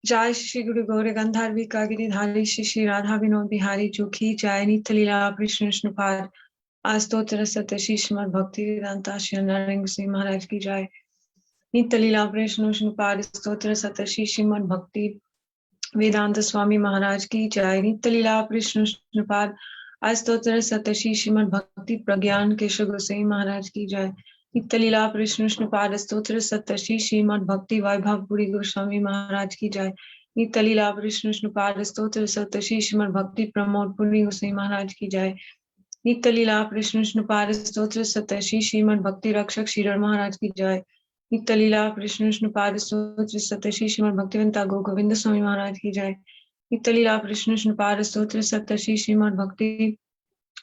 जय श्री गुरु गौर गंधर्वी कागिरिधारी श्री श्री राधा विनोद बिहारी जो की जय नित्य लीला कृष्ण विष्णुपाद आस्तोत्र सत्य श्री श्रीमद भक्ति वेदांता श्री नारायण सिंह महाराज की जय। नित्य लीला कृष्ण विष्णुपाद स्तोत्र सत्य श्री श्रीमद भक्ति वेदांत स्वामी महाराज की जय। नित्य लीला कृष्ण विष्णुपाद स्तोत्र सत्य श्री श्रीमद भक्ति प्रज्ञान केशव गोसाई महाराज की जय। नित्य लीला कृष्ण विष्णुपाद स्तोत्र सत्य श्री श्रीमद भक्ति वैभव पुरी गोस्वामी महाराज की जय। नित्य लीला कृष्ण विष्णुपाद स्तोत्र सत्य श्री श्रीमद भक्ति प्रमोद पुरी गोसाई महाराज की जय। नित्य लीला कृष्ण विष्णुपाद स्तोत्र सत्य श्री श्रीमद भक्ति रक्षक श्रीधर महाराज की जय। नित्य लीला कृष्ण विष्णुपाद स्तोत्र सत्य श्री श्रीमद भक्तिवेदांता गोविंद स्वामी महाराज की जय। नित्य लीला कृष्ण विष्णुपाद स्तोत्र सत्य श्री श्रीमद भक्ति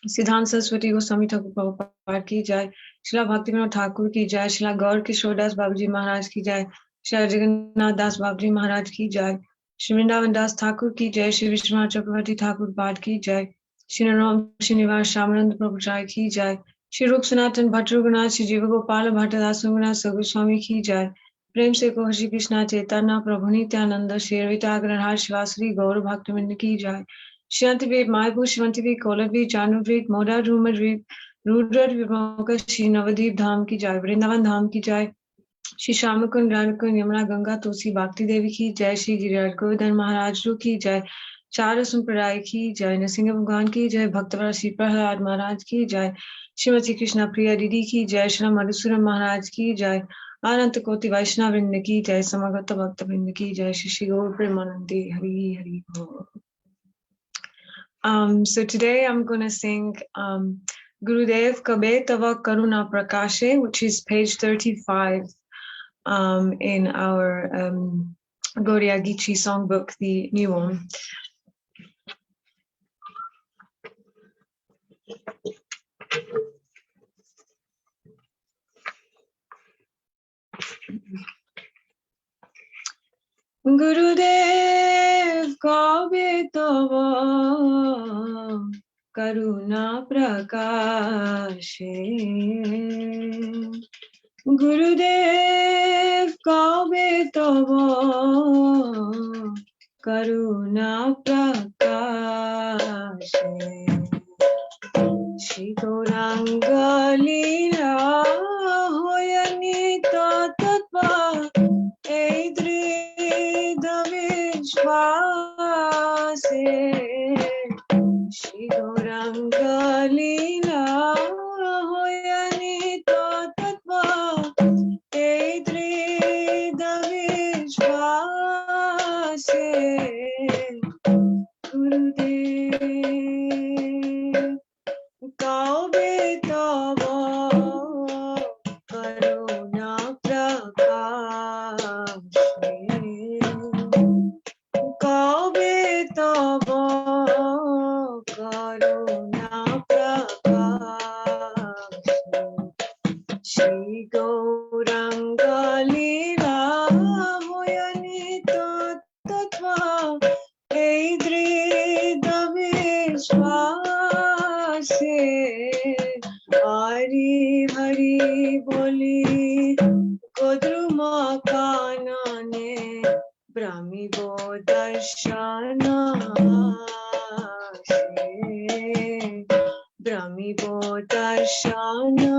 सिद्धांत सरस्वती गोस्वामी ठाकुर प्रभुपाद की जय। श्रीला भक्ति विनोद ठाकुर की जय। श्रीला गौर किशोरदास बाबूजी महाराज की जय। श्री जगन्नाथ दास बाबूजी महाराज की जय। श्री वृंदावन दास ठाकुर की जय। श्री विश्वनाथ चक्रवर्ती ठाकुर पाद की जय। श्री राम श्रीनिवास श्यामानंद प्रभु राय की जय। श्री रूप सनातन भट्ट रघुनाथ श्री जीव गोपाल भट्टदास गोस्वामी की जय। प्रेम से को श्री कृष्णा चैतन्य प्रभु नित्यानंद श्री रविताग्रहार शिवाश्री गौर भक्तवृंद की जय। शांतिवेद मायपुर शिवंतिवेद कोलवेद जानुवेद मोडा रूमरवेद रुद्र श्री नवदीप धाम की जय। वृंदावन धाम की जय। श्री श्यामकुंड रामकुंड यमुना गंगा तुलसी भक्ति देवी की जय। श्री गिरिराज गोवर्धन महाराज की जय। चार संप्रदाय की जय। नरसिंह भगवान की जय। भक्तवरा श्री प्रहलाद महाराज की जय। श्रीमती कृष्णा प्रिया दीदी की जय। श्री मधुसूदन महाराज की जय। अनंत कोटि वैष्णव वृंद की जय। समगत भक्त वृंद की जय। श्री श्री गौर प्रेमानंदे हरि हरि बोल। So today I'm going to sing Gurudev Kabe Tava Karuna Prakashe, which is page 35 in our Gaudiya Gichi songbook, the new one. Gurudev Kabe Tava Karuna Prakashe, Gurudev Kabe Tava Karuna Prakashe, Shri Gauranga Leela Hoyani Tattva Eidrida Vishvase, Shri Gauranga Leela Hoyani Tattva Eidrida Vishvase, Gurudev Kabe Tava Karuna Prakashe, Kabe Tava Karuna Prakashe, Shri Gauranga Leela Hoyani Tattva Eidrida Vishvase, Hari Hari Boli Godruma Kanane Brahmi Bodharshana Brahmi Bodharshana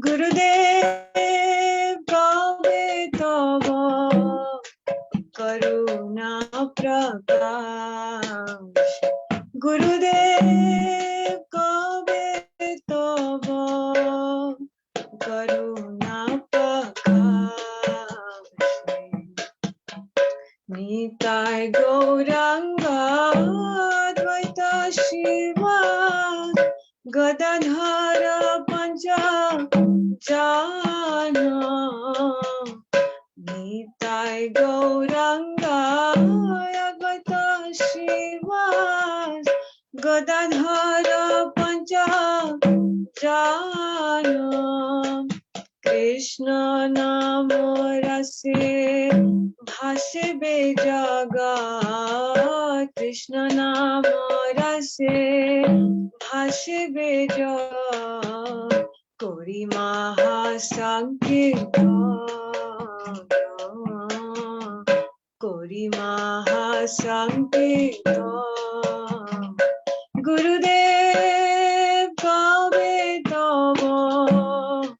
Gurudev Kabe Tava Karuna Prakash, Gurudev Kabe Tava Karuna Prakash, Nitai Gauranga Advaita Shiva Gadadhara Pancha Jana, Nitai Gauranga Advaita Shiva Gadadhara Pancha Jana, Krishna Namo Rase Bhashe Bejaga, Krishna Namo Rase Bhashe Bejaga, Kori Maha Sankirtana, Hari Maha Sankirtan Gurudev Kave Tava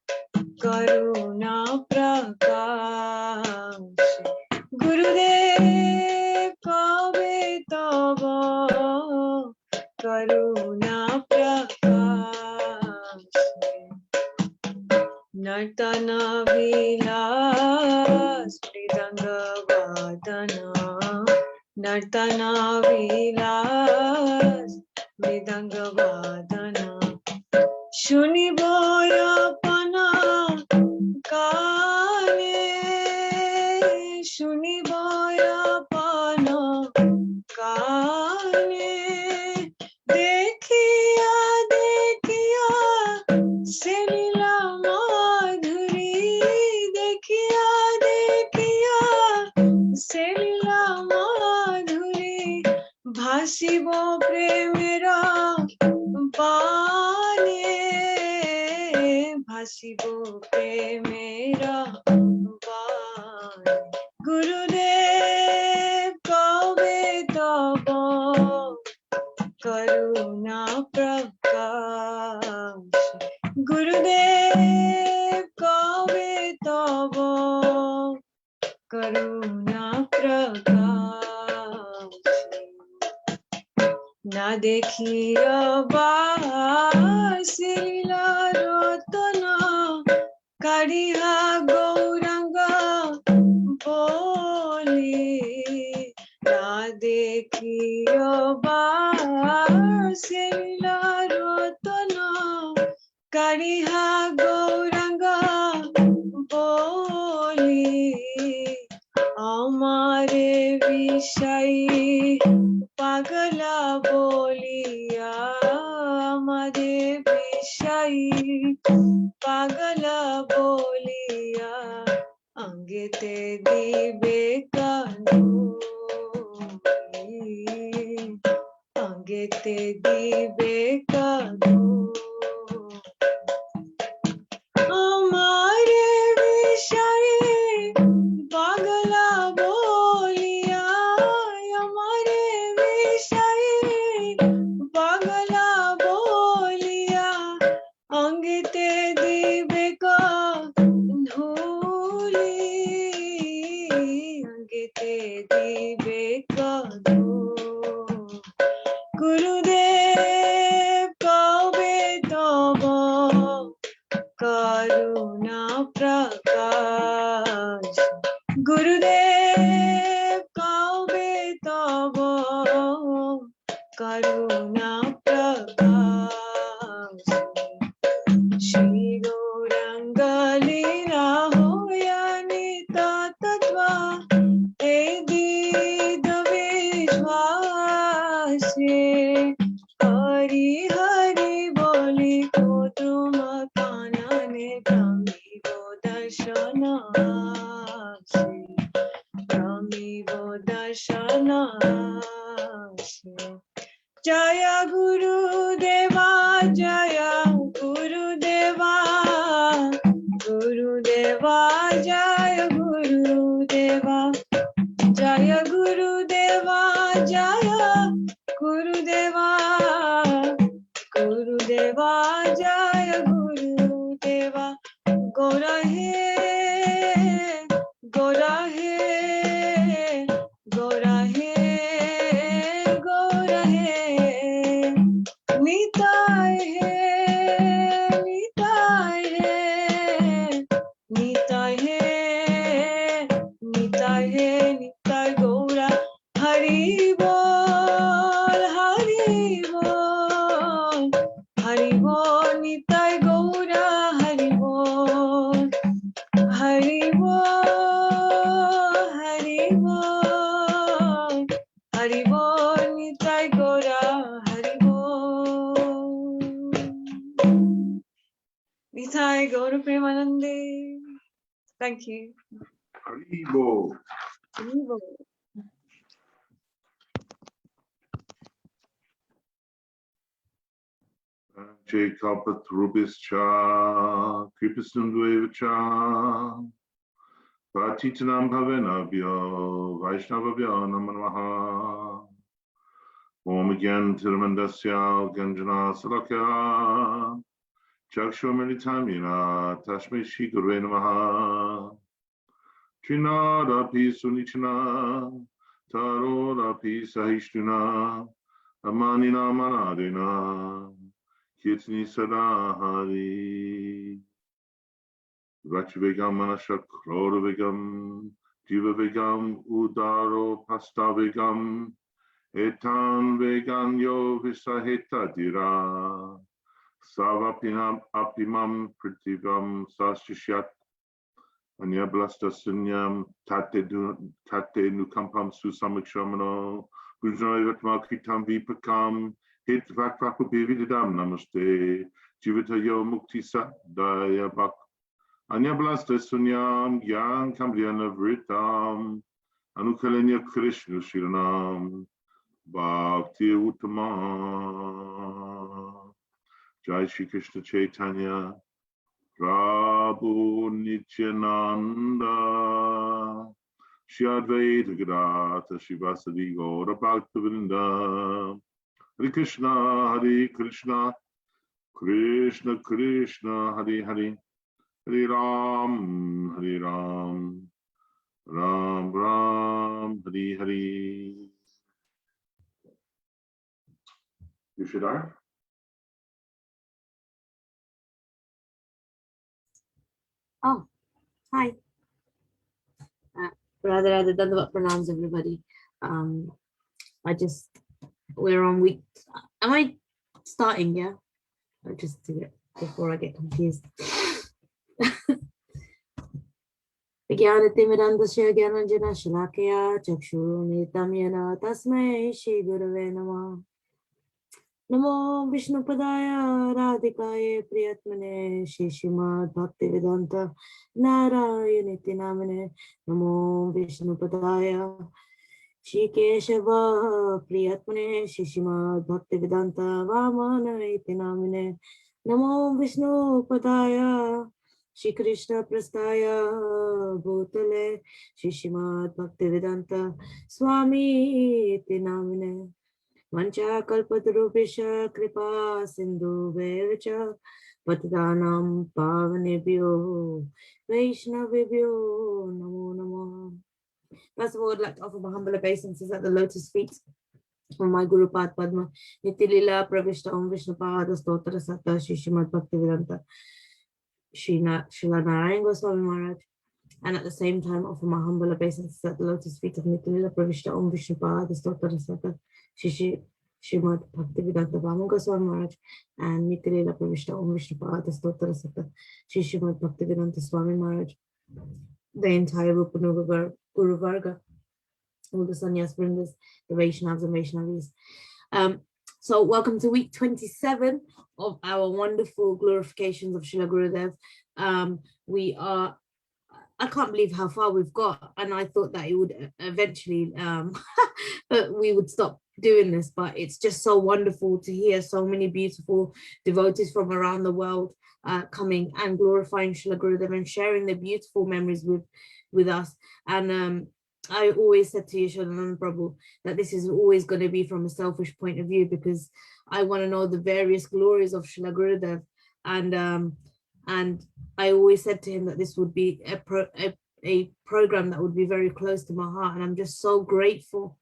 Karuna Prakash Gurudev Kave Tava Karuna Prakash Nartana Vilas Pridanga Vadana Nartana Vilas Pridanga Vadana Shuni Boya Pana Kane Shuni Boya Pana Kane Dekhiya Dekhiya Selila Madhuri Dekhiya Dekhiya Selila Madhuri Bhasibo Premera Bane Bhasibo Premera Bane Gurudev Kave Tava Karuna Prakash Gurudev Kave Tava Karuna Prakash Na dekhiya Vasila Ratana Kariha Gauranga Boli Na dekhiya Vasila Ratana Kariha Gauranga Boli Amare Vishai Pagala Boliya Amare Vishai Pagala Boliya Angete Dibe Kadoli Angete Dibe Kadoli Amare Vishai Pagala Boliya Amare Vishai Pagala Boliya Angite Dibe Kadoli Angite Dibe Kadoli Gurudev Kave Tava Karuna Prakash Gurudev Kave Tava Karuna Prakash Shri Gauranga Leela Hoya Nita Tattva Te Dida Vishwase Hari Hari Boli Kodruma Kanane Brahmivo Darshanase Brahmivo Darshanase Jaya Gurudeva Jaya Gurudeva Gurudeva Jaya Gurudeva Jaya Gurudeva Jaya Gurudeva Gurudeva Jaya Gurudeva Gora He Gora He Gora He Gora He Nitai He Nitai He Nitai He Nitai He Nitai Gora Hari Bol Hari Bol Hari Bol Nitai Gora Hari Bol Hari Bol Hari Bol Hari Bol Nitai Gora Hari Bol Nitai Gaura Premanande. Thank you. Haribo. Haribo. Kalpatrubhischa Kripasunduevacha Patitanam Bhavanabhyo Vaishnavabhyo Namaha. Om again Tirumandasya Ganjana Salakya Chakshomilitamina Tashme Shri Gurve Namaha. Trinada Pi Sunichana Taroda Pi Sahishtuna Amanina Manadina Kirtani Sadahari Vachvegam Manashak Rodavegam Jivavegam Udaro Pastavegam Etan Veganyo Visaheta Dira Savapinam Apimam Pritivam Sashishyat Anyablasta Sunyam Tate Nukampam Susamikshamano Bujnayavatma Kitam Vipakam Hit Vakvaku Bividam Namaste Jivita Yo Mukti Sadaya Bak Anyablasta Sunyam Gyan Kambriana Vritam Anukalenya Krishna Shiranam Bhakti Uttama Jai Shri Krishna Chaitanya Prabhu Nityananda Shri Advaita Gadata Shri Vasadi Gaura Bhaktivinda Hare Krishna Krishna Krishna Hare Hare Hare Ram Ram Ram Hare Hare. You should ask. Oh, hi. Rather Dandavad pranams, everybody. We're on week. Am I starting? Yeah, I'll just do it before I get confused. Vijnanatimirandasya Gyananjana Shalakya Chakshurunitam Yena Tasmai Shri Gurave Namah. Namo Vishnupadaya Radhikaye Priyatmane Shri Srimad Bhaktivedanta Narayaniti Namane. Namo Vishnupadaya Shri Keshava Priyatmane Shri Srimad Bhaktivedanta Vamaniti Namane. Namo Vishnupadaya Shri Krishna Prastaya Bhutale Shri Srimad Bhaktivedanta Swami Iti Namane. Mancha kalpatarupesha kripa sindhu vevacha patitanam pavanebhyo Vaishnavebhyo namo namo. First of all, I'd like to offer my humble obeisances at the lotus feet of my Guru Pad Padma Nitilila Pravishta Om Vishnupada Stotra Satta Shri Srimad Bhaktivedanta Srila Narayan Goswami Maharaj, and at the same time offer my humble obeisances at the lotus feet of Nitilila Pravishta Om Vishnupada Stotra Satta Shri Srimad Bhaktivedanta Vaman Goswami Maharaj, and Nitilila Pravishta Om Vishnupada Stotra Satta Shri Srimad Bhaktivedanta Swami Maharaj, the entire Rupa Guru Varga, all the Sannyas Vrindas, the Vaishnavas and Vaishnavis. So welcome to week 27 of our wonderful glorifications of Srila Gurudev. I can't believe how far we've got, and I thought that it would eventually we would stop doing this, but it's just so wonderful to hear so many beautiful devotees from around the world coming and glorifying Srila Gurudev and sharing their beautiful memories with us. And I always said to Yasodanandan Prabhu that this is always going to be from a selfish point of view, because I want to know the various glories of Srila Gurudev, and I always said to him that this would be a program that would be very close to my heart. And I'm just so grateful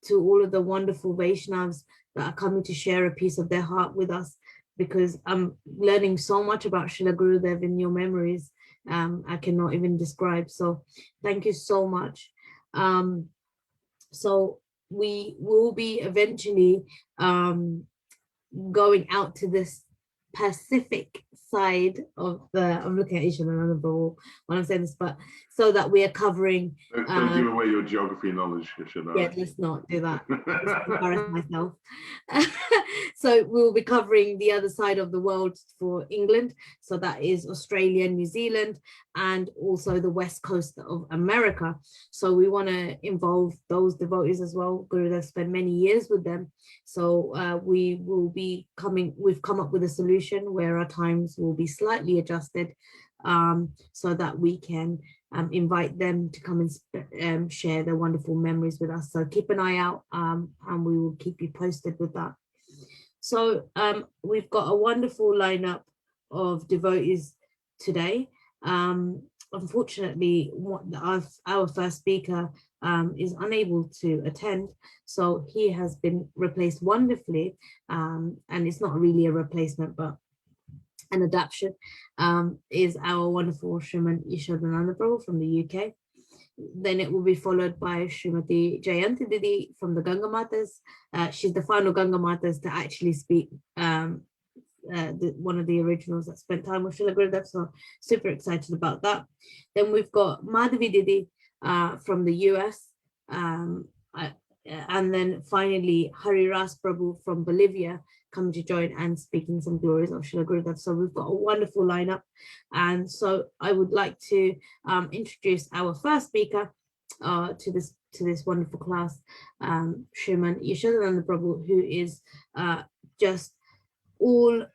to all of the wonderful Vaishnavas that are coming to share a piece of their heart with us, because I'm learning so much about Srila Gurudev in your memories. I cannot even describe. So thank you so much. So we will be eventually going out to this Pacific side of the, I'm looking at Yasodanandan when I'm saying this, but so that we are covering. Don't give away your geography knowledge, yeah, let's not do that. Just embarrass myself. So we'll be covering the other side of the world for England. So that is Australia, New Zealand, and also the west coast of America. So we want to involve those devotees as well. Gurudev spent many years with them. So we will be we've come up with a solution where our times will be slightly adjusted so that we can invite them to come and share their wonderful memories with us. So keep an eye out, and we will keep you posted with that. So we've got a wonderful lineup of devotees today. Unfortunately, our first speaker is unable to attend, so he has been replaced wonderfully, and it's not really a replacement but an adaptation, is our wonderful Sriman Yasodanandan Prabhu from the UK. Then it will be followed by Srimati Jayanti Didi from the Gangamatas. She's the final Gangamatas to actually speak, one of the originals that spent time with Srila Gurudeva, so super excited about that. Then we've got Madhvi Didi from the US, and then finally Rasa Prabhu from Bolivia coming to join and speaking some glories of Srila Gurudeva. So we've got a wonderful lineup, and so I would like to introduce our first speaker to this wonderful class, Sriman Yasodanandan Prabhu, who is just all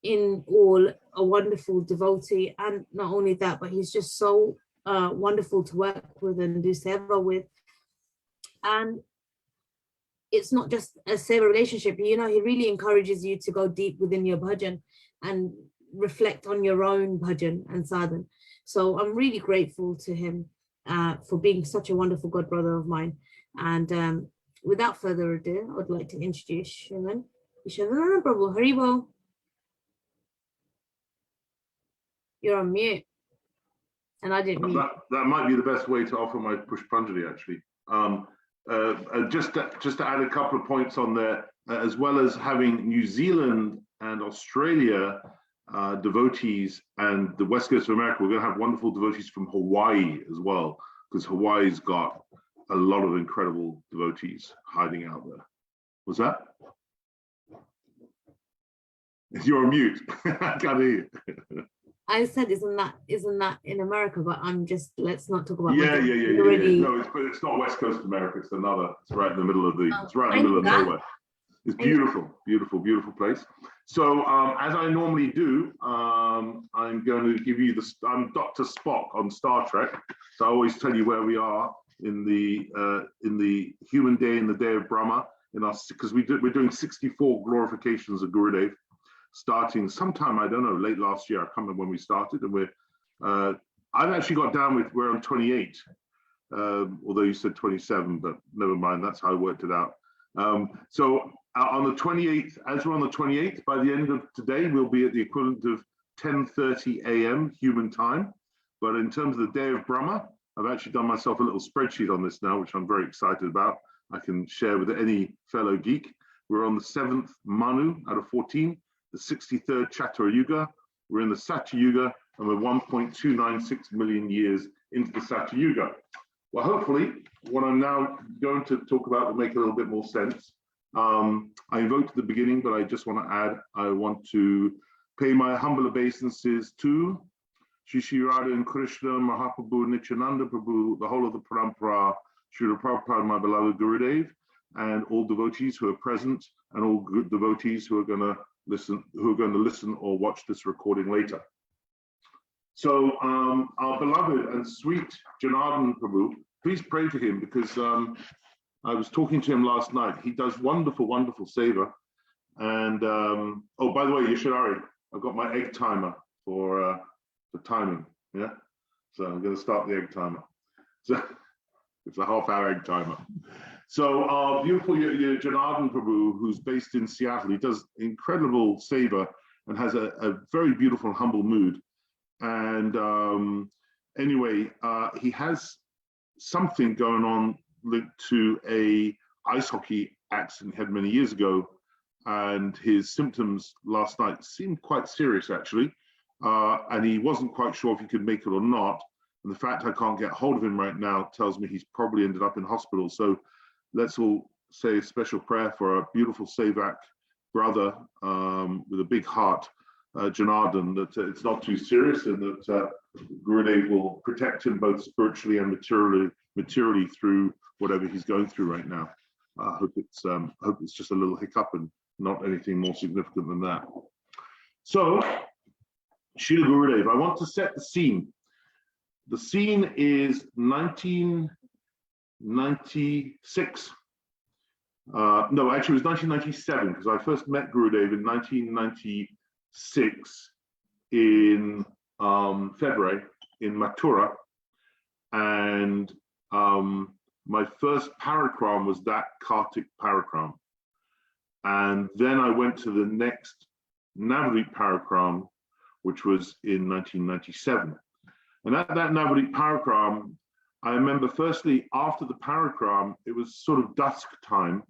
in all a wonderful devotee, and not only that, but he's just so wonderful to work with and do seva with. And it's not just a seva relationship, you know, he really encourages you to go deep within your bhajan and reflect on your own bhajan and sadhan. So I'm really grateful to him for being such a wonderful god brother of mine. And without further ado, I would like to introduce Sriman Yasodanandan Prabhu. Haribol. You're on mute, and I didn't mute. That might be the best way to offer my Pushpanjali, actually. Just to add a couple of points on there, as well as having New Zealand and Australia devotees and the West Coast of America, we're going to have wonderful devotees from Hawaii as well, because Hawaii's got a lot of incredible devotees hiding out there. Was that? You're on mute. I can't hear you. I said, isn't that in America? But I'm just, let's not talk about. Yeah. No, it's not West Coast America. It's right in the middle of nowhere. It's beautiful, beautiful, beautiful place. So as I normally do, I'm going to give you I'm Dr. Spock on Star Trek. So I always tell you where we are in the human day, in the day of Brahma, because we're doing 64 glorifications of Gurudev, starting sometime, I don't know, late last year. I can't remember when we started, and I've actually got down with, we're on 28, although you said 27, but never mind, that's how I worked it out. So on the 28th, as we're on the 28th, by the end of today, we'll be at the equivalent of 10:30 a.m. human time. But in terms of the day of Brahma, I've actually done myself a little spreadsheet on this now, which I'm very excited about. I can share with any fellow geek. We're on the 7th Manu out of 14. The 63rd Chatur Yuga. We're in the Satya Yuga, and we're 1.296 million years into the Satya Yuga. Well, hopefully, what I'm now going to talk about will make a little bit more sense. I invoked at the beginning, but I just want to add, I want to pay my humble obeisances to Shri Radha and Krishna, Mahaprabhu, Nityananda Prabhu, the whole of the Parampara, Srila Prabhupada, my beloved Gurudev, and all devotees who are present, and all good devotees who are going to listen or watch this recording later. So our beloved and sweet Jayanti Prabhu, please pray for him, because I was talking to him last night. He does wonderful, wonderful seva. And oh, by the way, Yashadari, I've got my egg timer for timing. Yeah, so I'm going to start the egg timer. So it's a half-hour egg timer. So our beautiful Jayanti Prabhu, who's based in Seattle, he does incredible seva and has a very beautiful, humble mood. And anyway, he has something going on linked to a ice hockey accident he had many years ago. And his symptoms last night seemed quite serious, actually. And he wasn't quite sure if he could make it or not. And the fact I can't get hold of him right now tells me he's probably ended up in hospital. So let's all say a special prayer for our beautiful Sevak brother with a big heart, Janardhan, that it's not too serious, and that Gurudev will protect him both spiritually and materially through whatever he's going through right now. I hope it's just a little hiccup and not anything more significant than that. So, Srila Gurudev, I want to set the scene. The scene is 1996. No, actually it was 1997, because I first met Gurudev in 1996 in February in Mathura. And my first parikram was that Kartik parikram. And then I went to the next Navadvip parikram, which was in 1997. And at that Navadvip parikram, I remember firstly, after the parikram, it was sort of dusk time,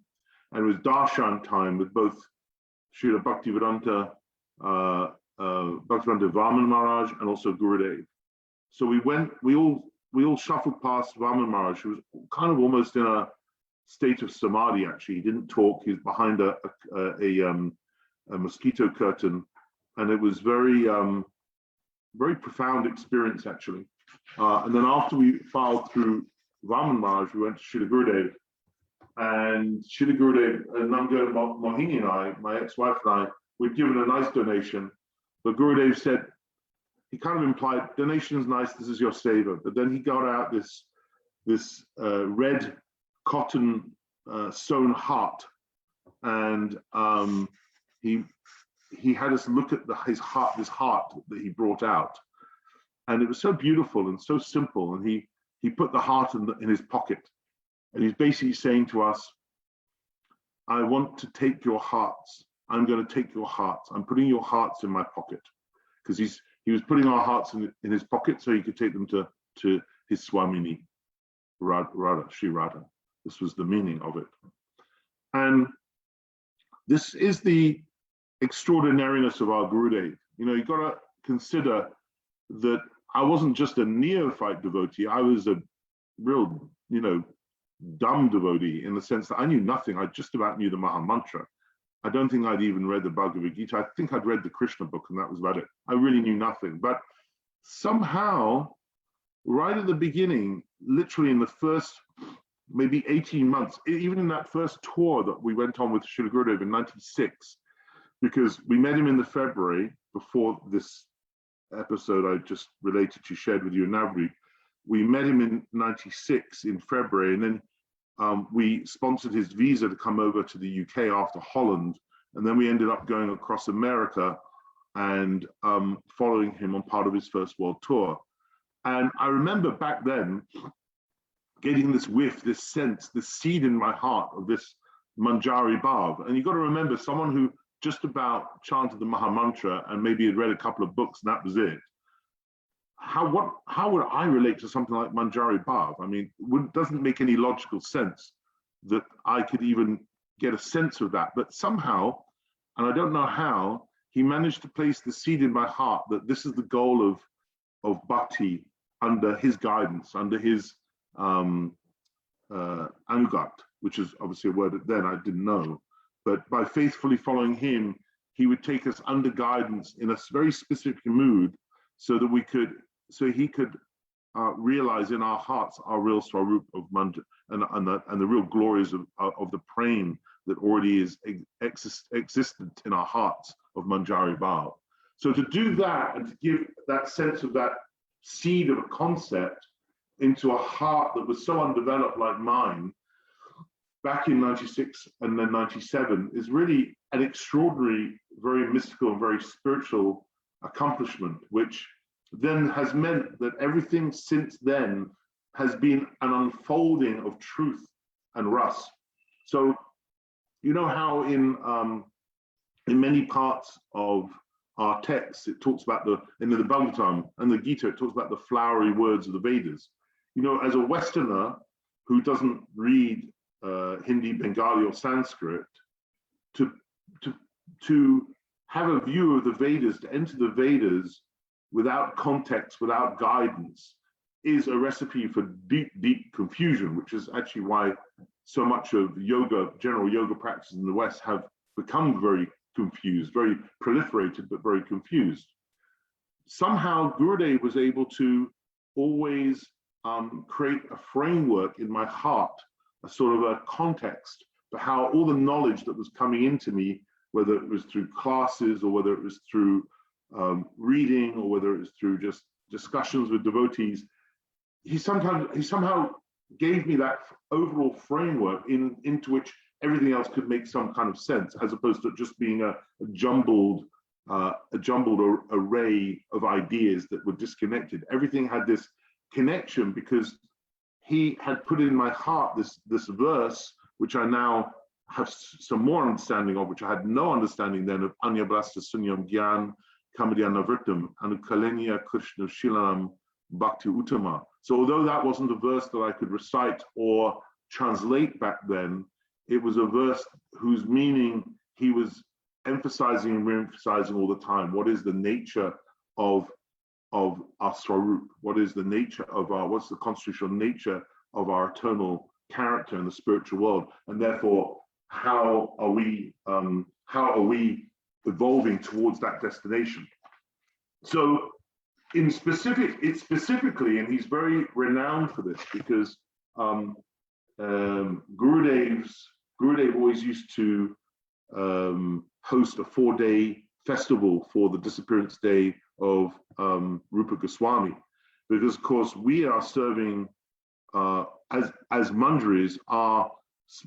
and it was darshan time with both Srila Bhaktivedanta Vaman Maharaj and also Gurudev. So we all shuffled past Vaman Maharaj, who was kind of almost in a state of samadhi. Actually, he didn't talk. He was behind a mosquito curtain, and it was very profound experience actually. And then after we filed through Vaman Maharaj, we went to Srila Gurudev, and Srila Gurudev and Namgir Mohini and I, my ex-wife and I, we'd given a nice donation, but Gurudev said, he kind of implied, donation's nice, this is your seva. But then he got out this red cotton sewn heart, and he had us look at this heart that he brought out, and it was so beautiful and so simple. And he put the heart in his pocket, and he's basically saying to us, I want to take your hearts. I'm going to take your hearts. I'm putting your hearts in my pocket, because he was putting our hearts in his pocket so he could take them to his Swamini, Radha, Sri Radha. This was the meaning of it. And this is the extraordinariness of our Gurudev. You know, you got to consider that I wasn't just a neophyte devotee, I was a real, dumb devotee, in the sense that I knew nothing. I just about knew the Maha Mantra. I don't think I'd even read the Bhagavad Gita. I think I'd read the Krishna book, and that was about it. I really knew nothing. But somehow, right at the beginning, literally in the first maybe 18 months, even in that first tour that we went on with Srila Gurudev in 96, because we met him in the February before this episode I just related to, shared with you in Navadvip. We met him in 96 in February, and then we sponsored his visa to come over to the UK after Holland, and then we ended up going across America and following him on part of his first world tour. And I remember back then getting this whiff, this sense, this seed in my heart of this Manjari Bhav. And you've got to remember, someone who just about chanted the Maha Mantra and maybe had read a couple of books and that was it. How would I relate to something like Manjari Bhav? I mean, it doesn't make any logical sense that I could even get a sense of that. But somehow, and I don't know how, he managed to place the seed in my heart that this is the goal of bhakti under his guidance, under his anugat, which is obviously a word that then I didn't know. But by faithfully following him, he would take us under guidance in a very specific mood, so that he could realize in our hearts our real swarup of Manjari and the real glories of the praying that already is existent in our hearts of Manjari Bhav. So to do that and to give that sense of that seed of a concept into a heart that was so undeveloped like mine back in 96 and then 97 is really an extraordinary, very mystical and very spiritual accomplishment, which then has meant that everything since then has been an unfolding of truth and Rasa. So you know how in many parts of our texts it talks about in the Bhagavatam and the Gita, it talks about the flowery words of the Vedas. You know, as a Westerner who doesn't read Hindi, Bengali, or Sanskrit, to have a view of the Vedas, to enter the Vedas without context, without guidance, is a recipe for deep, deep confusion, which is actually why so much of yoga, general yoga practices in the West have become very confused, very proliferated, but very confused. Somehow Gurudev was able to always create a framework in my heart, a sort of a context for how all the knowledge that was coming into me, whether it was through classes or whether it was through reading or whether it was through just discussions with devotees, he somehow gave me that overall framework into which everything else could make some kind of sense, as opposed to just being a jumbled array of ideas that were disconnected. Everything had this connection because he had put in my heart this verse, which I now have some more understanding of, which I had no understanding then, of Anyabrasta Sunyam Gyan Kamadhyana Anukalenya Krishna Shilam Bhakti Uttama. So although that wasn't a verse that I could recite or translate back then, it was a verse whose meaning he was emphasizing and re-emphasizing all the time. What is the nature of our Swarup? What is the nature of what's the constitutional nature of our eternal character in the spiritual world? And therefore, how are we evolving towards that destination? So specifically, and he's very renowned for this, because Gurudev always used to host a 4-day festival for the disappearance day of Rupa Goswami, because of course we are serving as Manjaris, our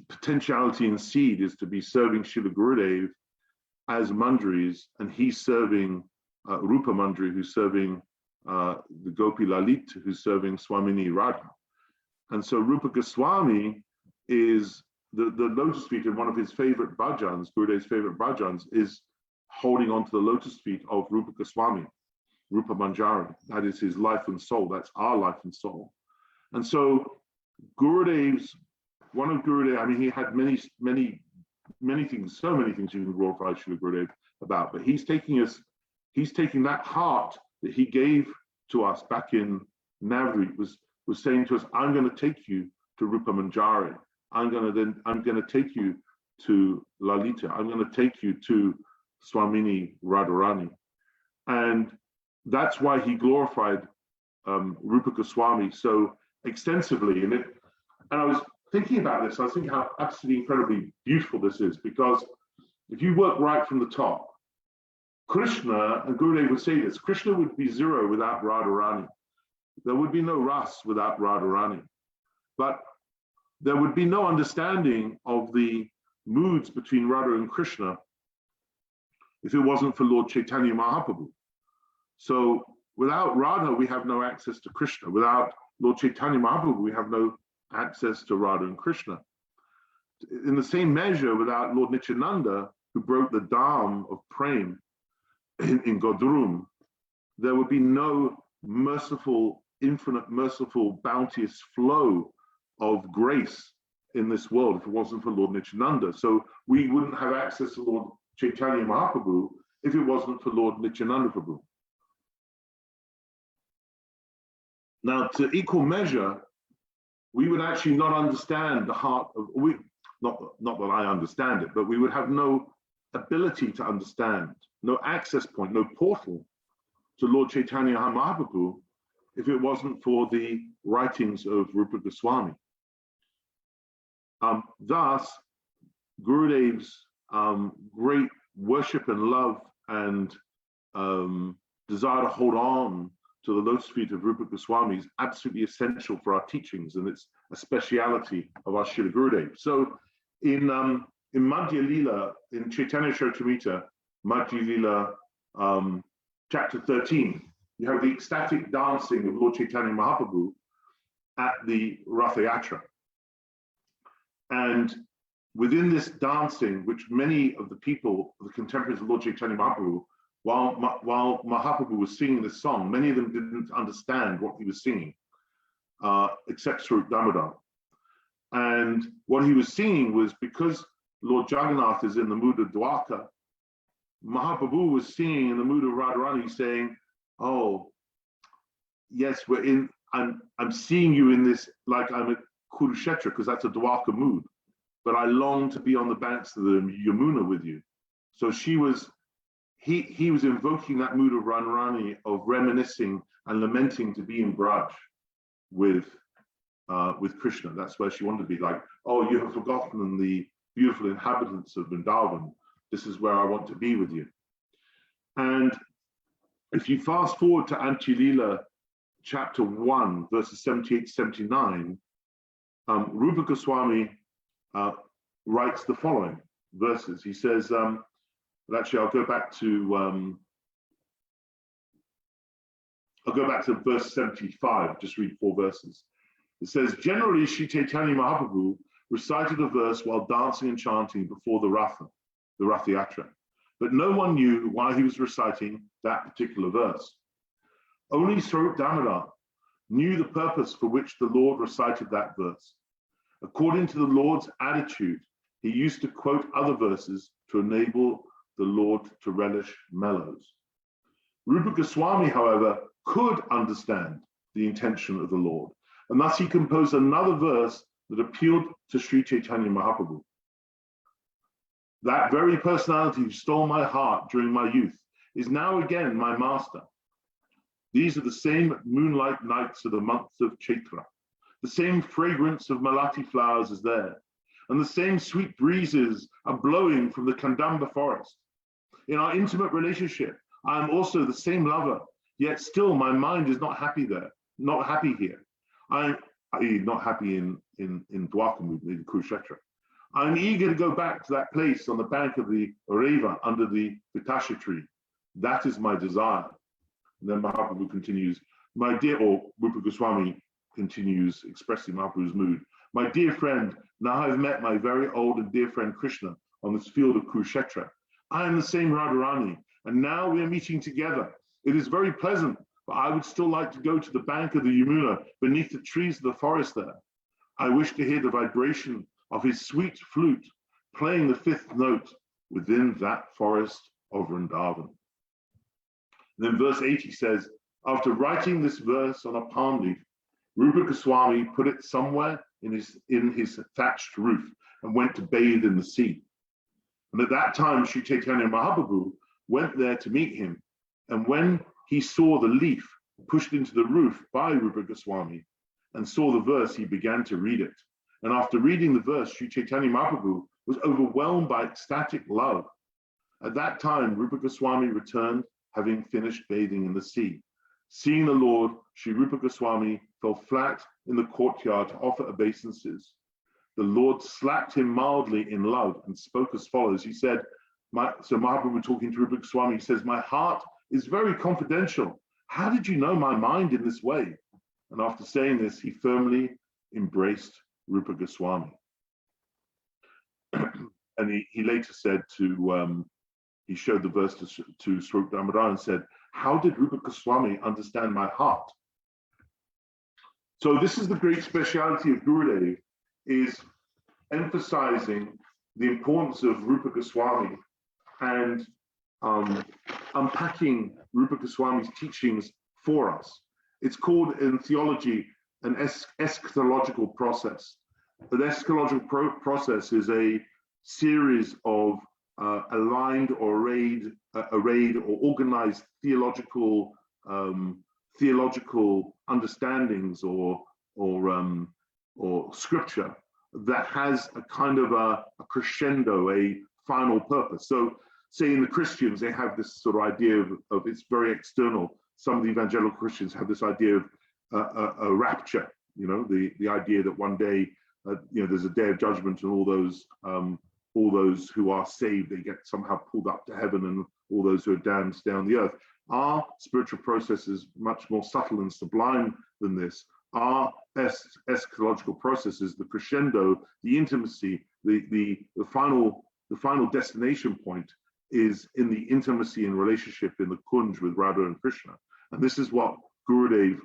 potentiality and seed is to be serving Srila Gurudev as Manjaris, and he's serving Rupa Manjari, who's serving the Gopi Lalit, who's serving Swamini Radha. And so Rupa Goswami is the lotus feet in one of his favorite bhajans, Gurudev's favorite bhajans, is holding onto the lotus feet of Rupa Goswami, Rupa Manjari. That is his life and soul. That's our life and soul. And so one of Gurudev, I mean, he had many things, so many things you can glorify Srila Gurudev about, but he's taking that heart that he gave to us back in Navri, was saying to us, I'm going to take you to Rupa Manjari. I'm going to take you to Lalita. I'm going to take you to Swamini Radharani. And that's why he glorified Rupa Goswami so extensively. And I was thinking about this, I was thinking how absolutely incredibly beautiful this is, because if you work right from the top, Krishna, and Gurudev would say this, Krishna would be zero without Radharani. There would be no Ras without Radharani. But there would be no understanding of the moods between Radha and Krishna if it wasn't for Lord Chaitanya Mahaprabhu. So without Radha, we have no access to Krishna. Without Lord Chaitanya Mahaprabhu, we have no access to Radha and Krishna. In the same measure, without Lord Nityananda, who broke the dam of Prem in Godrum, there would be no merciful, infinite, merciful, bounteous flow of grace in this world if it wasn't for Lord Nityananda. So we wouldn't have access to Lord Chaitanya Mahaprabhu if it wasn't for Lord Nityananda Prabhu. Now, to equal measure, we would actually not understand the heart of, not that I understand it, but we would have no ability to understand, no access point, no portal to Lord Chaitanya Mahaprabhu if it wasn't for the writings of Rupa Goswami. Thus, Gurudev's great worship and love and desire to hold on to the lotus feet of Rupa Goswami is absolutely essential for our teachings, and it's a speciality of our Srila Gurudev. So in Madhya Lila, in Chaitanya Charitamrita, Madhya Lila, chapter 13, you have the ecstatic dancing of Lord Chaitanya Mahaprabhu at the Ratha Yatra. And within this dancing, which many of the people, the contemporaries of Lord Chaitanya Mahaprabhu, while Mahaprabhu was singing this song, many of them didn't understand what he was singing, except Swarup Damodar. And what he was singing was, because Lord Jagannath is in the mood of Dwarka, Mahaprabhu was singing in the mood of Radharani, saying, oh, yes, I'm seeing you in this, like I'm at Kurukshetra, because that's a Dwarka mood, but I long to be on the banks of the Yamuna with you. So he was invoking that mood of Radharani, of reminiscing and lamenting to be in Braj with Krishna. That's where she wanted to be, like, oh, you have forgotten the beautiful inhabitants of Vrindavan. This is where I want to be with you. And if you fast forward to Antya Lila, chapter 1, verses 78 to 79, Rupa Goswami writes the following verses. He says, but actually I'll go back to verse 75, just read 4 verses. It says, generally, Sri Chaitanya Mahaprabhu recited a verse while dancing and chanting before the Rath Yatra, but no one knew why he was reciting that particular verse. Only Swarup Damodar knew the purpose for which the Lord recited that verse. According to the Lord's attitude, he used to quote other verses to enable the Lord to relish mellows. Rupa Goswami, however, could understand the intention of the Lord, and thus he composed another verse that appealed to Sri Chaitanya Mahaprabhu. That very personality who stole my heart during my youth is now again my master. These are the same moonlight nights of the month of Chaitra. The same fragrance of malati flowers is there, and the same sweet breezes are blowing from the Kandamba forest. In our intimate relationship, I am also the same lover, yet still my mind is not happy there, not happy here. I'm not happy in Dwarkamud, in Kurukshetra. I'm eager to go back to that place on the bank of the Oreva under the Vitasha tree. That is my desire. And then Mahaprabhu continues, my dear, or Rupa Goswami continues expressing Mahaprabhu's mood. My dear friend, now I've met my very old and dear friend Krishna on this field of Kurukshetra. I am the same Radharani, and now we are meeting together. It is very pleasant, but I would still like to go to the bank of the Yamuna beneath the trees of the forest there. I wish to hear the vibration of his sweet flute playing the 5th note within that forest of Vrindavan. And then verse 80 says, after writing this verse on a palm leaf, Rupa Goswami put it somewhere in his thatched roof and went to bathe in the sea. And at that time, Sri Chaitanya Mahaprabhu went there to meet him. And when he saw the leaf pushed into the roof by Rupa Goswami and saw the verse, he began to read it. And after reading the verse, Sri Chaitanya Mahaprabhu was overwhelmed by ecstatic love. At that time, Rupa Goswami returned, having finished bathing in the sea. Seeing the Lord, Sri Rupa Goswami fell flat in the courtyard to offer obeisances. The Lord slapped him mildly in love and spoke as follows. He said, so Mahaprabhu talking to Rupa Goswami, he says, my heart is very confidential. How did you know my mind in this way? And after saying this, he firmly embraced Rupa Goswami. And he later said he showed the verse to Swarup Damodar and said, how did Rupa Goswami understand my heart? So this is the great speciality of Gurudev, is emphasizing the importance of Rupa Goswami and unpacking Rupa Goswami's teachings for us. It's called in theology an eschatological process. An eschatological process is a series of aligned or arrayed or organized theological understandings or scripture that has a kind of a crescendo, a final purpose. So say in the Christians, they have this sort of idea of it's very external. Some of the evangelical Christians have this idea of a rapture, the idea that one day, there's a day of judgment and all those who are saved, they get somehow pulled up to heaven, and all those who are damned stay on the earth. Our spiritual process is much more subtle and sublime than this. Our eschatological process is the crescendo, the intimacy, the final destination point is in the intimacy and relationship in the kunj with Radha and Krishna. And this is what Gurudev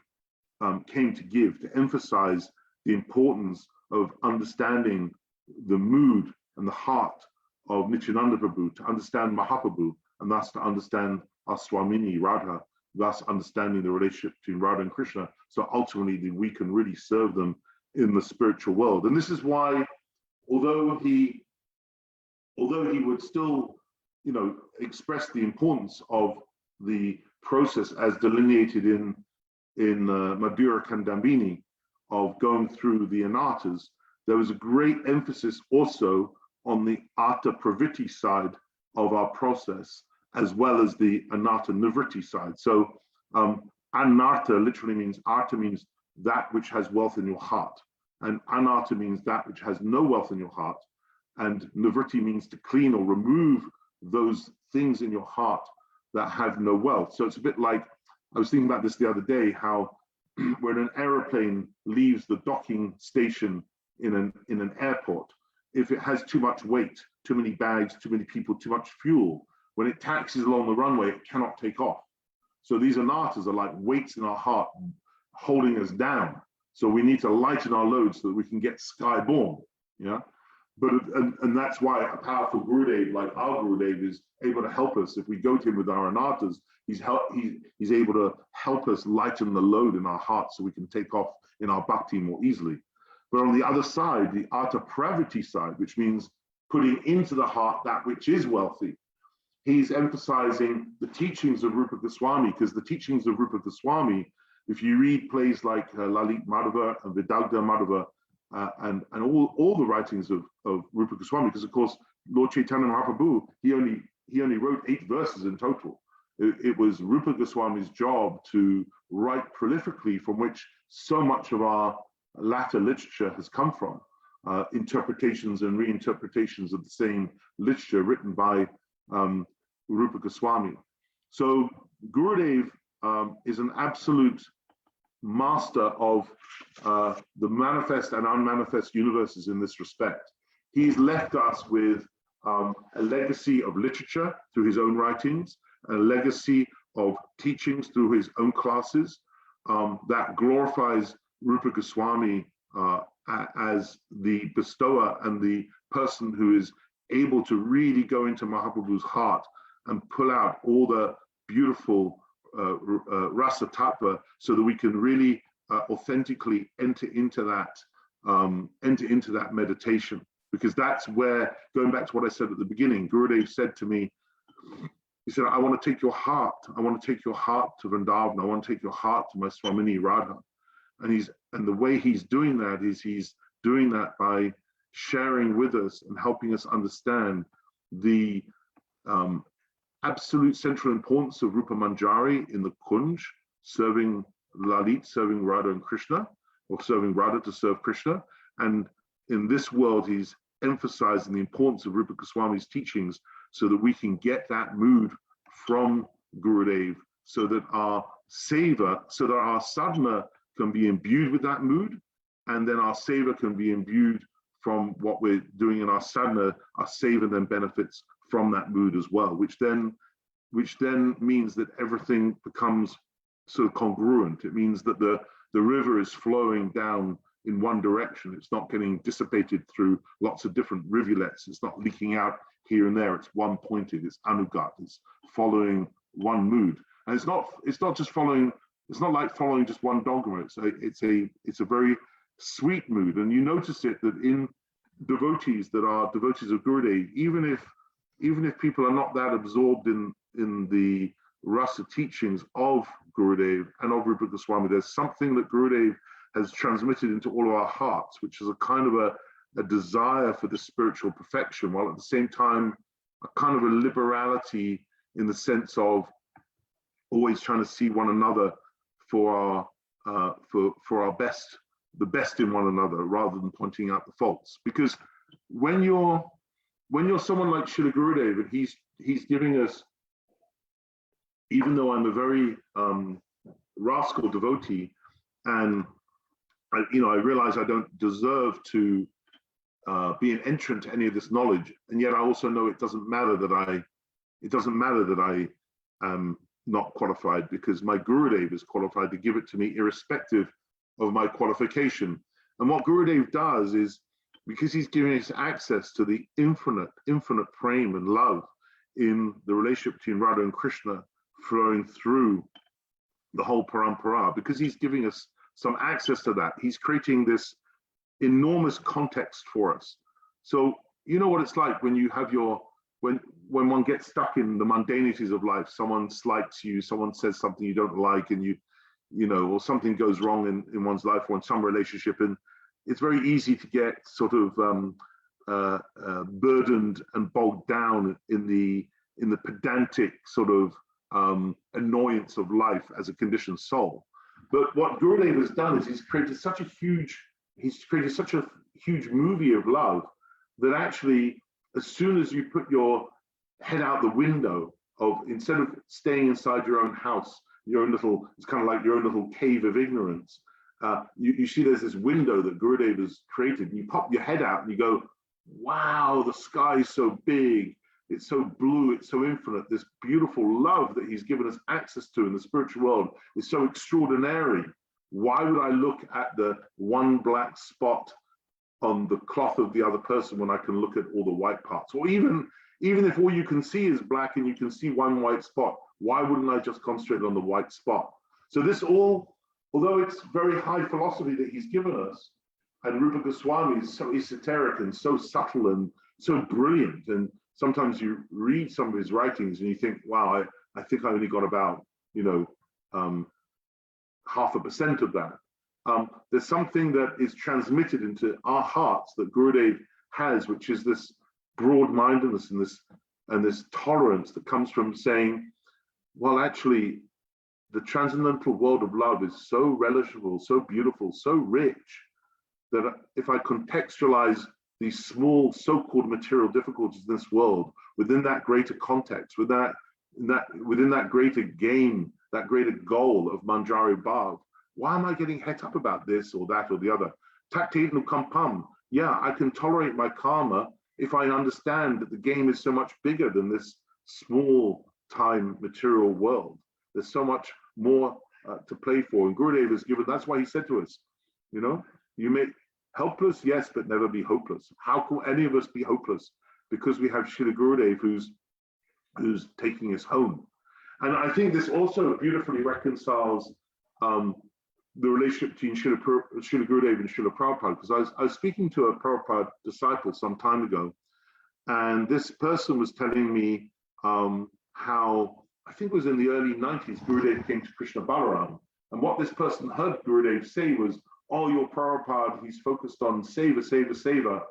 came to give, to emphasize the importance of understanding the mood and the heart of Nityananda Prabhu, to understand Mahaprabhu, and thus to understand our Swamini Radha, thus understanding the relationship between Radha and Krishna, so ultimately we can really serve them in the spiritual world. And this is why, although he would still, express the importance of the process as delineated in Madhura Kandambini of going through the anatas, there was a great emphasis also on the Artha Pravritti side of our process, as well as the Anatta Nivritti side. So Anartha literally means, artha means that which has wealth in your heart. And anartha means that which has no wealth in your heart. And nivritti means to clean or remove those things in your heart that have no wealth. So it's a bit like, I was thinking about this the other day, how when an aeroplane leaves the docking station in an airport, if it has too much weight, too many bags, too many people, too much fuel, when it taxis along the runway, it cannot take off. So these anarthas are like weights in our heart holding us down. So we need to lighten our load so that we can get skyborne. Yeah. But and that's why a powerful Gurudev like our Gurudev is able to help us. If we go to him with our anarthas, he's able to help us lighten the load in our heart so we can take off in our bhakti more easily. But on the other side, the artha pravritti side, which means putting into the heart that which is wealthy, he's emphasizing the teachings of Rupa Goswami, because the teachings of Rupa Goswami, if you read plays like Lalit Madhava and Vidagdha Madhava, and all the writings of Rupa Goswami, because of course Lord Chaitanya Mahaprabhu, he only wrote 8 verses in total. It was Rupa Goswami's job to write prolifically, from which so much of our latter literature has come from, interpretations and reinterpretations of the same literature written by Rupa Goswami. So Gurudev is an absolute master of the manifest and unmanifest universes in this respect. He's left us with a legacy of literature through his own writings, a legacy of teachings through his own classes that glorifies Rupa Goswami as the bestower and the person who is able to really go into Mahaprabhu's heart and pull out all the beautiful Rasa tattva, so that we can really authentically enter into that meditation. Because that's where, going back to what I said at the beginning, Gurudev said to me, he said, I want to take your heart. I want to take your heart to Vrindavan. I want to take your heart to my Swamini Radha. And the way he's doing that is he's doing that by sharing with us and helping us understand the absolute central importance of Rupa Manjari in the Kunj, serving Lalit, serving Radha and Krishna, or serving Radha to serve Krishna. And in this world, he's emphasizing the importance of Rupa Goswami's teachings so that we can get that mood from Gurudev, so that our seva, so that our sadhana can be imbued with that mood, and then our seva can be imbued from what we're doing in our sadhana. Our seva then benefits from that mood as well, which then means that everything becomes sort of congruent. It means that the river is flowing down in one direction. It's not getting dissipated through lots of different rivulets. It's not leaking out here and there. It's one pointed. It's anugat. It's following one mood, and it's not just following. It's not like following just one dogma. It's a very sweet mood, and you notice it that in devotees that are devotees of Gurudev, even if people are not that absorbed in the Rasa teachings of Gurudev and of Rupa Goswami, there's something that Gurudev has transmitted into all of our hearts, which is a kind of a desire for the spiritual perfection, while at the same time a kind of a liberality in the sense of always trying to see one another for our best, the best in one another, rather than pointing out the faults. Because when you're someone like Srila Gurudev, and he's giving us, even though I'm a very rascal devotee, and I realize I don't deserve to be an entrant to any of this knowledge, and yet I also know it doesn't matter that I am not qualified, because my Gurudev is qualified to give it to me irrespective of my qualification. And what Gurudev does is, because he's giving us access to the infinite prema and love in the relationship between Radha and Krishna flowing through the whole parampara, because he's giving us some access to that, he's creating this enormous context for us. So you know what it's like when you have when one gets stuck in the mundanities of life. Someone slights you, someone says something you don't like, and or something goes wrong in one's life or in some relationship, and it's very easy to get sort of burdened and bogged down in the pedantic sort of annoyance of life as a conditioned soul. But what Gurudeva has done is he's created such a huge movie of love that actually, as soon as you put your head out the window of, instead of staying inside your own house, your own little, it's kind of like your own little cave of ignorance. You see there's this window that Gurudeva has created, and you pop your head out and you go, wow, the sky is so big, it's so blue, it's so infinite. This beautiful love that he's given us access to in the spiritual world is so extraordinary. Why would I look at the one black spot on the cloth of the other person when I can look at all the white parts? Or even if all you can see is black and you can see one white spot, why wouldn't I just concentrate on the white spot? So this all, although it's very high philosophy that he's given us, and Rupa Goswami is so esoteric and so subtle and so brilliant, and sometimes you read some of his writings and you think, wow, I think I only got about, 0.5% of that. There's something that is transmitted into our hearts that Gurudev has, which is this broad-mindedness and this tolerance that comes from saying, well, actually, the transcendental world of love is so relishable, so beautiful, so rich, that if I contextualize these small so-called material difficulties in this world within that greater context, within that greater game, that greater goal of Manjari Bhav, why am I getting het up about this or that or the other? Takte kampam. Yeah, I can tolerate my karma if I understand that the game is so much bigger than this small time material world. There's so much more to play for. And Gurudev has given, that's why he said to us, you may helpless, yes, but never be hopeless. How can any of us be hopeless? Because we have Srila Gurudev who's taking us home. And I think this also beautifully reconciles the relationship between Srila Gurudev and Srila Prabhupada, because I was speaking to a Prabhupada disciple some time ago, and this person was telling me how, I think it was in the early 90s, Gurudev came to Krishna Balaram, and what this person heard Gurudev say was, oh, your Prabhupada, he's focused on Seva, Seva, Seva,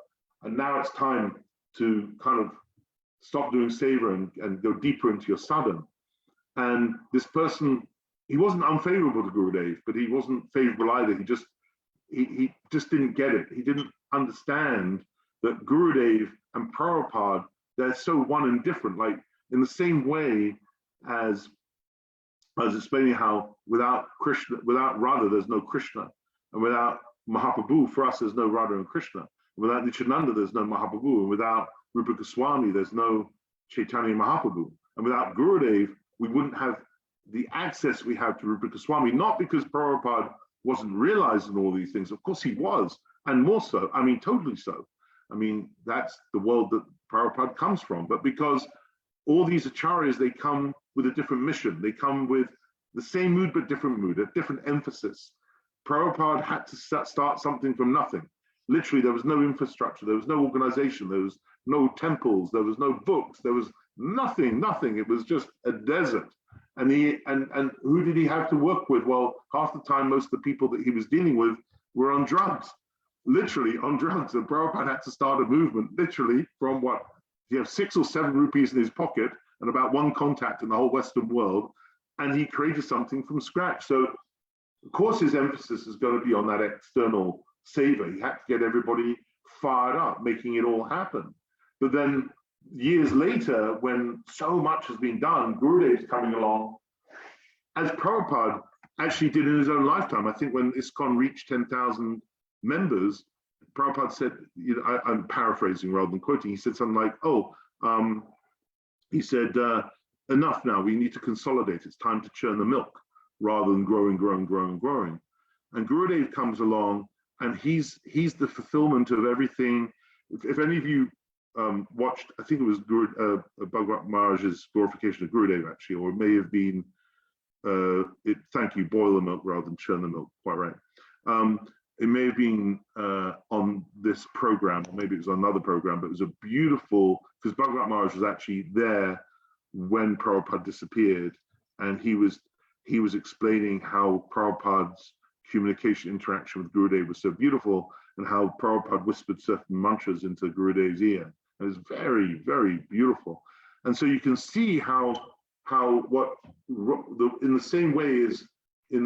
and now it's time to kind of stop doing Seva and go deeper into your sadhana. And this person, he wasn't unfavorable to Gurudev, but he wasn't favorable either. He just didn't get it. He didn't understand that Gurudev and Prabhupada, they're so one and different. Like in the same way as I was explaining how without Radha, there's no Krishna. And without Mahaprabhu, for us, there's no Radha and Krishna. And without Nityananda, there's no Mahaprabhu. And without Rupa Goswami, there's no Chaitanya Mahaprabhu. And without Gurudev, we wouldn't have the access we have to Rupa Goswami, not because Prabhupada wasn't realizing all these things. Of course he was, and more so, I mean, totally so. I mean, that's the world that Prabhupada comes from. But because all these acharyas, they come with a different mission. They come with the same mood, but different mood, a different emphasis. Prabhupada had to start something from nothing. Literally, there was no infrastructure, there was no organization, there was no temples, there was no books, there was nothing. It was just a desert. And who did he have to work with? Well, half the time, most of the people that he was dealing with were on drugs, literally on drugs. And Prabhupada had to start a movement, literally, from what? He had 6 or 7 rupees in his pocket and about 1 contact in the whole Western world. And he created something from scratch. So, of course, his emphasis is going to be on that external seva. He had to get everybody fired up, making it all happen. But then years later, when so much has been done, Gurudev's coming along, as Prabhupada actually did in his own lifetime. I think when ISKCON reached 10,000 members, Prabhupada said, I'm paraphrasing rather than quoting, he said something like, enough now, we need to consolidate. It's time to churn the milk, rather than growing. And Gurudev comes along, and he's the fulfillment of everything. If any of you watched, I think it was Bhagavad Maharaj's glorification of Gurudev, actually, or it may have been, thank you, boil the milk rather than churn the milk, quite right. It may have been on this program, or maybe it was on another program, but it was a beautiful, because Bhagavad Maharaj was actually there when Prabhupada disappeared, and he was explaining how Prabhupada's communication interaction with Gurudev was so beautiful, and how Prabhupada whispered certain mantras into Gurudev's ear. And it was very, very beautiful. And so you can see how in the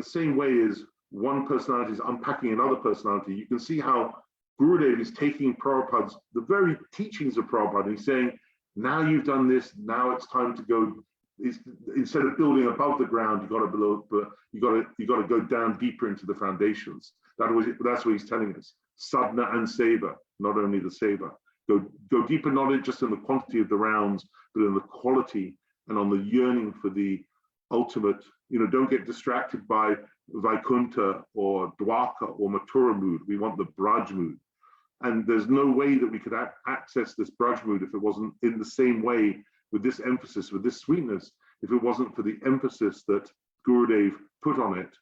same way as one personality is unpacking another personality, you can see how Gurudev is taking Prabhupada's, the very teachings of Prabhupada, and he's saying, now you've done this, now it's time to go. Instead of building above the ground, you got to go down deeper into the foundations. That's what he's telling us. Sadhana and Seva, not only the Seva. Go deeper, not just in the quantity of the rounds, but in the quality and on the yearning for the ultimate. Don't get distracted by Vaikuntha or Dwarka or Mathura mood. We want the Braj mood. And there's no way that we could access this Braj mood if it wasn't in the same way, with this emphasis, with this sweetness, if it wasn't for the emphasis that Gurudev put on it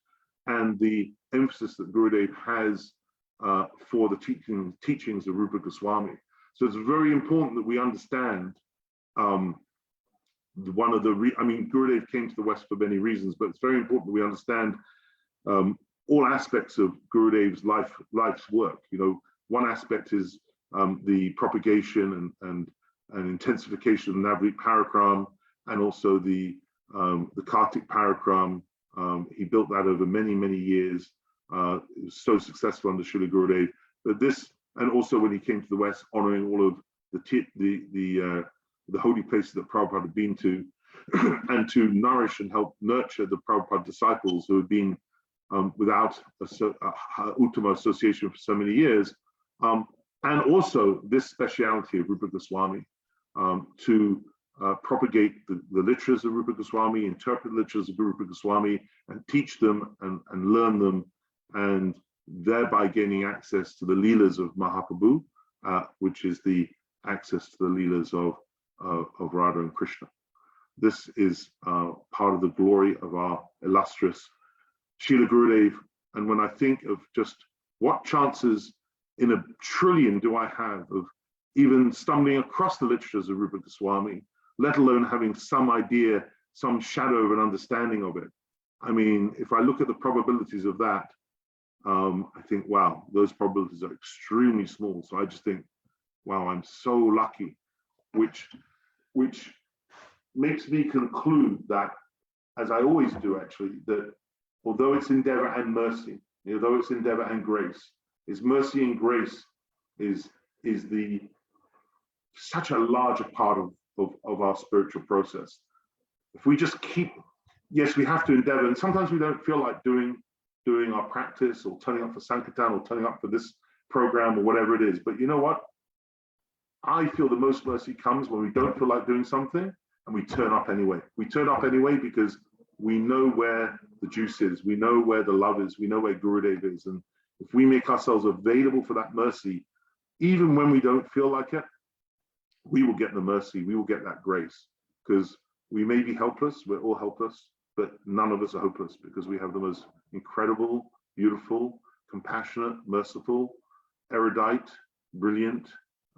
and the emphasis that Gurudev has for the teachings of Rupa Goswami. So it's very important that we understand Gurudev came to the West for many reasons, but it's very important that we understand all aspects of Gurudev's life's work. One aspect is the propagation and intensification of Navrit Parakram, and also the Kartik Parakram. He built that over many, many years. It was so successful under Srila Gurudev. But this, and also when he came to the West, honoring all of the holy places that Prabhupada had been to, and to nourish and help nurture the Prabhupada disciples who had been without Uttama association for so many years. And also this speciality of Rupa Goswami, to propagate the literas of Rupa Goswami, interpret the literas of Rupa Goswami, and teach them and learn them, and thereby gaining access to the Leelas of Mahaprabhu, which is the access to the Leelas of Radha and Krishna. This is part of the glory of our illustrious Srila Gurudev. And when I think of just what chances in a trillion do I have of even stumbling across the literatures of Rupa Goswami, let alone having some idea, some shadow of an understanding of it. I mean, if I look at the probabilities of that, I think, wow, those probabilities are extremely small. So I just think, wow, I'm so lucky, which makes me conclude that, as I always do actually, that although it's endeavor and mercy, although it's endeavor and grace, is mercy and grace is such a larger part of our spiritual process. If we just keep, yes, we have to endeavor, and sometimes we don't feel like doing our practice or turning up for Sankirtan or turning up for this program or whatever it is. But you know what? I feel the most mercy comes when we don't feel like doing something and we turn up anyway. We turn up anyway because we know where the juice is, we know where the love is, we know where Gurudev is. And if we make ourselves available for that mercy, even when we don't feel like it, we will get the mercy, we will get that grace. Because we may be helpless, we're all helpless, but none of us are hopeless, because we have the most incredible, beautiful, compassionate, merciful, erudite, brilliant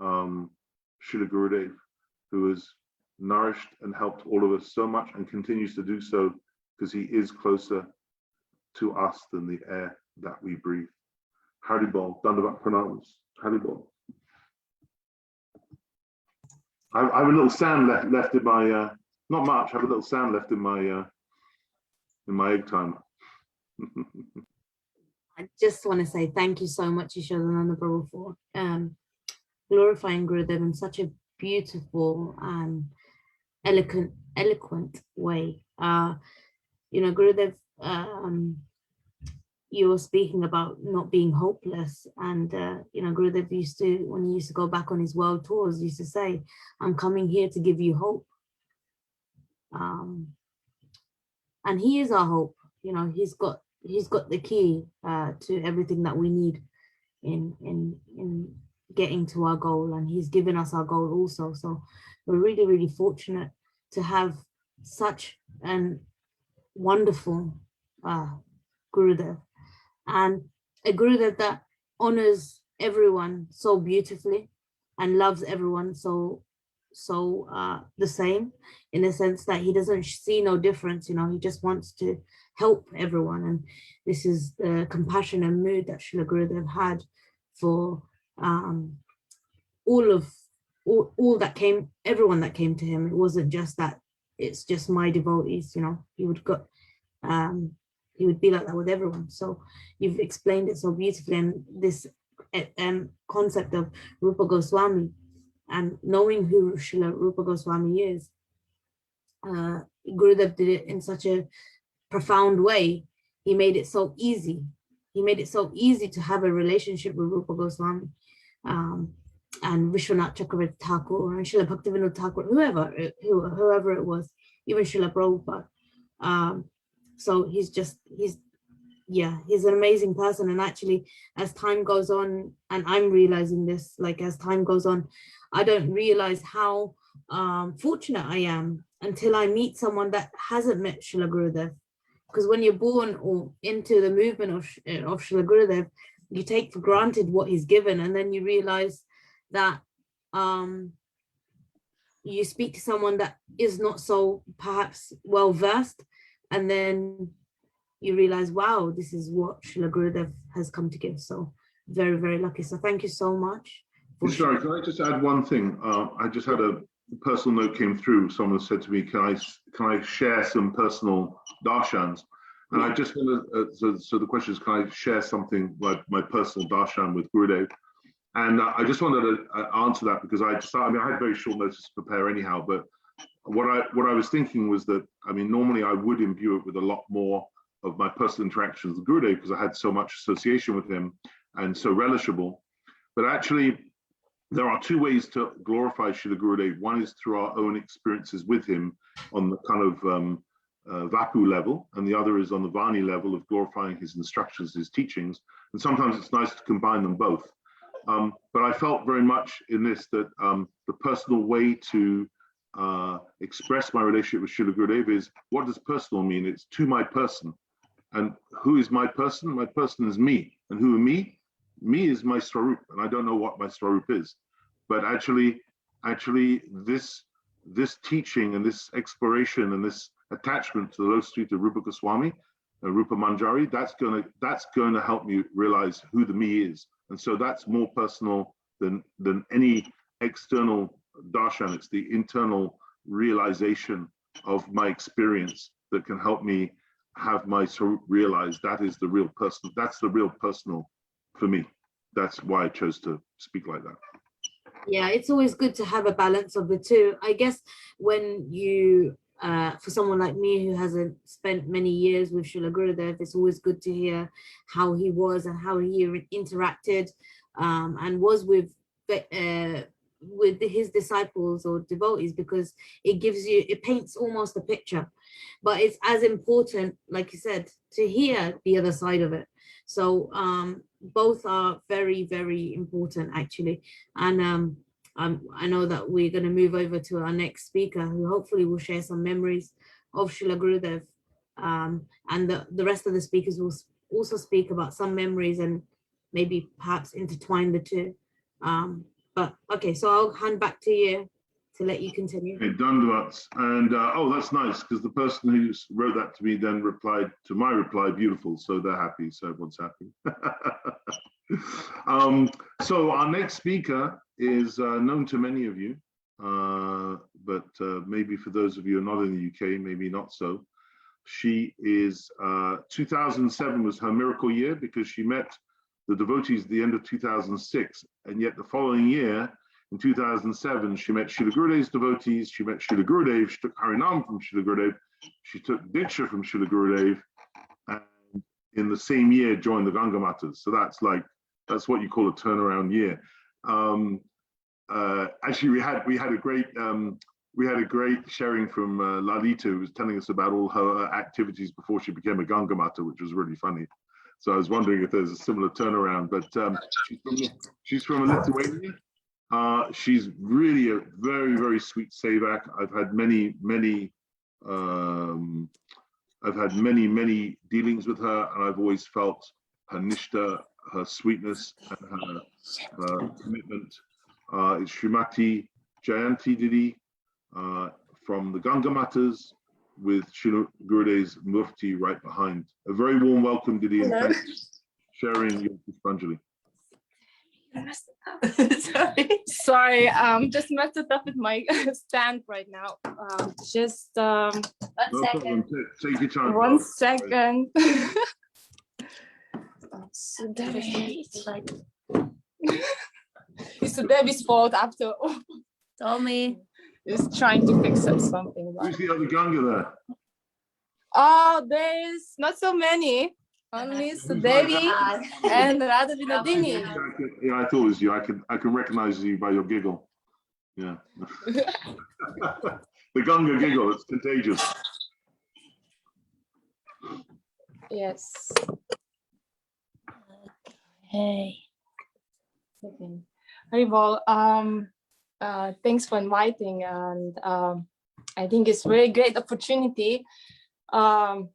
Srila Gurudev, who has nourished and helped all of us so much and continues to do so, because he is closer to us than the air that we breathe. Haribol, Dandavat Pranamas, Haribol. I have a little sand left in my, not much, I have a little sand left in my egg timer. I just want to say thank you so much, Yasodanandan Prabhu, for glorifying Gurudev in such a beautiful and eloquent way. Gurudev, you were speaking about not being hopeless, and Gurudev used to, when he used to go back on his world tours, used to say, "I'm coming here to give you hope." And he is our hope. He's got the key to everything that we need in getting to our goal, and he's given us our goal also. So we're really, really fortunate to have such an wonderful Gurudev, and a Gurudev that honors everyone so beautifully and loves everyone so the same, in the sense that he doesn't see no difference. He just wants to help everyone. And this is the compassion and mood that Srila Gurudev had for all that came, everyone that came to him. It wasn't just that it's just my devotees, you know. He would be like that with everyone. So you've explained it so beautifully, and this concept of Rupa Goswami and knowing who Srila Rupa Goswami is, Gurudev did it in such a profound way. He made it so easy. He made it so easy to have a relationship with Rupa Goswami, and Vishwanath Chakravarti Thakur, and Srila Bhaktivinoda Thakur, whoever it was, even Srila Prabhupada. So he's an amazing person. And actually, as time goes on, and I'm realizing this, like as time goes on, I don't realize how fortunate I am until I meet someone that hasn't met Srila Gurudev. Because when you're born or into the movement of Srila Gurudev, you take for granted what he's given, and then you realize that you speak to someone that is not so perhaps well versed, and then you realize, wow, this is what Srila Gurudev has come to give. So very, very lucky. So thank you so much. Sorry, can I just add one thing? I just had a personal note came through. Someone said to me, can I share some personal darshans? And I just want to, so the question is, can I share something like my personal darshan with Gurudev? And I just wanted to answer that, because I had very short notice to prepare anyhow, but what I was thinking was that, I mean, normally I would imbue it with a lot more of my personal interactions with Gurudev, because I had so much association with him and so relishable. But actually, there are two ways to glorify Srila Gurudev. One is through our own experiences with him on the kind of Vapu level, and the other is on the Vani level of glorifying his instructions, his teachings. And sometimes it's nice to combine them both. But I felt very much in this that the personal way to express my relationship with Srila Gurudev is, what does personal mean? It's to my person. And who is my person? My person is me. And who am me? Me is my Swarup, and I don't know what my Swarup is. But actually this teaching and this exploration and this attachment to the lotus feet of Rupa Goswami and Rupa Manjari, that's going to help me realize who the me is. And so that's more personal than any external darshan. It's the internal realization of my experience that can help me have my Swarup realize that is the real person. That's the real personal for me. That's why I chose to speak like that. Yeah, it's always good to have a balance of the two. I guess when you, for someone like me who hasn't spent many years with Srila Gurudev, it's always good to hear how he was and how he interacted and was with his disciples or devotees, because it paints almost a picture. But it's as important, like you said, to hear the other side of it. So both are very, very important, actually. And I know that we're going to move over to our next speaker, who hopefully will share some memories of Srila Gurudev. And the rest of the speakers will also speak about some memories and maybe perhaps intertwine the two. But okay, so I'll hand back to you to let you continue. Okay, Dandavats. And oh, that's nice, because the person who wrote that to me then replied to my reply, beautiful. So they're happy. So everyone's happy. So our next speaker is known to many of you, but maybe for those of you who are not in the UK, maybe not so. She is, 2007 was her miracle year, because she met the devotees at the end of 2006. And yet the following year, in 2007, she met Srila Gurudev's devotees, she met Srila Gurudev, she took Harinam from Srila Gurudev, she took Diksha from Srila Gurudev, and in the same year joined the Gangamatas. So that's what you call a turnaround year. Actually, we had a great sharing from Lalita, who was telling us about all her activities before she became a Gangamata, which was really funny. So I was wondering if there's a similar turnaround, but she's from Lithuania. She's really a very, very sweet Sevak. I've had many dealings with her, and I've always felt her nishta, her sweetness, and her commitment. It's Srimati Jayanti Didi from the Gangamatas, with Srila Gurudev's Murti right behind. A very warm welcome, Didi, and thanks for sharing your Pushpanjali. Sorry, just messed it up with my stand right now. Just No problem. Take your time. 1 second. It's Debbie's fault after all. Tommy. Just trying to fix up something. Who's the other Ganga there? Oh, there's not so many. Only Debbie and Radha Vinodini. Yeah, I thought it was you. I can recognize you by your giggle. Yeah. The Ganga giggle, it's contagious. Yes. Hey. Okay. Haribol, thanks for inviting, and I think it's very great opportunity. How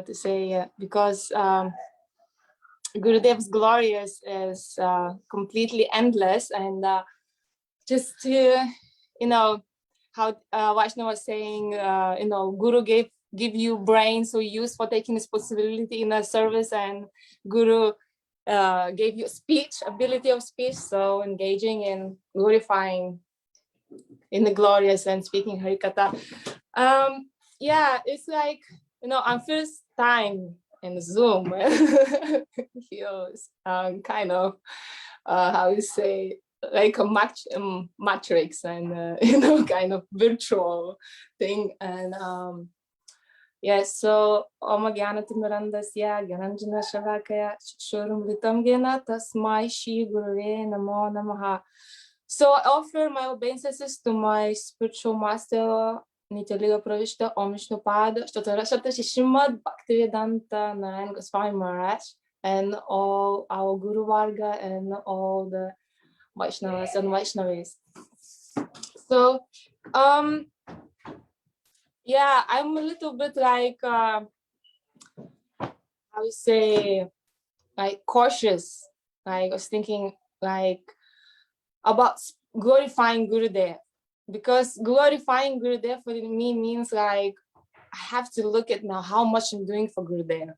to say, because Gurudev's glories is completely endless, and just to, how Vaishnava was saying, Guru give you brain, so use for taking responsibility in the service, and Guru gave you speech, ability of speech, so engaging in glorifying in the glorious and speaking Harikatha. Yeah, it's like, on first time in Zoom, feels kind of, how you say, like a matrix and, kind of virtual thing. And yes, so Om Gyanatimirandasya Gyananjana Shavakaya Shurumritam Gyana Tasmai Shri Gurave Namo Namaha. So I offer my obeisances to my spiritual master, Nitya Pravishta Om Vishnupad, Shtatarashata Srimad Bhaktivedanta Narayan Goswami Maharaj, and all our Guru Varga and all the Vaisnavas and Vaishnavis. So, yeah, I'm a little bit like, I would say, like cautious. Like I was thinking, like about glorifying Gurudev, because glorifying Gurudev for me means like I have to look at now how much I'm doing for Gurudev.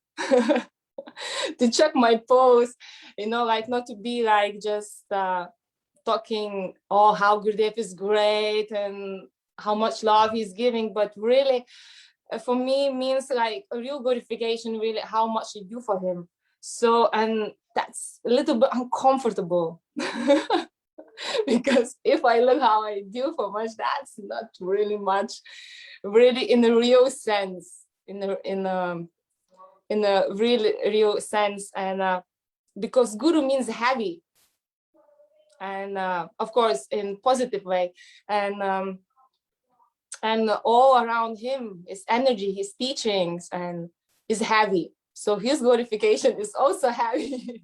To check my post, like not to be like just talking, oh, how Gurudev is great and how much love he's giving, but really for me means like a real glorification, really how much you do for him. So, and that's a little bit uncomfortable. Because if I look how I do for much, that's not really much, really in the real sense, in a really real sense. And because Guru means heavy, and of course in positive way, and all around him is energy, his teachings, and is heavy. So his glorification is also heavy,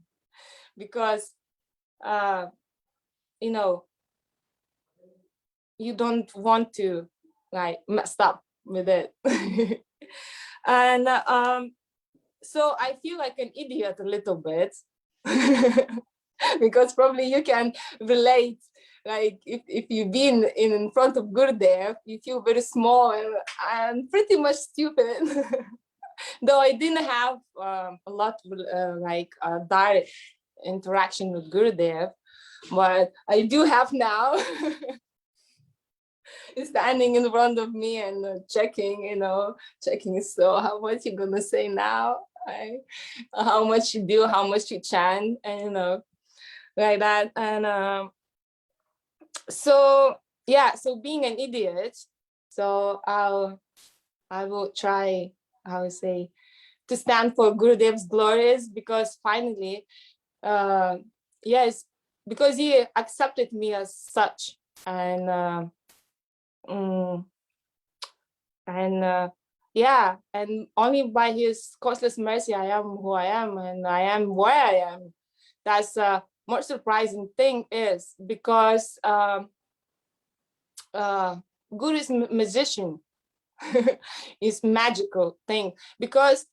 because you don't want to like mess up with it. And so I feel like an idiot a little bit, because probably you can relate, like if you've been in front of Gurudev, you feel very small and pretty much stupid. Though I didn't have a lot like direct interaction with Gurudev, but I do have now. Standing in front of me and checking, so how much you gonna say now, how much you do, how much you chant, and like that. And so yeah, so being an idiot, so I will try, how to say, to stand for Gurudev's glories, because finally, yes, because he accepted me as such, and yeah, and only by his causeless mercy I am who I am, and I am where I am. That's a more surprising thing, is because Guru is magician. Is magical thing, because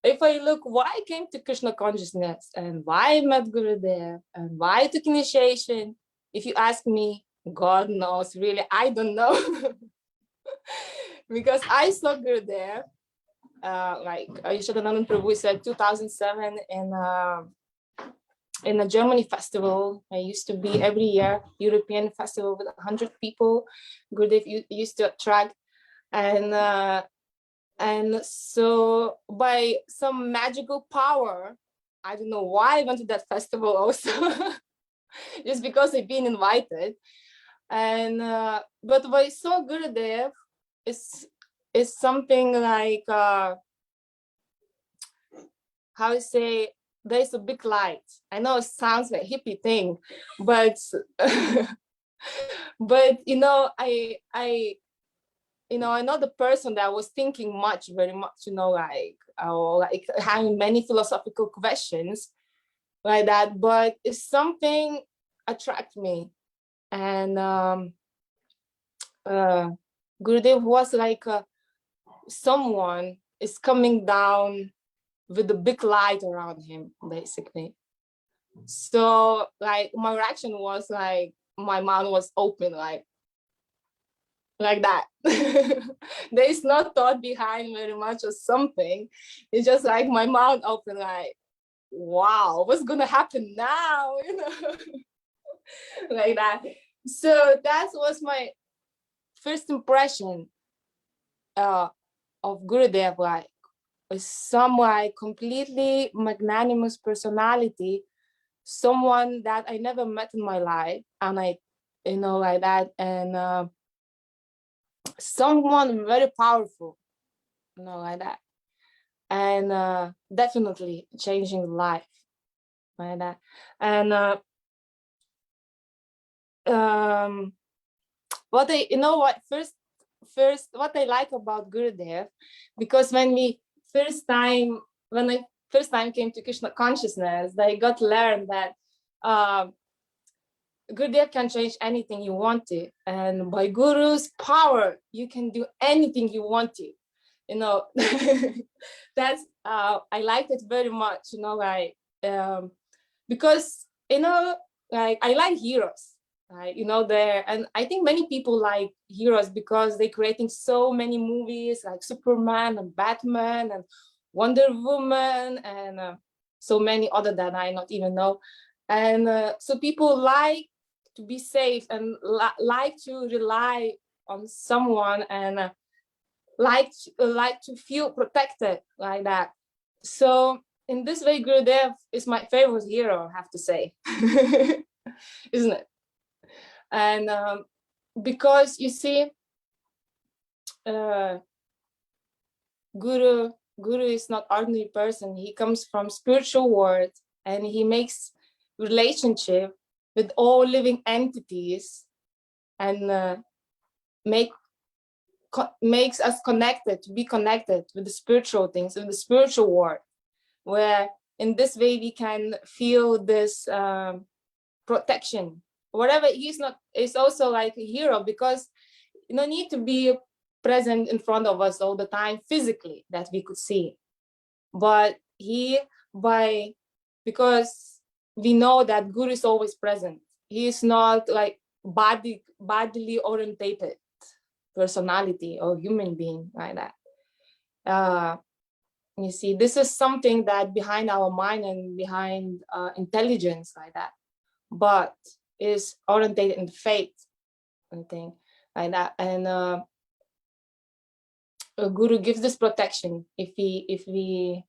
if I look why I came to Krishna consciousness and why I met Gurudev and why I took initiation, if you ask me, God knows, really, I don't know. Because I saw Gurudev, like Yasodanandan Prabhu said, 2007 in in a Germany festival. I used to be every year, European festival with 100 people. Gurudev used to attract. And so by some magical power, I don't know why I went to that festival also, just because I've been invited. And but what I saw Gurudev is something like how to say, there's a big light. I know it sounds like a hippie thing, but but I'm not the person that was thinking very much, like having many philosophical questions like that, but it's something attract me. And Gurudev was like someone is coming down with a big light around him, basically. So like my reaction was like my mouth was open, like that. There is no thought behind very much or something. It's just like my mouth open, like, wow, what's gonna happen now? Like that. So that was my first impression of Gurudev, like some like completely magnanimous personality, someone that I never met in my life, and like that, and someone very powerful, like that, and definitely changing life, like that. And what what I like about Gurudev, because when I first time came to Krishna consciousness, I got to learn that Gurudev can change anything you want to, and by Guru's power, you can do anything you want to. That's I liked it very much. Like because like I like heroes. There, and I think many people like heroes because they're creating so many movies like Superman and Batman and Wonder Woman and so many other that I not even know. And so people like to be safe and like to rely on someone and like to feel protected, like that. So in this way, Gurudev is my favorite hero, I have to say, isn't it? And because you see, Guru is not ordinary person. He comes from spiritual world, and he makes relationship with all living entities, and makes us connected, to be connected with the spiritual things, with the spiritual world, where in this way we can feel this protection. Whatever, he's also like a hero, because you don't need to be present in front of us all the time physically that we could see, but because we know that Guru is always present. He is not like bodily orientated personality or human being, like that. You see, this is something that behind our mind and behind intelligence, like that, but is orientated in faith and thing like that. And Guru gives this protection if we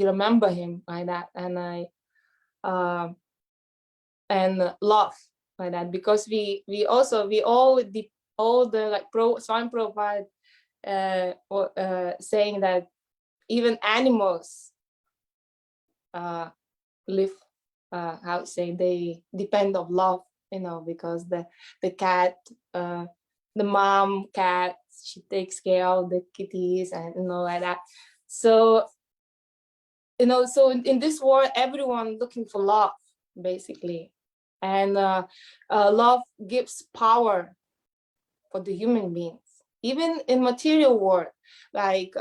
remember him, like that, and love, like that, because we all the like Swami Prabhupada saying that even animals live, how to say, they depend on love, because the cat, the mom cat, she takes care of the kitties and like that. So so in this world, everyone looking for love, basically, and love gives power for the human beings, even in material world, like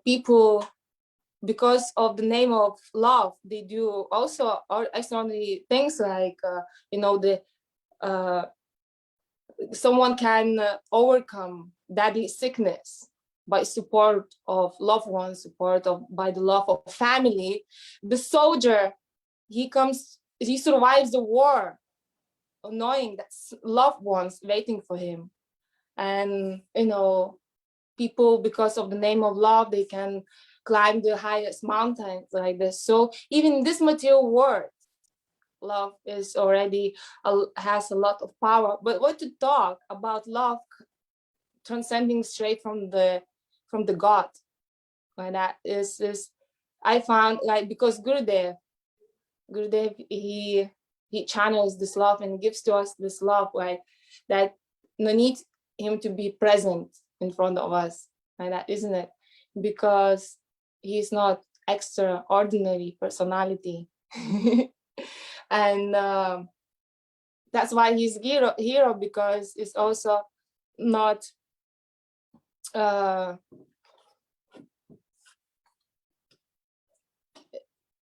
people, because of the name of love, they do also extraordinary things, like someone can overcome deadly sickness by support of loved ones, by the love of family. The soldier, he survives the war, knowing that loved ones waiting for him. And, you know, people, because of the name of love, they can climb the highest mountains like this. So even in this material world, love is already has a lot of power. But what to talk about love transcending straight from the God? Like that is I found, like, because Gurudev, he channels this love and gives to us this love, like that. No need him to be present in front of us, like that, isn't it? Because he's not extraordinary personality. And that's why he's hero, because it's also not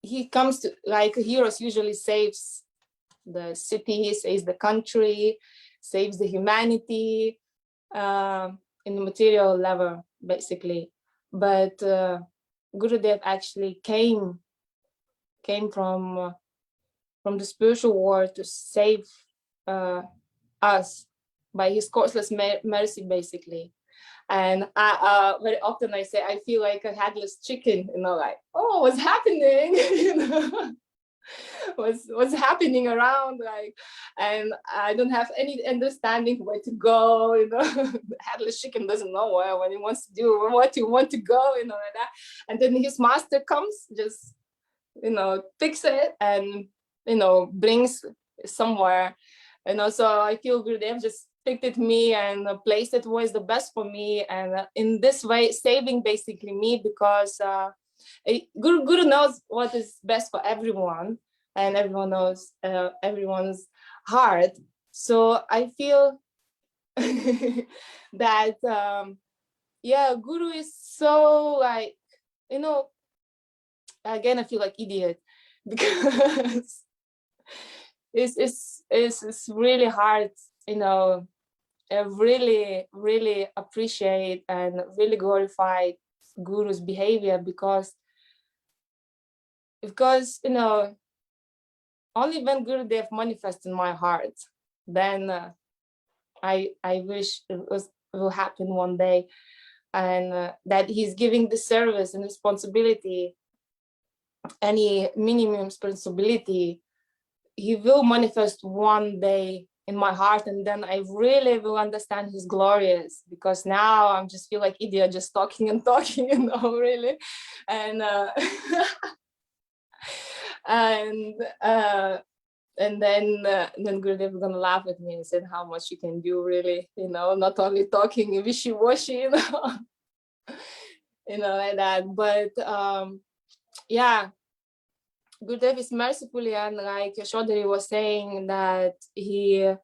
he comes to, like, heroes usually saves the city, saves the country, saves the humanity in the material level, basically. But Gurudev actually came from the spiritual world to save us by his causeless mercy, basically. And I very often I say I feel like a headless chicken, you know, like, oh, what's happening? You know, what's happening around, like, and I don't have any understanding where to go, you know. The headless chicken doesn't know when he wants to do, what he want to go, you know, like that. And then his master comes, just, you know, fix it and, you know, brings somewhere. And also I feel Gurudev just picked at me and placed it was the best for me, and in this way saving basically me, because Guru knows what is best for everyone, and everyone knows everyone's heart. So I feel that yeah, Guru is so, like, you know, again I feel like idiot, because it's really hard, you know. I really appreciate and really glorify Guru's behavior, because you know, only when Gurudev manifests in my heart, then I wish it will happen one day, and that he's giving the service and responsibility, any minimum responsibility, he will manifest one day in my heart, and then I really will understand his glories, because now I'm just feel like idiot, just talking and talking, you know, really. And and then Gurudev is gonna laugh at me and said how much you can do, really, you know, not only talking wishy-washy, you know. You know, like that. But yeah, Gurudev is mercifully, and like Yashodhari was saying, that he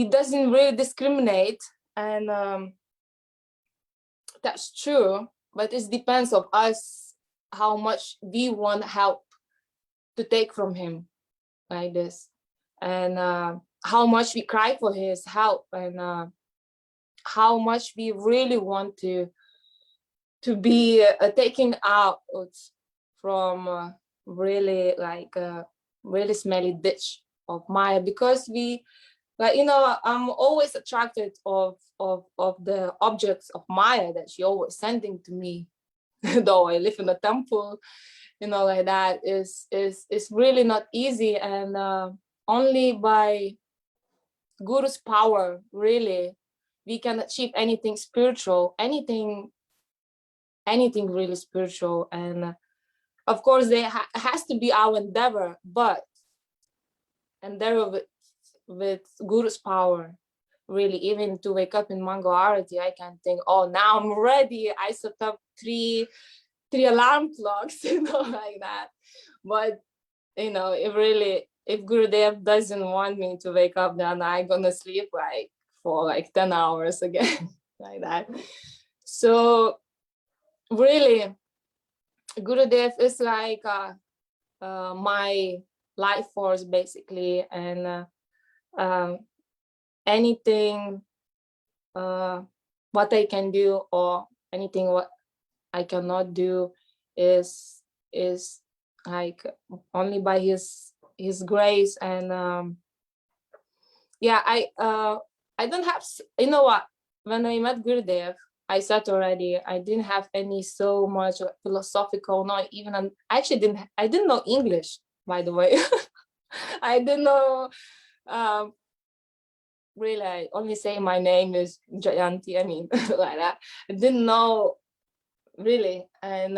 doesn't really discriminate, and that's true. But it depends of us how much we want help to take from him, like this, and how much we cry for his help, and how much we really want to be taken out from really, like, really smelly ditch of Maya, because we, like, you know, I'm always attracted of the objects of Maya that she always sending to me. Though I live in a temple, you know, like that is really not easy, and only by Guru's power, really, we can achieve anything spiritual, anything really spiritual. And of course, there has to be our endeavor, but endeavor with Guru's power, really. Even to wake up in Mangal Arati, I can think, oh, now I'm ready. I set up three alarm clocks, you know, like that. But, you know, if Gurudev doesn't want me to wake up, then I'm gonna sleep like for like 10 hours again, like that. So really, Gurudev is like my life force, basically, and anything what I can do, or anything what I cannot do is like only by his grace. And yeah, I don't have, you know what, when I met Gurudev, I said already, I didn't have any so much philosophical, not even, I didn't know English, by the way. I didn't know, really, I only say my name is Jayanti, I mean, like that. I didn't know really. And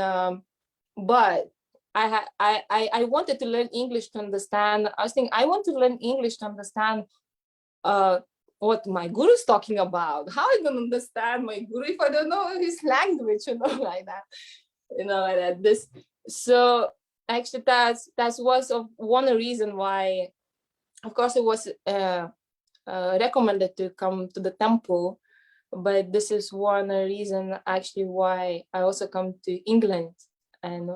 but I wanted to learn English to understand. I was thinking, I want to learn English to understand what my guru is talking about. How I can understand my guru if I don't know his language, like that, like that. This, so actually that was one reason why, of course, it was recommended to come to the temple, but this is one reason actually why I also come to England, and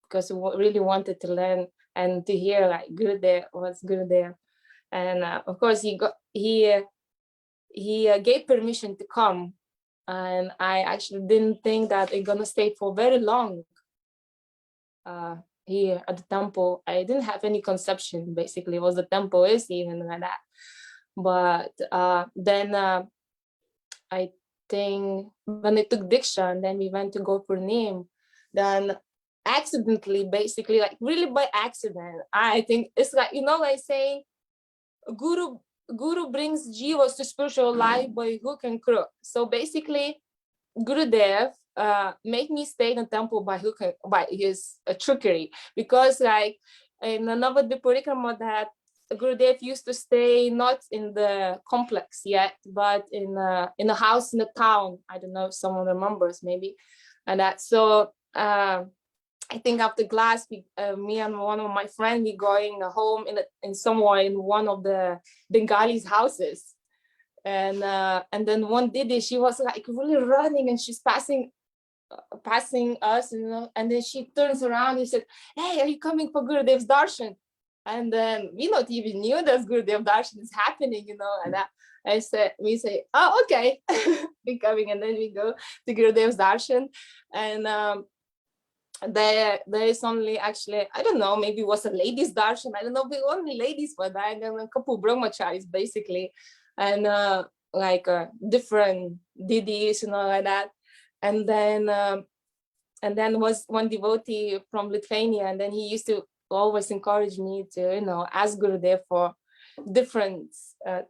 because I really wanted to learn and to hear like Gurudev, what's Gurudev. And of course he gave permission to come, and I actually didn't think that I'm gonna stay for very long here at the temple. I didn't have any conception basically what the temple is, even like that. But then I think when I took Diksha and then we went to go for name, then accidentally, basically, like really by accident, I think it's like, like saying Guru brings jivas to spiritual life by hook and crook. So basically, Gurudev made me stay in the temple by his trickery, because like in the Navadvip Parikrama that Gurudev used to stay not in the complex yet, but in a house in the town. I don't know if someone remembers, maybe. And that, so I think after class, me and one of my friends, we going home in somewhere in one of the Bengalis' houses. And then one Didi, she was like really running, and she's passing us, and then she turns around and said, "Hey, are you coming for Gurudev's darshan?" And then we not even knew that Gurudev darshan is happening, and we say, "Oh, okay," we coming, and then we go to Gurudev's darshan, and there is only, actually, I don't know, maybe it was a ladies' darshan, I don't know, but only ladies were there, and then a couple brahmacharis basically, and different didis, like that. And then was one devotee from Lithuania, and then he used to always encourage me to ask Gurudev for different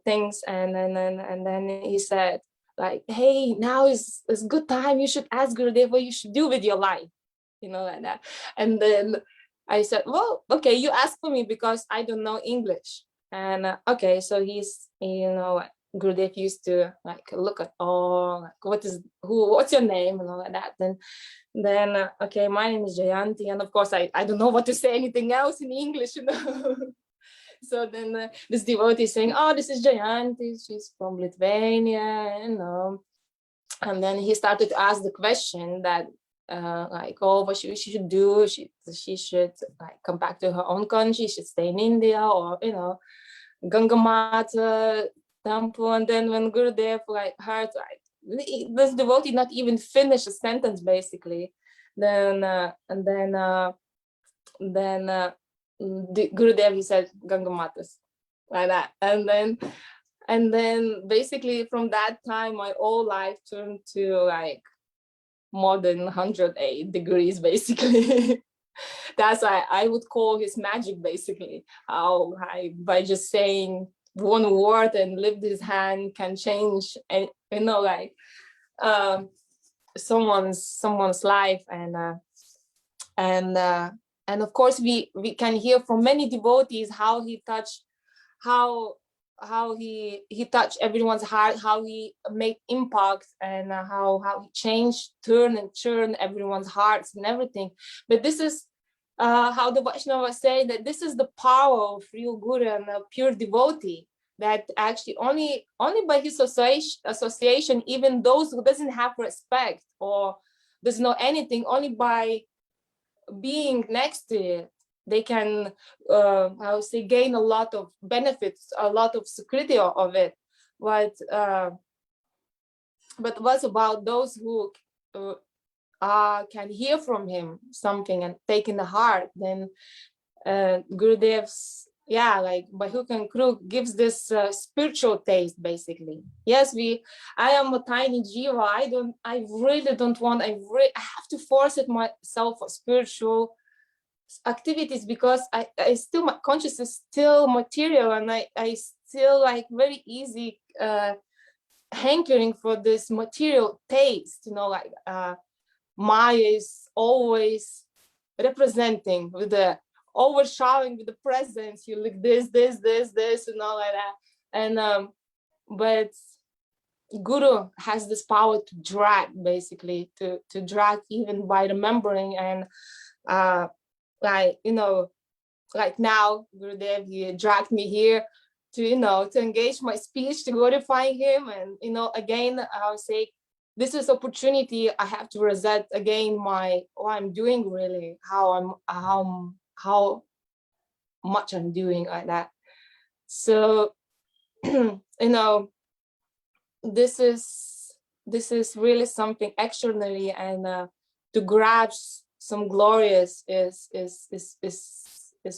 things, and then he said, like, "Hey, now is good time, you should ask Gurudev what you should do with your life," like that. And then I said, "Well, okay, you ask for me because I don't know English." And okay, so he's, Gurudev used to like look at all, like, what's your name and all like that. Then okay, my name is Jayanti, and of course I don't know what to say anything else in English, So then this devotee is saying, "Oh, this is Jayanti, she's from Lithuania," and then he started to ask the question that like, oh, what she should do, she should like come back to her own country, she should stay in India, or Gangamata temple. And then when Gurudev like heard like this devotee not even finish a sentence basically, then the Gurudev, he said Gangamatas, like that. And then basically from that time my whole life turned to like more than 108 degrees basically. That's why I would call his magic basically, how by just saying one word and lift his hand can change, and like someone's life. And of course we can hear from many devotees how he touched he touched everyone's heart, how he made impact, and how he changed, turn and churn everyone's hearts and everything. But this is how the Vaisnavas say that this is the power of real Guru and a pure devotee, that actually only by his association, even those who doesn't have respect or doesn't know anything, only by being next to it, they can I would say gain a lot of benefits, a lot of security of it. But what about those who can hear from him something and take in the heart, then Gurudev's, yeah, like by hook and crook gives this spiritual taste, basically. Yes, I am a tiny jiva. I really don't want, I have to force it myself for spiritual activities, because I still, my consciousness is still material, and I still like very easy hankering for this material taste, you know, like Maya is always representing with the overshadowing with the presence, you like this, and all like that. And but Guru has this power to drag, basically, to drag even by remembering. And like, you know, like now Gurudev, he dragged me here to, you know, to engage my speech, to glorify him. And, you know, again, I would say this is opportunity. I have to reset again what I'm doing, really, how much I'm doing like that. So, you know, this is really something extraordinary, and to grasp some glories is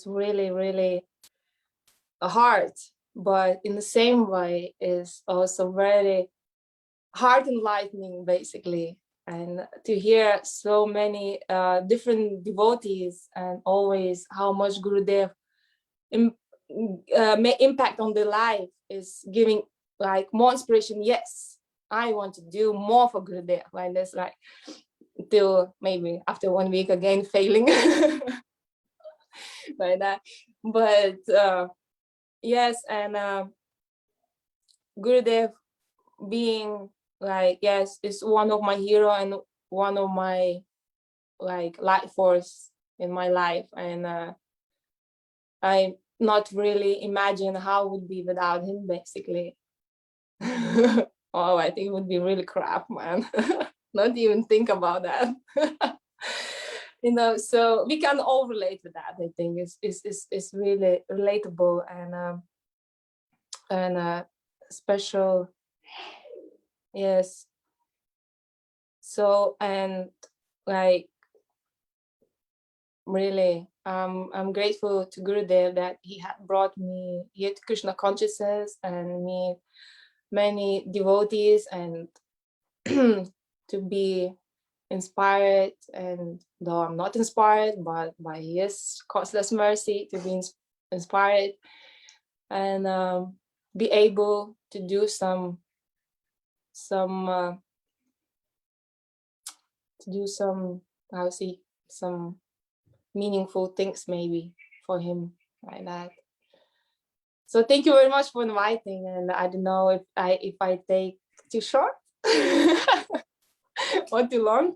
really, really hard, but in the same way is also very heart enlightening, basically. And to hear so many different devotees, and always how much Gurudev may impact on their life is giving like more inspiration. Yes, I want to do more for Gurudev, like this, like till maybe after 1 week again failing like that. But yes, and Gurudev being like, yes, is one of my hero and one of my like light force in my life. And I not really imagine how it would be without him, basically. Oh, I think it would be really crap, man. Not even think about that. You know, so we can all relate with that. I think it's really relatable, and special. Yes. So, and like, really, I'm grateful to Gurudev that he had brought me here to Krishna consciousness and meet many devotees, and to be inspired. And though I'm not inspired, but by his causeless mercy, to be inspired, and be able to do some how to say, some meaningful things maybe for him, like that. So thank you very much for inviting, and I don't know if I take too short or too long.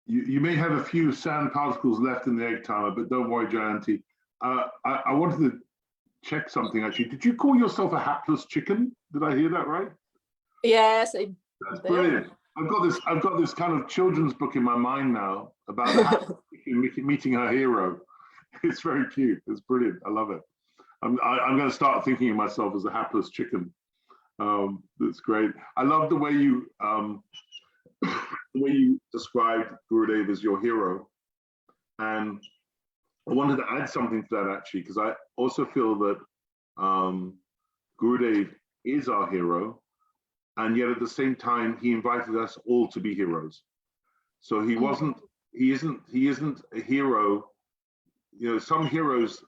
You may have a few sand particles left in the egg timer, but don't worry, Jayanti. I wanted to check something, actually. Did you call yourself a hapless chicken? Did I hear that right? Yes. That's brilliant. I've got this kind of children's book in my mind now about a hapless chicken meeting her hero. It's very cute. It's brilliant. I love it. I'm going to start thinking of myself as a hapless chicken. That's great. I love the way you described Gurudev as your hero, and I wanted to add something to that, actually, because I also feel that Gurudev is our hero, and yet at the same time he invited us all to be heroes. So he isn't a hero. You know, some heroes,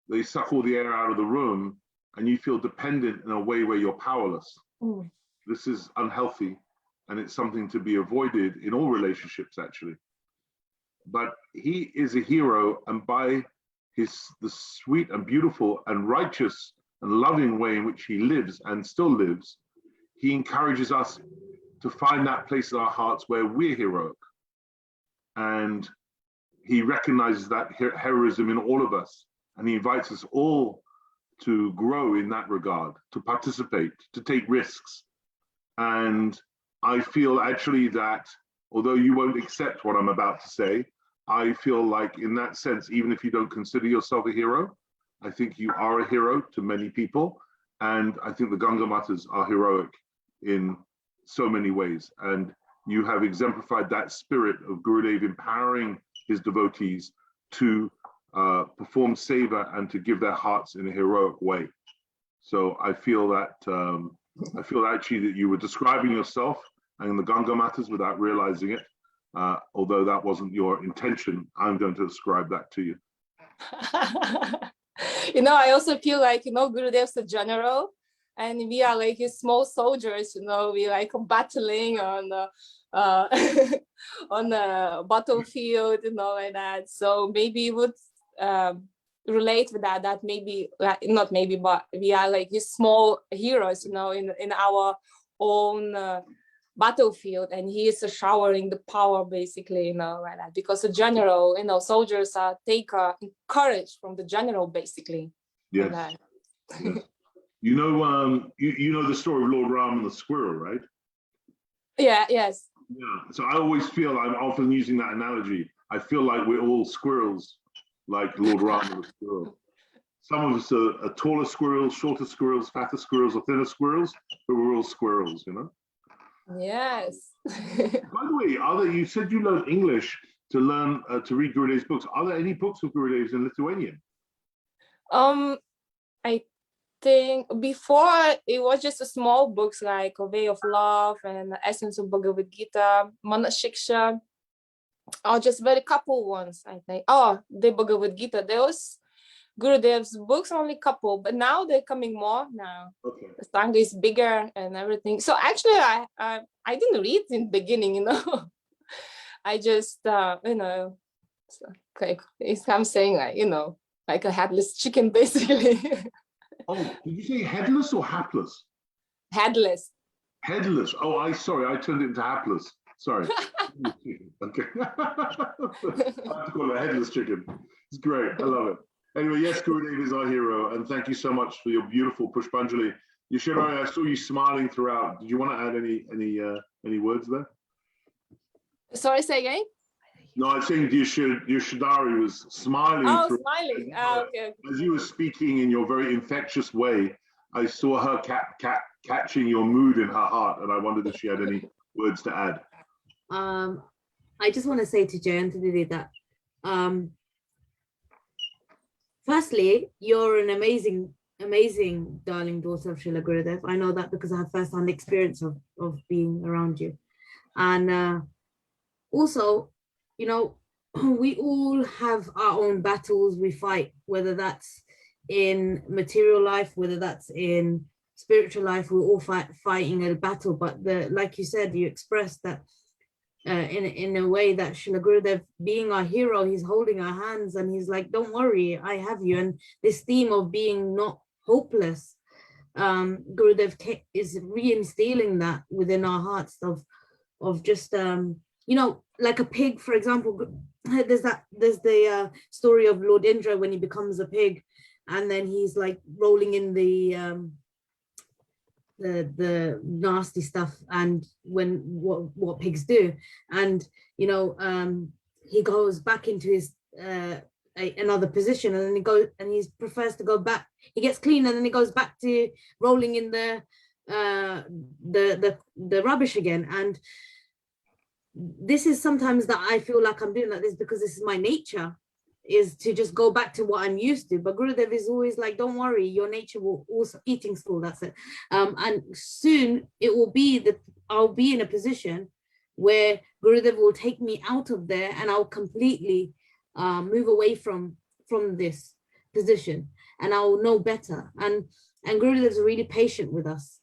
they suck all the air out of the room, and you feel dependent in a way where you're powerless. This is unhealthy, and it's something to be avoided in all relationships, actually. But he is a hero, and by the sweet and beautiful and righteous and loving way in which he lives and still lives, he encourages us to find that place in our hearts where we're heroic. And he recognizes that heroism in all of us, and he invites us all to grow in that regard, to participate, to take risks. And I feel actually that, although you won't accept what I'm about to say, I feel like in that sense, even if you don't consider yourself a hero, I think you are a hero to many people. And I think the Gangamatas are heroic in so many ways. And you have exemplified that spirit of Gurudev empowering his devotees to perform seva and to give their hearts in a heroic way. So I feel that actually that you were describing yourself and the Gangamatas without realizing it. Although that wasn't your intention, I'm going to ascribe that to you. You know, I also feel like, you know, Gurudev's a general and we are like his small soldiers, you know, we like battling on the on the battlefield, you know, like that. So maybe you would relate with that maybe, not maybe, but we are like his small heroes, you know, in our own battlefield, and he is showering the power basically, you know, like that. Because a general, you know, soldiers take courage from the general basically. Yes. Like Yes. You know, you know the story of Lord Ram and the squirrel, right? Yeah. Yes. Yeah. So I always feel, I'm often using that analogy, I feel like we're all squirrels, like Lord Ram and the squirrel. Some of us are taller squirrels, shorter squirrels, fatter squirrels, or thinner squirrels, but we're all squirrels, you know? Yes. By the way, you said you learned English to learn to read Gurudev's books. Are there any books of Gurudev's in Lithuanian? I think before it was just a small books like A Way of Love and The Essence of Bhagavad Gita, Manashiksha, or just very couple ones, I think. Oh, the Bhagavad Gita, there was Gurudev's books, only couple, but now they're coming more now. Okay. The Sangha is bigger and everything. So actually I didn't read in the beginning, you know. I just, you know, like I'm saying, like, you know, like a headless chicken basically. Oh, did you say headless or hapless? Headless. Headless. Oh, sorry, I turned it into hapless. Sorry. Okay. I have to call it a headless chicken. It's great. I love it. Anyway, yes, Gurudev is our hero, and thank you so much for your beautiful Pushpanjali. Yashodhara, I saw you smiling throughout. Did you want to add any words there? Sorry, say again? No, I'm saying Yashodhara was smiling. Oh, smiling. Okay. As you were speaking in your very infectious way, I saw her catching your mood in her heart, and I wondered if she had any words to add. I just want to say to Jayanti Didi that firstly, you're an amazing darling daughter of Srila Gurudev. I know that because I have first-hand experience of being around you. And also, you know, we all have our own battles we fight, whether that's in material life, whether that's in spiritual life, we're all fighting a battle. But like you said, you expressed that in a way that Srila Gurudev, being our hero, he's holding our hands and he's like, don't worry, I have you. And this theme of being not hopeless, Gurudev is reinstilling that within our hearts of just, you know, like a pig, for example. There's the story of Lord Indra when he becomes a pig, and then he's like rolling in the nasty stuff, and when what pigs do, and you know, he goes back into his another position, and then he prefers to go back. He gets clean, and then he goes back to rolling in the rubbish again. And this is sometimes that I feel like I'm doing like this because this is my nature, is to just go back to what I'm used to. But Gurudev is always like, don't worry, your nature will also, eating stool, that's it. And soon it will be that I'll be in a position where Gurudev will take me out of there, and I'll completely move away from this position, and I'll know better. And Gurudev's really patient with us.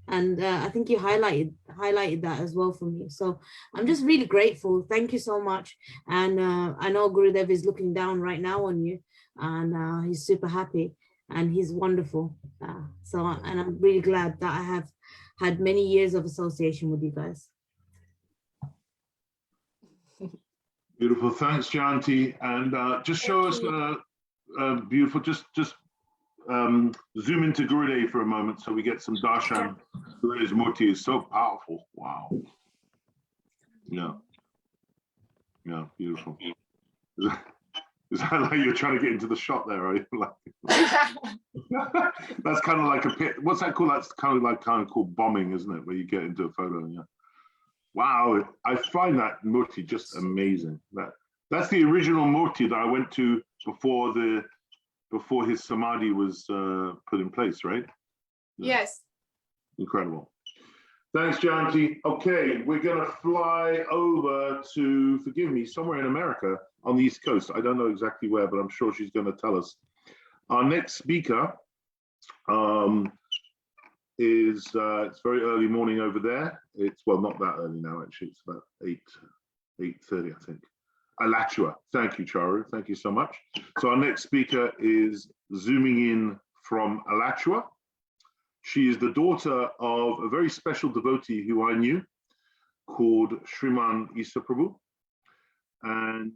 And I think you highlighted that as well for me. So I'm just really grateful. Thank you so much. And I know Gurudev is looking down right now on you, and he's super happy, and he's wonderful. And I'm really glad that I have had many years of association with you guys. Beautiful. Thanks, Jayanti. And just show us beautiful, just zoom into Gurudev for a moment so we get some darshan. Gurudev's murti is so powerful. Wow. Yeah. Yeah, beautiful. Is that like you're trying to get into the shot there? Are you? That's kind of like a pit. What's that called? That's kind of called bombing, isn't it? Where you get into a photo. Yeah. Wow, I find that murti just amazing. That's the original murti that I went to before his samadhi was put in place, right? Yeah. Yes. Incredible. Thanks, Jayanti. Okay, we're going to fly over to, forgive me, somewhere in America on the East Coast. I don't know exactly where, but I'm sure she's going to tell us. Our next speaker is, it's very early morning over there. It's, well, not that early now, actually. It's about 8:30, I think. Alachua. Thank you, Charu. Thank you so much. So our next speaker is zooming in from Alachua. She is the daughter of a very special devotee who I knew called Sriman Prabhu, and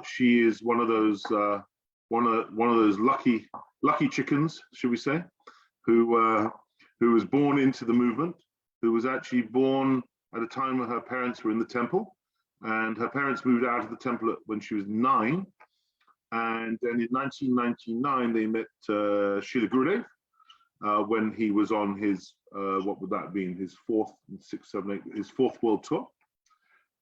she is one of those lucky chickens, should we say, who was born into the movement, who was actually born at a time when her parents were in the temple, and her parents moved out of the temple when she was 9, and then in 1999 they met Srila Gurudev. When he was on his, what would that be, his fourth world tour.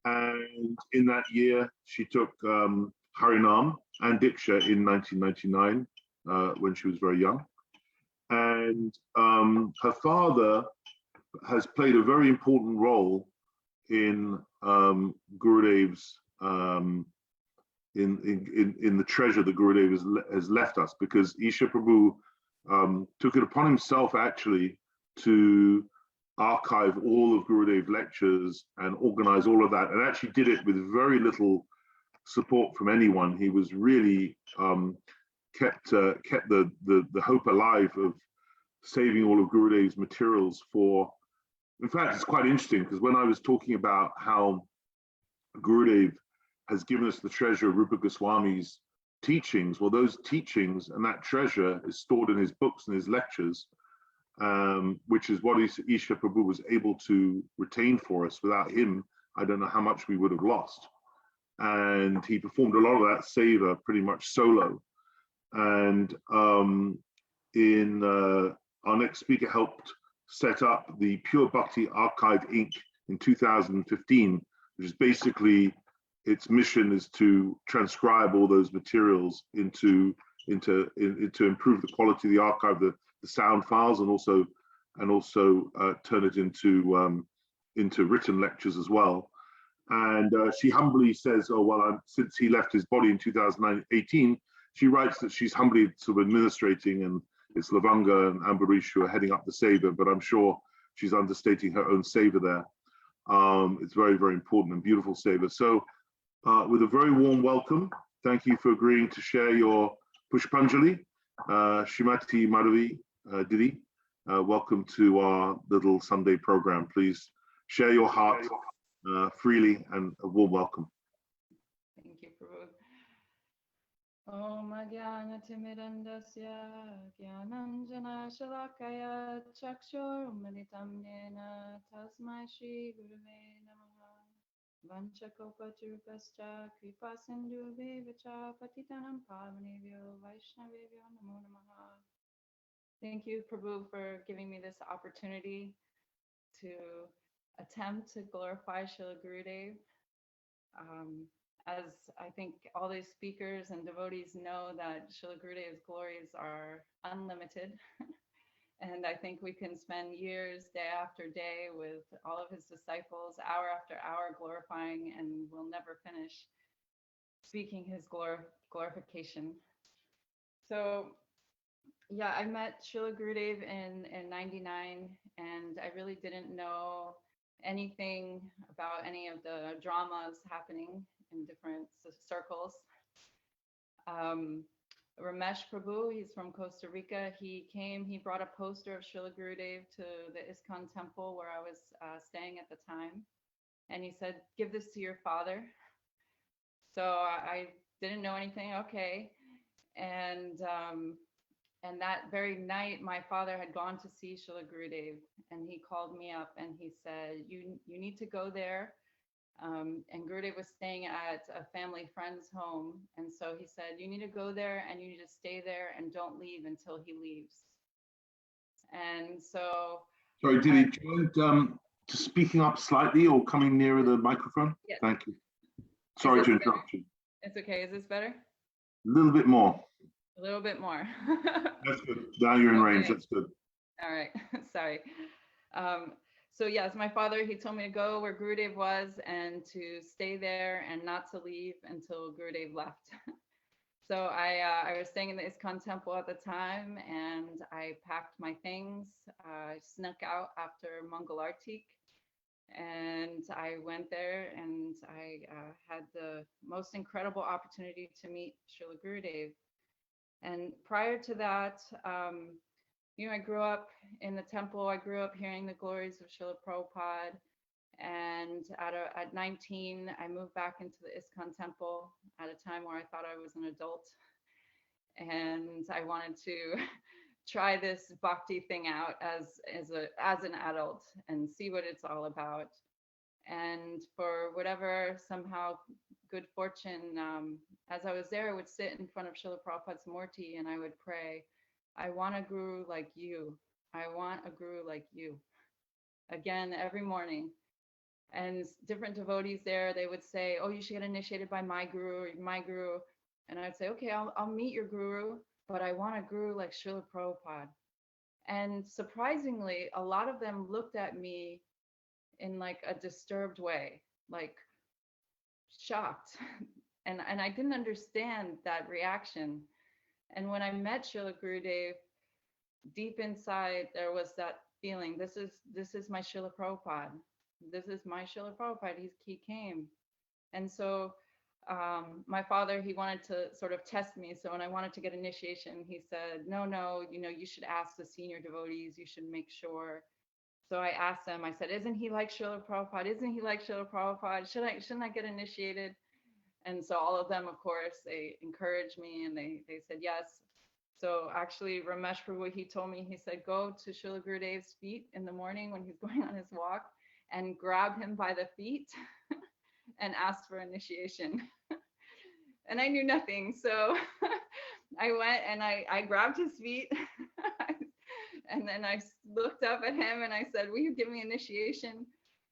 And in that year, she took Harinam and Diksha in 1999, when she was very young. And her father has played a very important role in Gurudev's, in the treasure that Gurudev has left us, because Isha Prabhu took it upon himself actually to archive all of Gurudev's lectures and organize all of that, and actually did it with very little support from anyone. He was really kept the hope alive of saving all of Gurudev's materials for. In fact, it's quite interesting because when I was talking about how Gurudev has given us the treasure of Rupa Goswami's teachings, well, those teachings and that treasure is stored in his books and his lectures, which is what Isha Prabhu was able to retain for us. Without him, I don't know how much we would have lost. And he performed a lot of that seva pretty much solo. And our next speaker helped set up the Pure Bhakti Archive Inc. in 2015, which is basically, its mission is to transcribe all those materials to improve the quality of the archive, the sound files, and also turn it into written lectures as well. And she humbly says, oh, well, since he left his body in 2018, she writes that she's humbly sort of administrating, and it's Lavanga and Ambarish who are heading up the seva, but I'm sure she's understating her own seva there. It's very, very important and beautiful seva. So with a very warm welcome, thank you for agreeing to share your Pushpanjali. Srimati, Madhvi, Didi, welcome to our little Sunday program. Please share your heart freely, and a warm welcome. Thank you, Prabhu. Om Adhyana Timirandasya Gyananjana Shalakaya Chakshur Militam Yena Tasmai Shri Gurave Namaha Vanchakopaturupascha Kripa Sindhu Vivacha Patitanam Pavanevyo Vaishnavevyo Namo Namaha. Thank you, Prabhu, for giving me this opportunity to attempt to glorify Srila Gurudev. As I think all these speakers and devotees know, that Srila Gurudev's glories are unlimited. And I think we can spend years, day after day, with all of his disciples, hour after hour, glorifying, and we'll never finish speaking his glorification. So yeah, I met Srila Gurudev in 99, and I really didn't know anything about any of the dramas happening in different circles. Ramesh Prabhu, he's from Costa Rica. He came, he brought a poster of Srila Gurudev to the ISKCON temple where I was staying at the time. And he said, give this to your father. So I didn't know anything, okay. And that very night, my father had gone to see Srila Gurudev, and he called me up and he said, you need to go there And Gurudev was staying at a family friend's home. And so he said, you need to go there and you need to stay there and don't leave until he leaves. And so. Sorry, Didi, do you mind just speaking up slightly or coming nearer the microphone? Yes. Thank you. Sorry to interrupt you. It's okay. Is this better? A little bit more. A little bit more. That's good. Now you're in range. That's good. All right. Sorry. So yes, my father, he told me to go where Gurudev was and to stay there and not to leave until Gurudev left. So I was staying in the ISKCON temple at the time, and I packed my things. I snuck out after Mangal Artik, and I went there, and I had the most incredible opportunity to meet Srila Gurudev. And prior to that, you know, I grew up in the temple. I grew up hearing the glories of Srila Prabhupada. And at 19, I moved back into the ISKCON temple at a time where I thought I was an adult. And I wanted to try this bhakti thing out as an adult and see what it's all about. And for whatever somehow good fortune, as I was there, I would sit in front of Srila Prabhupada's Murti and I would pray, I want a guru like you. I want a guru like you. Again, every morning. And different devotees there, they would say, oh, you should get initiated by my guru, my guru. And I'd say, okay, I'll meet your guru, but I want a guru like Srila Prabhupada. And surprisingly, a lot of them looked at me in like a disturbed way, like shocked. And I didn't understand that reaction. And when I met Srila Gurudev, deep inside, there was that feeling, this is my Srila Prabhupada. This is my Srila Prabhupada. He came. And so my father, he wanted to sort of test me. So when I wanted to get initiation, he said, no, you know, you should ask the senior devotees. You should make sure. So I asked them, I said, isn't he like Srila Prabhupada? Isn't he like Srila Prabhupada? Shouldn't I get initiated? And so all of them, of course, they encouraged me and they said yes. So actually, Ramesh Prabhu, he told me, he said, go to Srila Gurudev's feet in the morning when he's going on his walk and grab him by the feet and ask for initiation. And I knew nothing. So I went and I grabbed his feet and then I looked up at him and I said, will you give me initiation?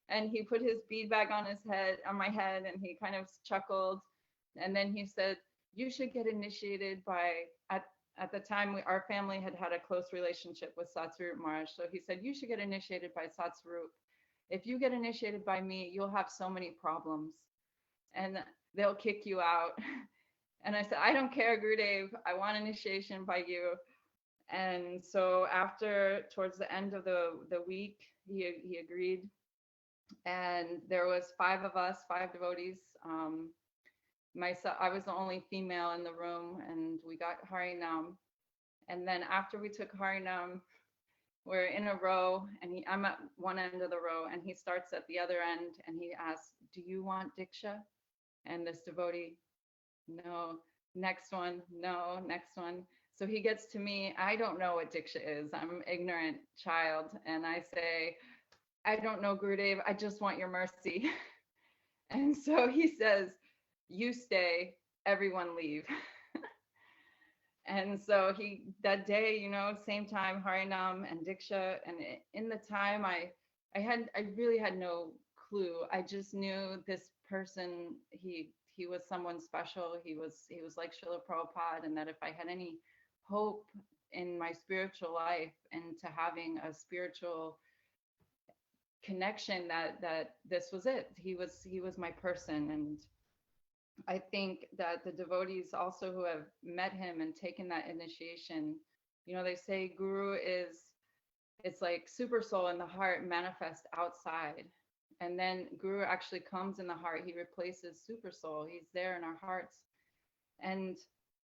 And he put his bead bag on my head, and he kind of chuckled. And then he said, you should get initiated by, at the time, our family had a close relationship with Satsvarup Maharaj. So he said, you should get initiated by Satsvarup. If you get initiated by me, you'll have so many problems and they'll kick you out. And I said, I don't care, Gurudev, I want initiation by you. And so towards the end of the week, he agreed. And there was 5 of us, 5 devotees. Myself, I was the only female in the room, and we got Harinam. And then after we took Harinam, we're in a row, and I'm at one end of the row, and he starts at the other end, and he asks, do you want Diksha? And this devotee, no. Next one, no. Next one. So he gets to me, I don't know what Diksha is. I'm an ignorant child. And I say, I don't know, Gurudev, I just want your mercy. And so he says, you stay, everyone leave. And so that day, you know, same time, Harinam and Diksha. And in the time, I really had no clue. I just knew this person, he was someone special. He was like Srila Prabhupada, and that if I had any hope in my spiritual life and to having a spiritual connection, that this was it. He was my person. And I think that the devotees also who have met him and taken that initiation, you know, they say Guru it's like super soul in the heart manifest outside. And then Guru actually comes in the heart. He replaces super soul. He's there in our hearts. And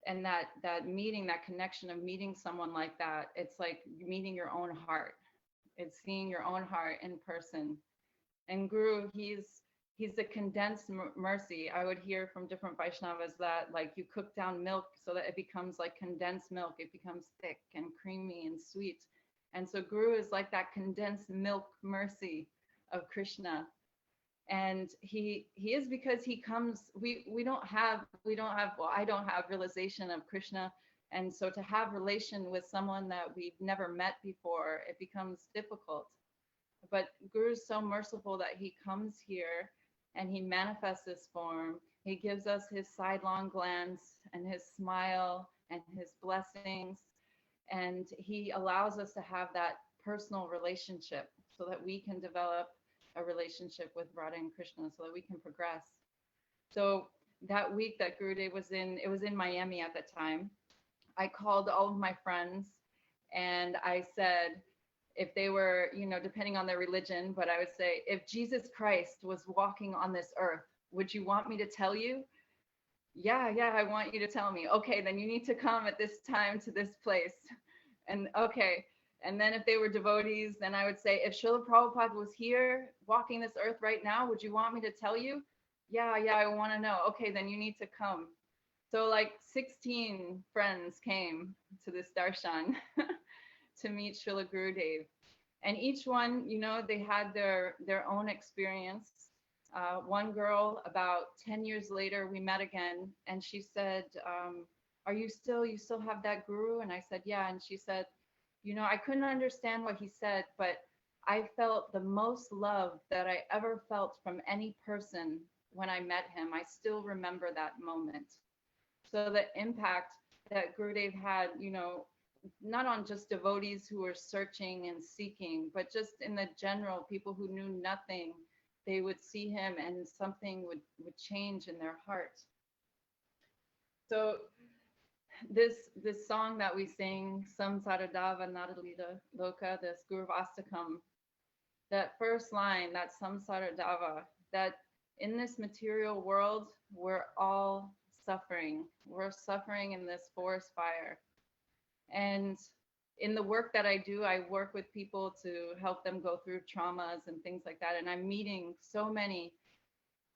that meeting, that connection of meeting someone like that, it's like meeting your own heart. It's seeing your own heart in person. And Guru, he's the condensed mercy. I would hear from different Vaisnavas that like you cook down milk so that it becomes like condensed milk. It becomes thick and creamy and sweet. And so Guru is like that condensed milk mercy of Krishna. And he is, because he comes, we don't have, well, I don't have realization of Krishna. And so to have relation with someone that we've never met before, it becomes difficult. But Guru is so merciful that he comes here and he manifests this form. He gives us his sidelong glance and his smile and his blessings. And he allows us to have that personal relationship so that we can develop a relationship with Radha and Krishna, so that we can progress. So that week that Gurudev was in, it was in Miami at the time, I called all of my friends and I said, if they were, you know, depending on their religion, but I would say, if Jesus Christ was walking on this earth, would you want me to tell you? Yeah, I want you to tell me. Okay, then you need to come at this time to this place. And okay. And then if they were devotees, then I would say, if Srila Prabhupada was here walking this earth right now, would you want me to tell you? Yeah, I want to know. Okay, then you need to come. So like 16 friends came to this darshan to meet Srila Gurudev. And each one, you know, they had their own experience. One girl, about 10 years later, we met again, and she said, you still have that guru? And I said, yeah. And she said, you know, I couldn't understand what he said, but I felt the most love that I ever felt from any person when I met him. I still remember that moment. So the impact that Gurudev had, you know, not on just devotees who were searching and seeking, but just in the general people who knew nothing, they would see him and something would change in their heart. So this song that we sing, Samsaradava Nadalita Loka, this Guruvastakam, that first line, that Samsaradava, that in this material world, we're all suffering. We're suffering in this forest fire. And in the work that I do, I work with people to help them go through traumas and things like that. And I'm meeting so many.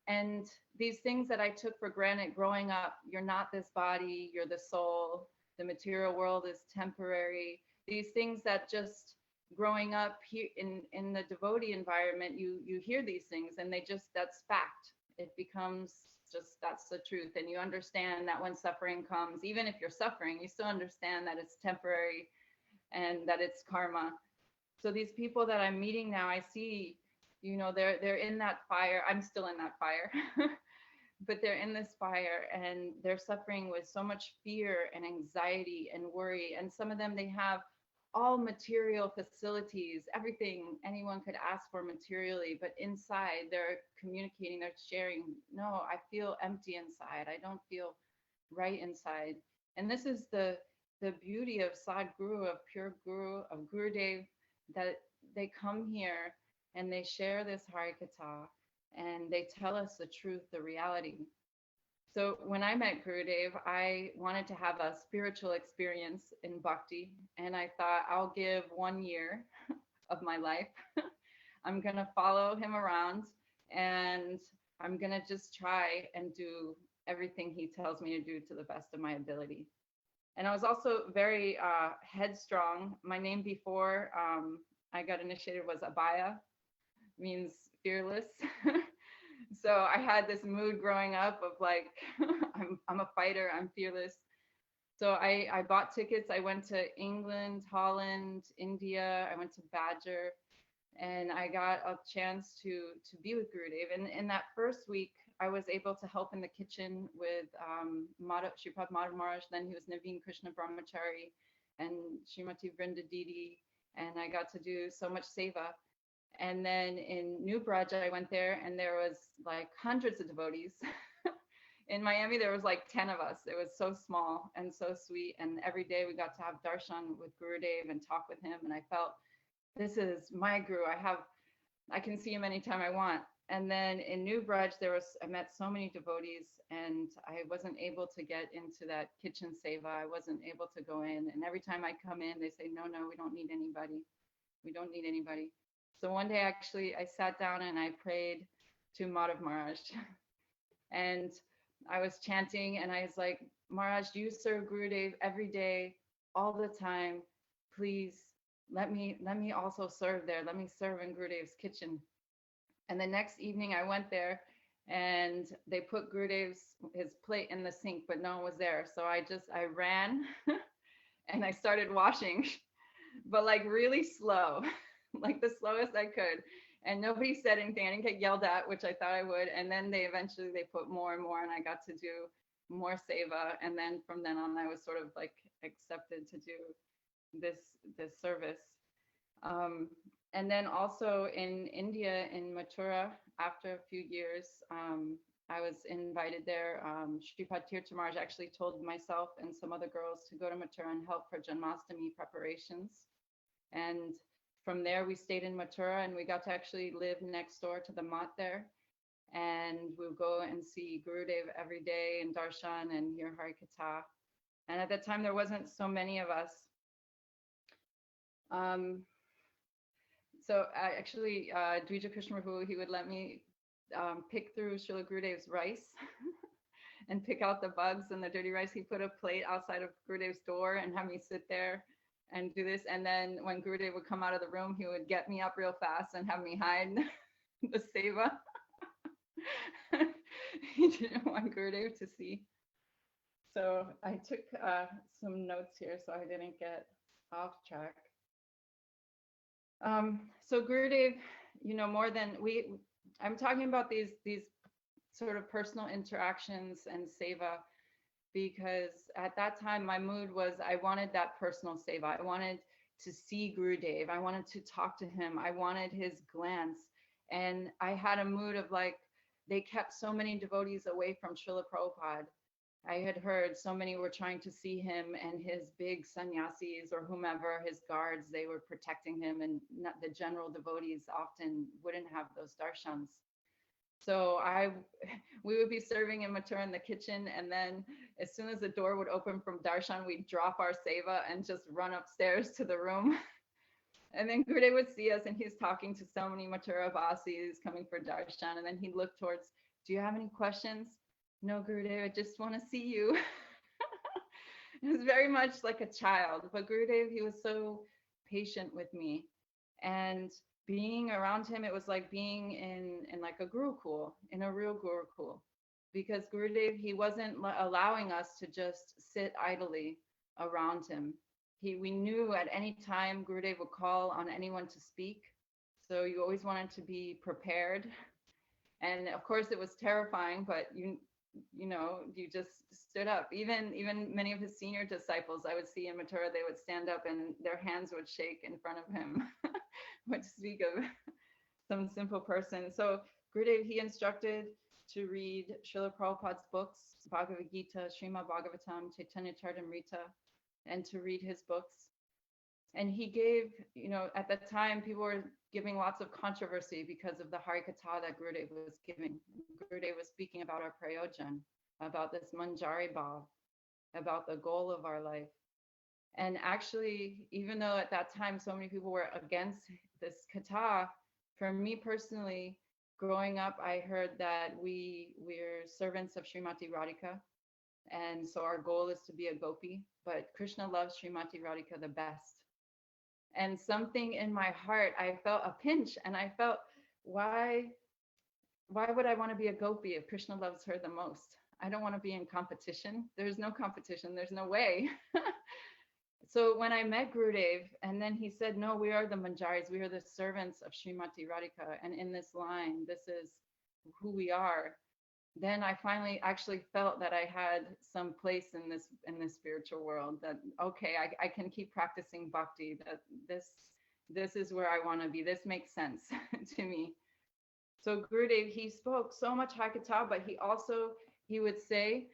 And these things that I took for granted growing up, you're not this body, you're the soul, the material world is temporary. These things that just growing up here in the devotee environment, you hear these things and that's fact. It becomes just, that's the truth. And you understand that when suffering comes, even if you're suffering, you still understand that it's temporary and that it's karma. So these people that I'm meeting now, I see, you know, they're in that fire. I'm still in that fire, but they're in this fire and they're suffering with so much fear and anxiety and worry. And some of them, they have all material facilities, everything anyone could ask for materially, but inside they're communicating, they're sharing, no, I feel empty inside. I don't feel right inside. And this is the beauty of Sadguru, of pure Guru, of Gurudev, that they come here and they share this Harikatha and they tell us the truth, the reality. So when I met Gurudev, I wanted to have a spiritual experience in bhakti, and I thought, I'll give 1 year of my life. I'm going to follow him around and I'm going to just try and do everything he tells me to do to the best of my ability. And I was also very headstrong. My name before I got initiated was Abhaya, means fearless. So I had this mood growing up of like, I'm a fighter, I'm fearless. So I bought tickets. I went to England, Holland, India. I went to Badger, and I got a chance to be with Gurudev. And in that first week, I was able to help in the kitchen with Sripad Madhav Maharaj. Then he was Naveen Krishna Brahmachari and Srimati Didi. And I got to do so much Seva. And then in New Braj, I went there and there was like hundreds of devotees. In Miami, there was like 10 of us. It was so small and so sweet. And every day we got to have darshan with Gurudev and talk with him. And I felt, this is my Guru. I can see him anytime I want. And then in New Braj, I met so many devotees and I wasn't able to get into that kitchen seva. I wasn't able to go in. And every time I come in, they say, no, we don't need anybody. We don't need anybody. So one day, actually, I sat down and I prayed to Madhav Maharaj. And I was chanting and I was like, Maharaj, you serve Gurudev every day, all the time. Please let me also serve there. Let me serve in Gurudev's kitchen. And the next evening I went there and they put his plate in the sink, but no one was there. So I ran and I started washing, but like really slow, like the slowest I could. And nobody said anything. I didn't get yelled at, which I thought I would. And then they put more and more, and I got to do more seva. And then from then on, I was sort of like accepted to do this service. And then also in India, in Mathura, after a few years, I was invited there. Sripad Tirtha Maharaj actually told myself and some other girls to go to Mathura and help for Janmashtami preparations. And from there, we stayed in Mathura and we got to actually live next door to the mat there. And we would go and see Gurudev every day in darshan and hear Hari Katha. And at that time, there wasn't so many of us. So actually, Dvija Krishna Prabhu, he would let me pick through Srila Gurudev's rice and pick out the bugs and the dirty rice. He put a plate outside of Gurudev's door and have me sit there and do this. And then when Gurudev would come out of the room, he would get me up real fast and have me hide the seva. He didn't want Gurudev to see. So I took some notes here so I didn't get off track. So Gurudev, more than I'm talking about these sort of personal interactions and seva, because at that time my mood was I wanted that personal seva. I wanted to see Gurudev. I wanted to talk to him. I wanted his glance. And I had a mood of like, they kept so many devotees away from Srila Prabhupada. I had heard so many were trying to see him, and his big sannyasis or whomever, his guards, they were protecting him, and the general devotees often wouldn't have those darshans. So we would be serving in Mathura in the kitchen, and then as soon as the door would open from darshan, we'd drop our seva and just run upstairs to the room. And then Gurudev would see us, and he's talking to so many Mathura Vasis coming for darshan, and then he'd look towards, do you have any questions? No, Gurudev, I just want to see you. It was very much like a child, but Gurudev, he was so patient with me. And being around him, it was like being in like a Gurukul, in a real Gurukul. Because Gurudev, he wasn't allowing us to just sit idly around him. We knew at any time Gurudev would call on anyone to speak. So you always wanted to be prepared. And of course it was terrifying, but you just stood up. Even many of his senior disciples I would see in Mathura, they would stand up and their hands would shake in front of him. What to speak of some simple person. So Gurudev, he instructed to read Srila Prabhupada's books, Bhagavad Gita, Srimad Bhagavatam, Chaitanya Charitamrita, and to read his books. And he gave, at that time, people were giving lots of controversy because of the Hari Katha that Gurudev was giving. Gurudev was speaking about our prayojan, about this manjari bhav, about the goal of our life. And actually, even though at that time so many people were against this katha, for me personally, growing up, I heard that we're servants of Srimati Radhika. And so our goal is to be a gopi, but Krishna loves Srimati Radhika the best. And something in my heart, I felt a pinch, and I felt, why would I want to be a gopi if Krishna loves her the most? I don't want to be in competition. There's no competition. There's no way. So when I met Gurudev, and then he said, no, we are the manjaris. We are the servants of Srimati Radhika. And in this line, this is who we are. Then I finally actually felt that I had some place in this spiritual world, that, okay, I can keep practicing bhakti, that this is where I want to be. This makes sense to me. So Gurudev, he spoke so much Hari Katha, but he would say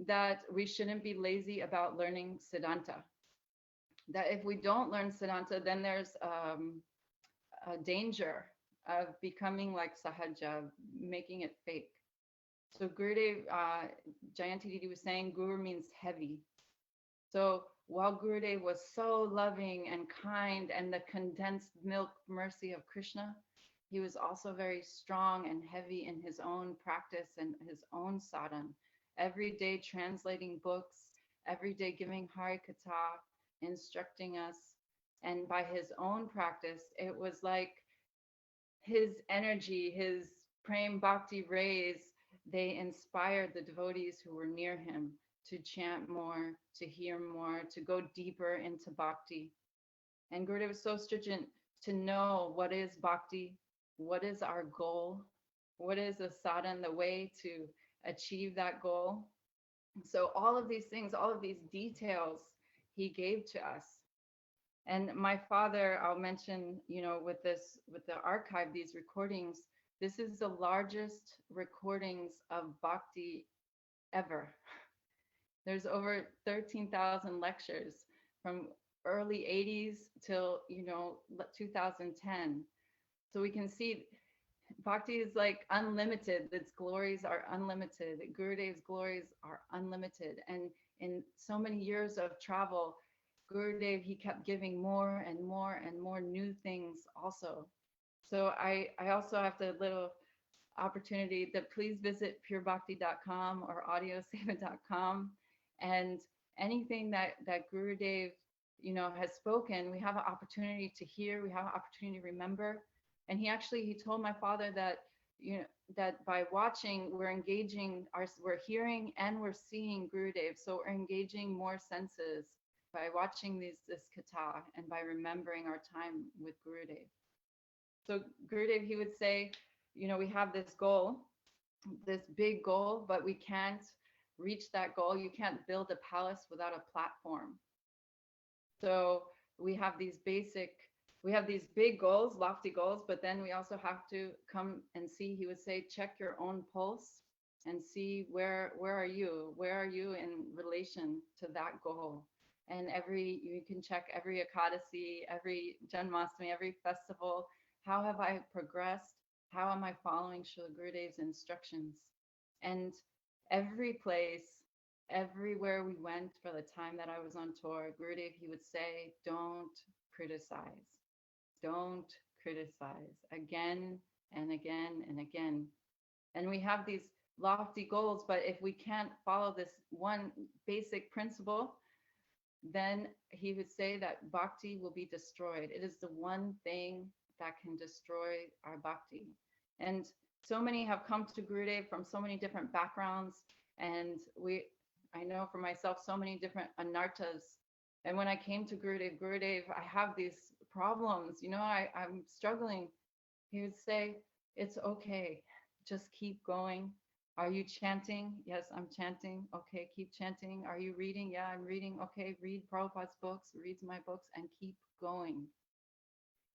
that we shouldn't be lazy about learning Siddhanta. That if we don't learn Siddhanta, then there's a danger of becoming like Sahaja, making it fake. So Gurudev, Jayanti Didi was saying, Guru means heavy. So while Gurudev was so loving and kind and the condensed milk mercy of Krishna, he was also very strong and heavy in his own practice and his own sadhana. Every day translating books, every day giving Hari Katha, instructing us. And by his own practice, it was like his energy, his prem bhakti rays, they inspired the devotees who were near him to chant more, to hear more, to go deeper into bhakti. And Gurudeva was so stringent to know what is bhakti, what is our goal, what is the sadhana, the way to achieve that goal. So all of these things, all of these details he gave to us. And my father, I'll mention, you know, with the archive, these recordings, this is the largest recordings of bhakti ever. There's over 13,000 lectures from early 80s till, you know, 2010. So we can see bhakti is like unlimited. Its glories are unlimited. Gurudev's glories are unlimited. And in so many years of travel, Gurudev, he kept giving more and more and more new things also. So I also have the little opportunity that please visit purebhakti.com or audioseva.com, and anything that Gurudev, you know, has spoken, we have an opportunity to hear, we have an opportunity to remember. And he told my father that, you know, that by watching, we're engaging, we're hearing and we're seeing Gurudev. So we're engaging more senses by watching this katha and by remembering our time with Gurudev. So Gurudev, he would say, you know, we have this goal, this big goal, but we can't reach that goal. You can't build a palace without a platform. So we have these big goals, lofty goals, but then we also have to come and see, he would say, check your own pulse and see where are you in relation to that goal. And you can check every Ekadasi, every Janmashtami, every festival. How have I progressed? How am I following Srila Gurudev's instructions? And every place, everywhere we went for the time that I was on tour, Gurudev, he would say, don't criticize. Don't criticize, again and again and again. And we have these lofty goals, but if we can't follow this one basic principle, then he would say that bhakti will be destroyed. It is the one thing that can destroy our bhakti. And so many have come to Gurudev from so many different backgrounds. And I know for myself, so many different anartas. And when I came to Gurudev, I have these problems, you know, I'm struggling. He would say, it's okay, just keep going. Are you chanting? Yes, I'm chanting. Okay, keep chanting. Are you reading? Yeah, I'm reading. Okay, read Prabhupada's books, read my books, and keep going.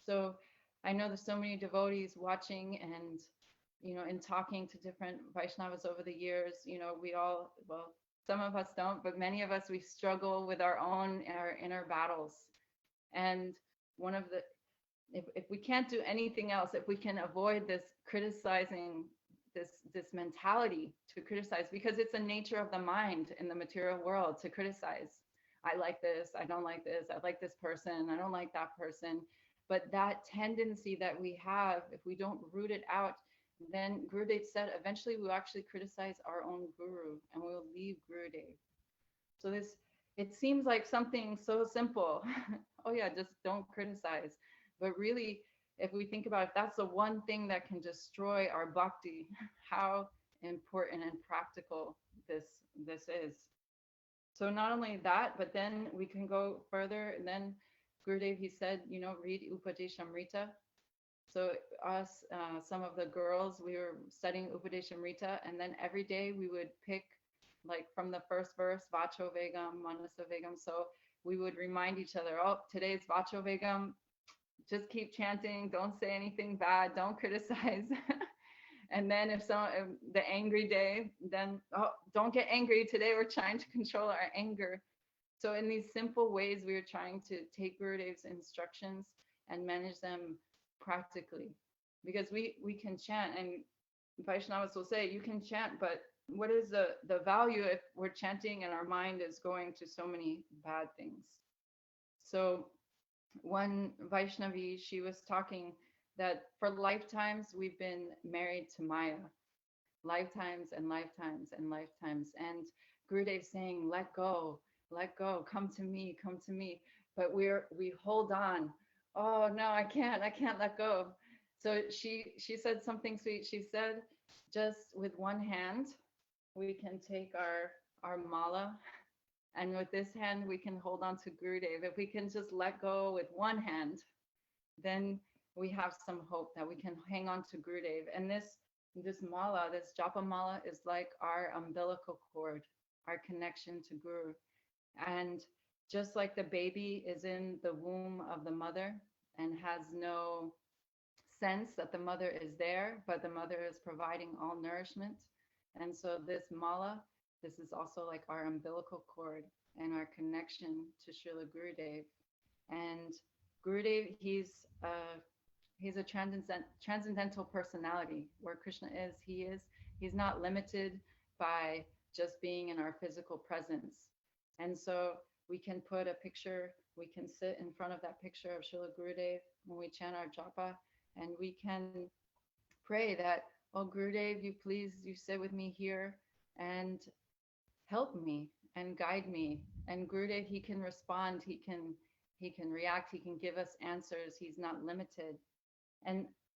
So I know there's so many devotees watching, and, you know, in talking to different Vaisnavas over the years, you know, some of us don't, but many of us, we struggle with our inner battles. And one of the, if we can't do anything else, if we can avoid this criticizing, this mentality to criticize, because it's a nature of the mind in the material world to criticize. I like this, I don't like this, I like this person, I don't like that person. But that tendency that we have, if we don't root it out, then Gurudev said, eventually we'll actually criticize our own guru and we'll leave Gurudev. So it seems like something so simple. Oh yeah, just don't criticize. But really, if we think about it, that's the one thing that can destroy our bhakti, how important and practical this is. So not only that, but then we can go further. And then Gurudev, he said, you know, read Upadeshamrita. So us, some of the girls, we were studying Upadeshamrita, and then every day we would pick, like from the first verse, Vacho Vegam, Manasa Vegam. So we would remind each other, oh, today's Vacho Vegam, just keep chanting, don't say anything bad, don't criticize. And then if the angry day, then, oh, don't get angry, today we're trying to control our anger. So in these simple ways, we were trying to take Gurudev's instructions and manage them practically. Because we can chant, and Vaishnavas will say, you can chant, but what is the value if we're chanting and our mind is going to so many bad things? So one Vaishnavi, she was talking that for lifetimes we've been married to Maya, lifetimes and lifetimes and lifetimes. And Gurudev saying, let go, come to me. But we hold on. Oh no, I can't let go. So she said something sweet. She said, just with one hand, we can take our mala, and with this hand, we can hold on to Gurudev. If we can just let go with one hand, then we have some hope that we can hang on to Gurudev. And this mala, this japa mala, is like our umbilical cord, our connection to Guru. And just like the baby is in the womb of the mother and has no sense that the mother is there, but the mother is providing all nourishment. And so this mala, this is also like our umbilical cord and our connection to Srila Gurudev. And Gurudev, he's a transcendental personality. Where Krishna is, he's not limited by just being in our physical presence. And so we can put a picture, we can sit in front of that picture of Srila Gurudev when we chant our japa, and we can pray that, oh Gurudev, you sit with me here and help me and guide me. And Gurudev, he can respond, he can react, he can give us answers. He's not limited.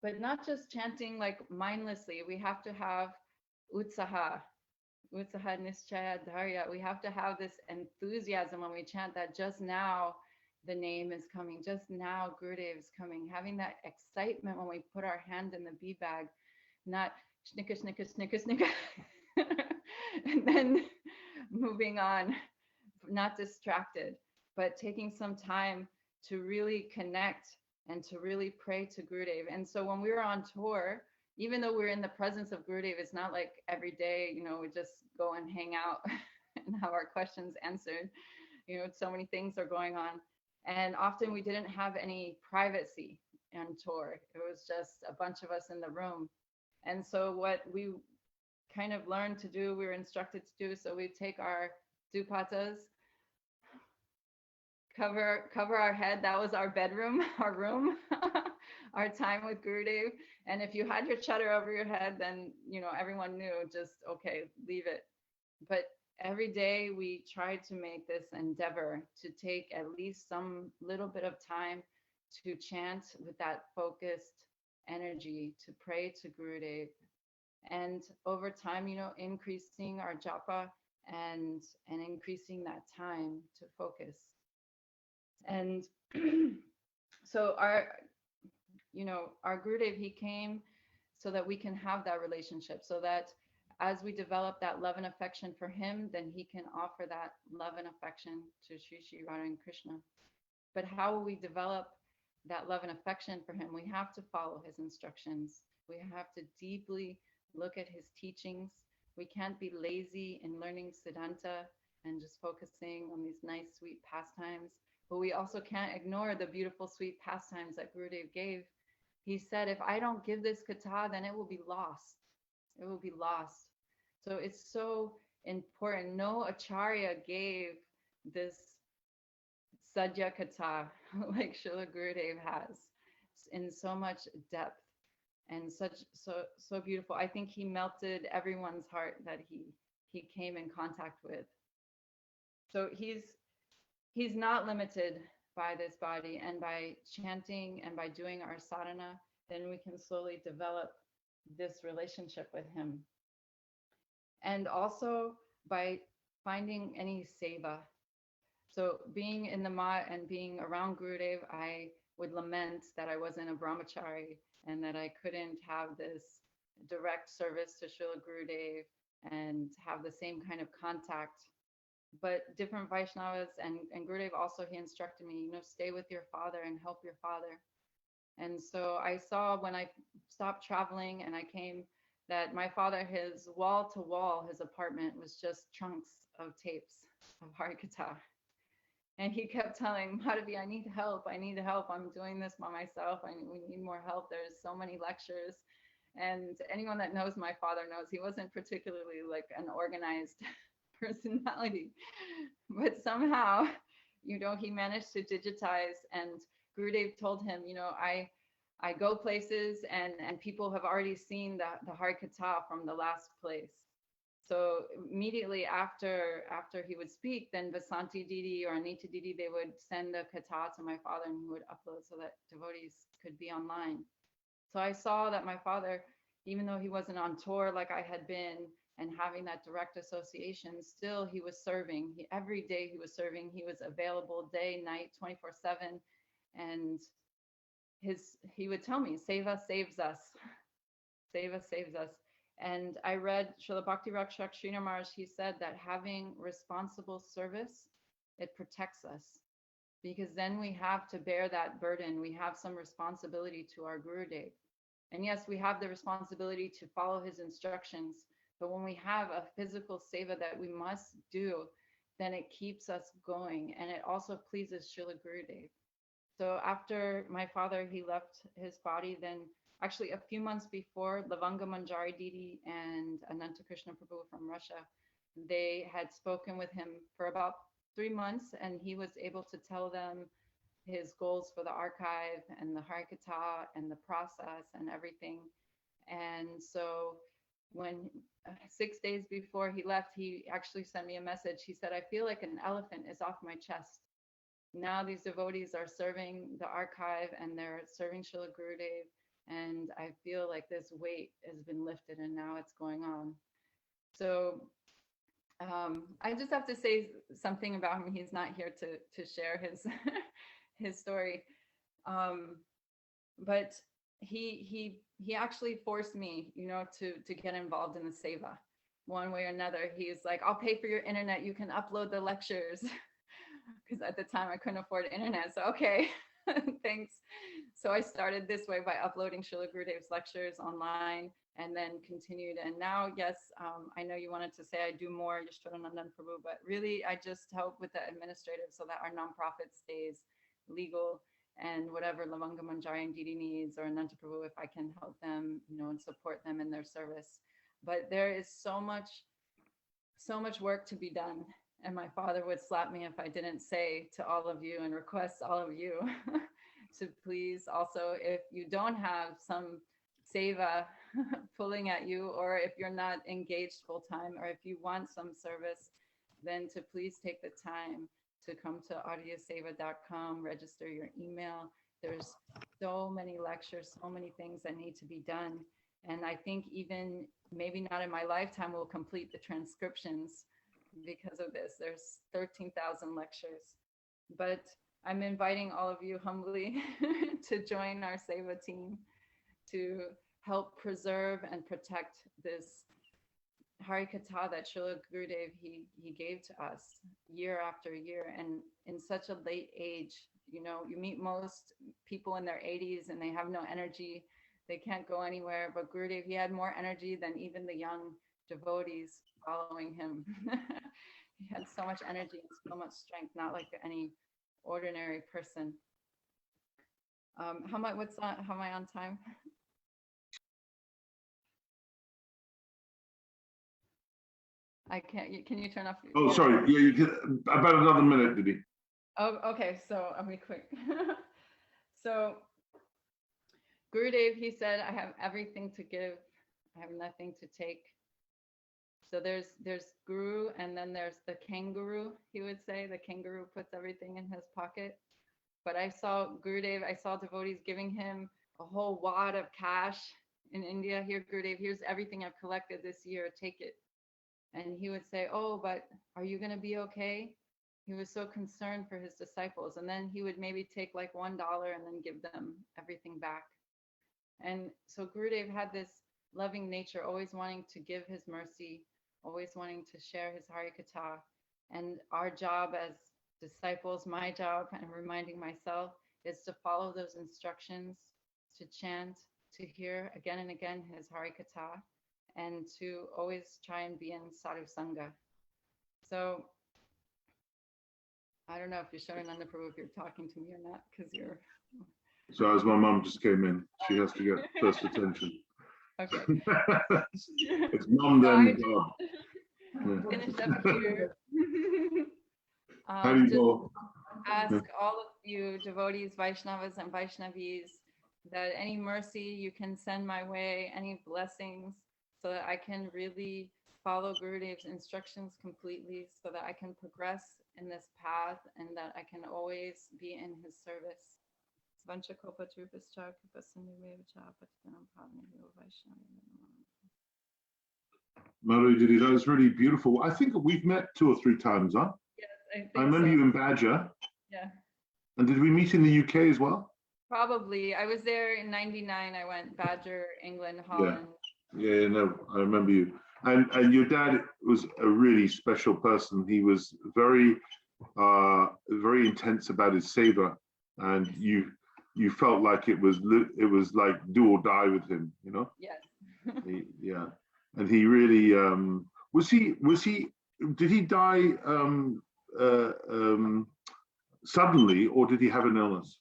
But not just chanting like mindlessly. We have to have utsaha nischaya dharya. We have to have this enthusiasm when we chant that just now the name is coming, just now Gurudev is coming, having that excitement when we put our hand in the bee bag, not snicka, snicka, snicka, snicka, and then moving on, not distracted, but taking some time to really connect and to really pray to Gurudev. And so when we were on tour, even though we're in the presence of Gurudev, it's not like every day, we just go and hang out and have our questions answered. So many things are going on. And often we didn't have any privacy on tour. It was just a bunch of us in the room. And so what we kind of learned to do, we were instructed to do, so we take our dupatas, cover our head. That was our bedroom, our room, our time with Gurudev. And if you had your chadar over your head, then, everyone knew, just, okay, leave it. But every day we tried to make this endeavor to take at least some little bit of time to chant with that focused energy, to pray to Gurudev. And over time, increasing our japa and increasing that time to focus. And so our Gurudev, he came so that we can have that relationship, so that as we develop that love and affection for him, then he can offer that love and affection to Shri Radha and Krishna. But how will we develop that love and affection for him? We have to follow his instructions. We have to deeply look at his teachings. We can't be lazy in learning Siddhanta and just focusing on these nice, sweet pastimes. But we also can't ignore the beautiful, sweet pastimes that Gurudev gave. He said, if I don't give this katha, then it will be lost. It will be lost. So it's so important. No acharya gave this sadhya katha like Srila Gurudev has, in so much depth and so beautiful. I think he melted everyone's heart that he came in contact with. So he's not limited by this body, and by chanting and by doing our sadhana, then we can slowly develop this relationship with him. And also by finding any seva. So being in the mat and being around Gurudev, I would lament that I wasn't a brahmachari and that I couldn't have this direct service to Srila Gurudev and have the same kind of contact. But different Vaisnavas and Gurudev also, he instructed me, stay with your father and help your father. And so I saw when I stopped traveling and I came that my father, his wall to wall, his apartment was just trunks of tapes of Harikatha. And he kept telling Madhvi, I need help. I'm doing this by myself. We need more help. There's so many lectures. And anyone that knows my father knows he wasn't particularly like an organized personality. But somehow, he managed to digitize, and Gurudev told him, I go places and people have already seen the Harikatha from the last place. So immediately after he would speak, then Vasanti Didi or Anita Didi, they would send a katha to my father and he would upload so that devotees could be online. So I saw that my father, even though he wasn't on tour like I had been and having that direct association, still he was serving. Every day he was serving. He was available day, night, 24/7. And he would tell me, Seva saves us. Seva saves us. And I read Srila Bhakti Rakshak Srinath Maharaj, he said that having responsible service, it protects us. Because then we have to bear that burden. We have some responsibility to our Gurudev. And yes, we have the responsibility to follow his instructions. But when we have a physical seva that we must do, then it keeps us going. And it also pleases Srila Gurudev. So after my father, he left his body, then actually a few months before, Lavanga Manjari Didi and Ananta Krishna Prabhu from Russia, they had spoken with him for about 3 months, and he was able to tell them his goals for the archive and the Harikatha and the process and everything. And so when 6 days before he left, he actually sent me a message. He said, I feel like an elephant is off my chest. Now these devotees are serving the archive and they're serving Srila Gurudev, and I feel like this weight has been lifted and now it's going on. So I just have to say something about him. He's not here to share his his story, but he actually forced me, to get involved in the seva one way or another. He's like, I'll pay for your internet. You can upload the lectures. Because at the time I couldn't afford internet. So, okay, thanks. So I started this way by uploading Srila Gurudev's lectures online and then continued. And now, yes, I know you wanted to say I do more Yasodanandan Prabhu, but really I just help with the administrative so that our nonprofit stays legal, and whatever Lavanga Manjari and Didi needs, or Ananta Prabhu, if I can help them, and support them in their service. But there is so much work to be done. And my father would slap me if I didn't say to all of you and request all of you to please also, if you don't have some seva pulling at you, or if you're not engaged full time, or if you want some service, then to please take the time to come to audioseva.com, register your email. There's so many lectures, so many things that need to be done. And I think even maybe not in my lifetime we'll complete the transcriptions because of this. There's 13,000 lectures, but I'm inviting all of you humbly to join our Seva team to help preserve and protect this Harikatha that Srila Gurudev he gave to us year after year, and in such a late age. You meet most people in their 80s and they have no energy, they can't go anywhere, but Gurudev, he had more energy than even the young devotees following him. He had so much energy and so much strength, not like any ordinary person. How am I on time? I can't. Can you turn off? Oh, sorry. Yeah, you can, about another minute, Didi. Oh, okay. So I'll be quick. So Gurudev, he said, I have everything to give. I have nothing to take. So there's Guru, and then there's the kangaroo, he would say. The kangaroo puts everything in his pocket. But I saw Gurudev, I saw devotees giving him a whole wad of cash in India. Here, Gurudev, here's everything I've collected this year, take it. And he would say, oh, but are you going to be okay? He was so concerned for his disciples. And then he would maybe take like $1 and then give them everything back. And so Gurudev had this loving nature, always wanting to give his mercy, always wanting to share his Harikatha. And our job as disciples, my job, and reminding myself, is to follow those instructions, to chant, to hear again and again his Harikatha, and to always try and be in sadhu sangha. So I don't know if Yasodanandan Prabhu, if you're talking to me or not, because you're... So as my mum just came in, she has to get first attention. Okay. It's mum then God. Yeah. Finished up here. How do you go? Ask all of you devotees, Vaisnavas and Vaishnavis, that any mercy you can send my way, any blessings, so that I can really follow Gurudev's instructions completely, so that I can progress in this path and that I can always be in his service. Madhvi, Didi, that was really beautiful. I think we've met 2 or 3 times, huh? Yes, I think I remember so. you in Badger. Yeah. And did we meet in the UK as well? Probably. I was there in '99. I went Badger, England, Holland. Yeah, no, I remember you. And your dad was a really special person. He was very intense about his seva, and you felt like it was like do or die with him, you know? Yes. Yeah. And he really did he die suddenly, or did he have an illness?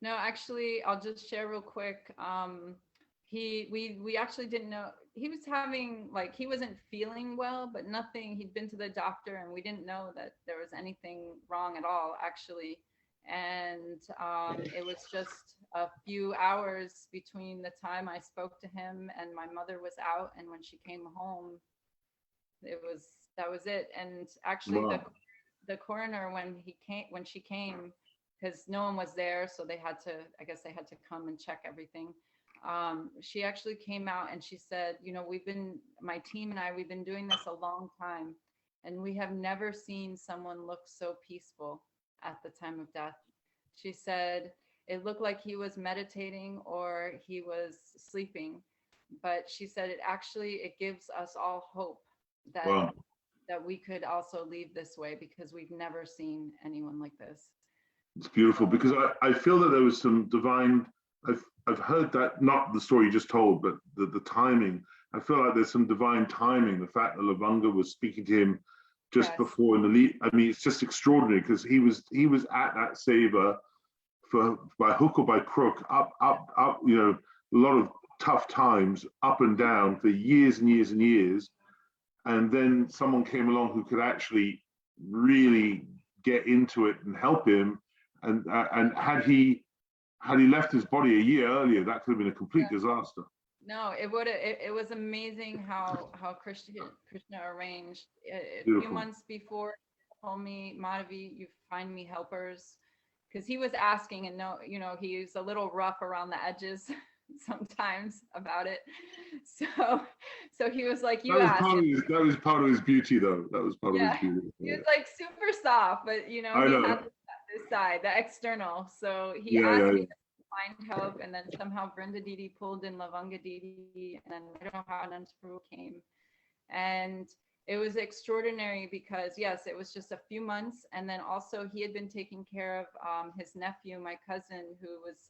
No, actually, I'll just share real quick. We actually didn't know he was having, like, he wasn't feeling well, but nothing. He'd been to the doctor, and we didn't know that there was anything wrong at all, actually. And it was just a few hours between the time I spoke to him and my mother was out, and when she came home, that was it. And actually, wow. the coroner, when she came, because no one was there, so they had to come and check everything. She actually came out and she said, you know, my team and I, we've been doing this a long time, and we have never seen someone look so peaceful at the time of death. She said it looked like he was meditating or he was sleeping, but she said it gives us all hope that Wow. that we could also leave this way, because we've never seen anyone like this. It's beautiful, because I feel that there was some divine, I've heard that, not the story you just told, but the timing. I feel like there's some divine timing. The fact that Lavanga was speaking to him just Yes. before in the lead. I mean, it's just extraordinary, because he was at that seva by hook or by crook, up, you know, a lot of tough times, up and down for years and years and years. And then someone came along who could actually really get into it and help him. And had he left his body a year earlier, that could have been a complete disaster. No, it was amazing how Krishna arranged. A few months before, he told me, Madhvi, you find me helpers, because he was asking, and no, you know, he's a little rough around the edges sometimes about it. So he was like, you asked. That was part of his beauty, though. That was part of his beauty. He was like super soft, but you know, had this side, the external. So he asked me to find help, and then somehow Vrinda Didi pulled in Lavanga Didi, and then I don't know how Anantapur came. And it was extraordinary, because yes, it was just a few months. And then also he had been taking care of his nephew, my cousin, who was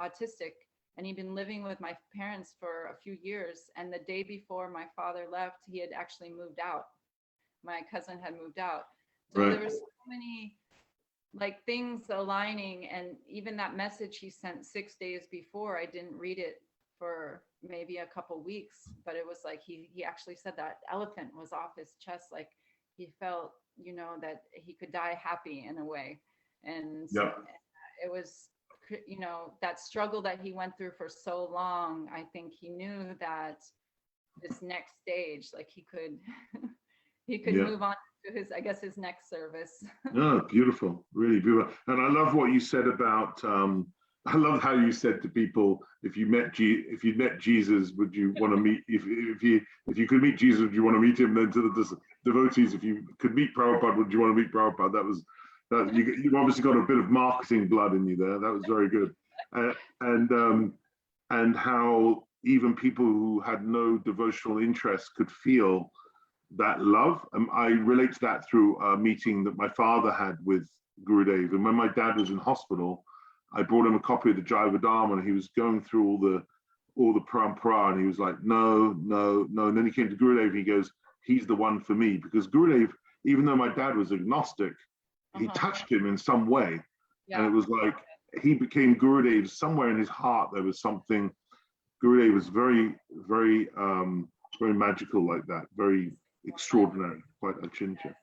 autistic, and he'd been living with my parents for a few years. And the day before my father left, he had actually moved out. My cousin had moved out. So there were so many like things aligning. And even that message he sent 6 days before, I didn't read it for maybe a couple weeks, but it was like he actually said that elephant was off his chest, like he felt, you know, that he could die happy in a way. And it was, you know, that struggle that he went through for so long. I think he knew that this next stage, like he could move on to his next service. Oh, beautiful, really beautiful. And I love what you said about I love how you said to people, if you met Jesus, would you want to meet, if you could meet Jesus, would you want to meet him? Then to the devotees, if you could meet Prabhupada, would you want to meet Prabhupada? You've obviously got a bit of marketing blood in you there. That was very good. And how even people who had no devotional interest could feel that love. I relate to that through a meeting that my father had with Gurudev. And when my dad was in hospital, I brought him a copy of the Jayanti, and he was going through all the parampara, and he was like, no. And then he came to Gurudev, and he goes, he's the one for me. Because Gurudev, even though my dad was agnostic, he touched him in some way. And it was like, he became Gurudev. Somewhere in his heart, there was something. Gurudev was very, very, very magical like that, very extraordinary, quite a chincha.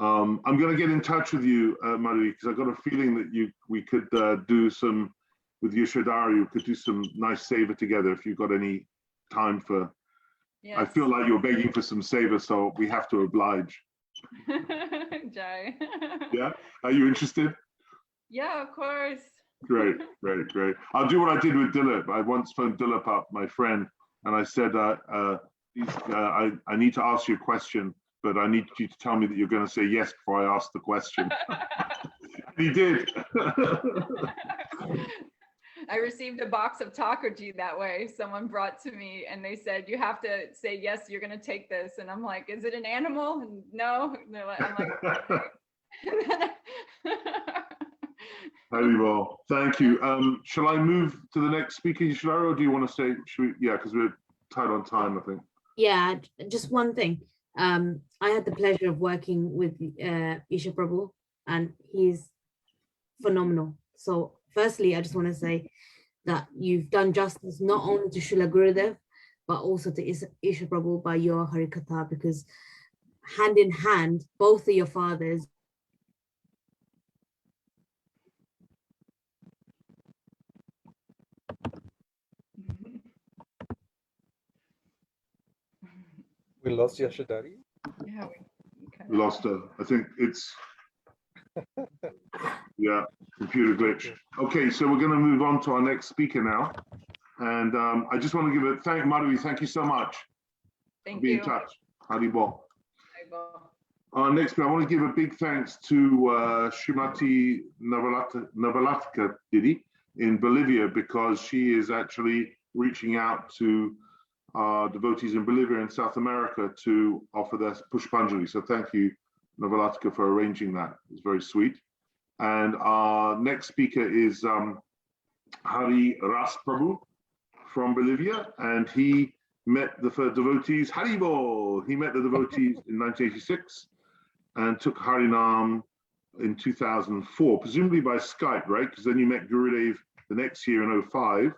I'm going to get in touch with you, Madhvi, because I've got a feeling that we could do some, with Yashodhara, you could do some nice seva together if you've got any time for. Yes. I feel like you're begging for some seva, so we have to oblige. Jai. Yeah, are you interested? Yeah, of course. Great, great, great. I'll do what I did with Dilip. I once phoned Dilip up, my friend, and I said, I need to ask you a question, but I need you to tell me that you're going to say yes before I ask the question. He did. I received a box of Takoji that way. Someone brought to me and they said, you have to say, yes, you're going to take this. And I'm like, is it an animal? And no. And I'm like, Very well. Thank you. Shall I move to the next speaker, Shilaro, or do you want to say, yeah, because we're tight on time, I think. Yeah, just one thing. I had the pleasure of working with Isha Prabhu, and he's phenomenal. So firstly, I just want to say that you've done justice not only to Srila Gurudev, but also to Isha Prabhu by your Harikatha, because hand in hand, both of your fathers We lost Yashadari. yeah, We lost her. I think it's, yeah, computer glitch. Okay, so we're going to move on to our next speaker now. And I just want to give a Madhvi, thank you so much. Thank Be you. in touch. Haribol. Haribol. Our next speaker, I want to give a big thanks to Srimati Navalatka Didi in Bolivia, because she is actually reaching out to devotees in Bolivia and South America to offer their Pushpanjali. So thank you, Navalatka, for arranging that. It's very sweet. And our next speaker is Hari Ras Prabhu from Bolivia, and he met the devotees, Haribol! He met the devotees in 1986 and took Harinam in 2004, presumably by Skype, right? Because then you met Gurudev the next year in 05,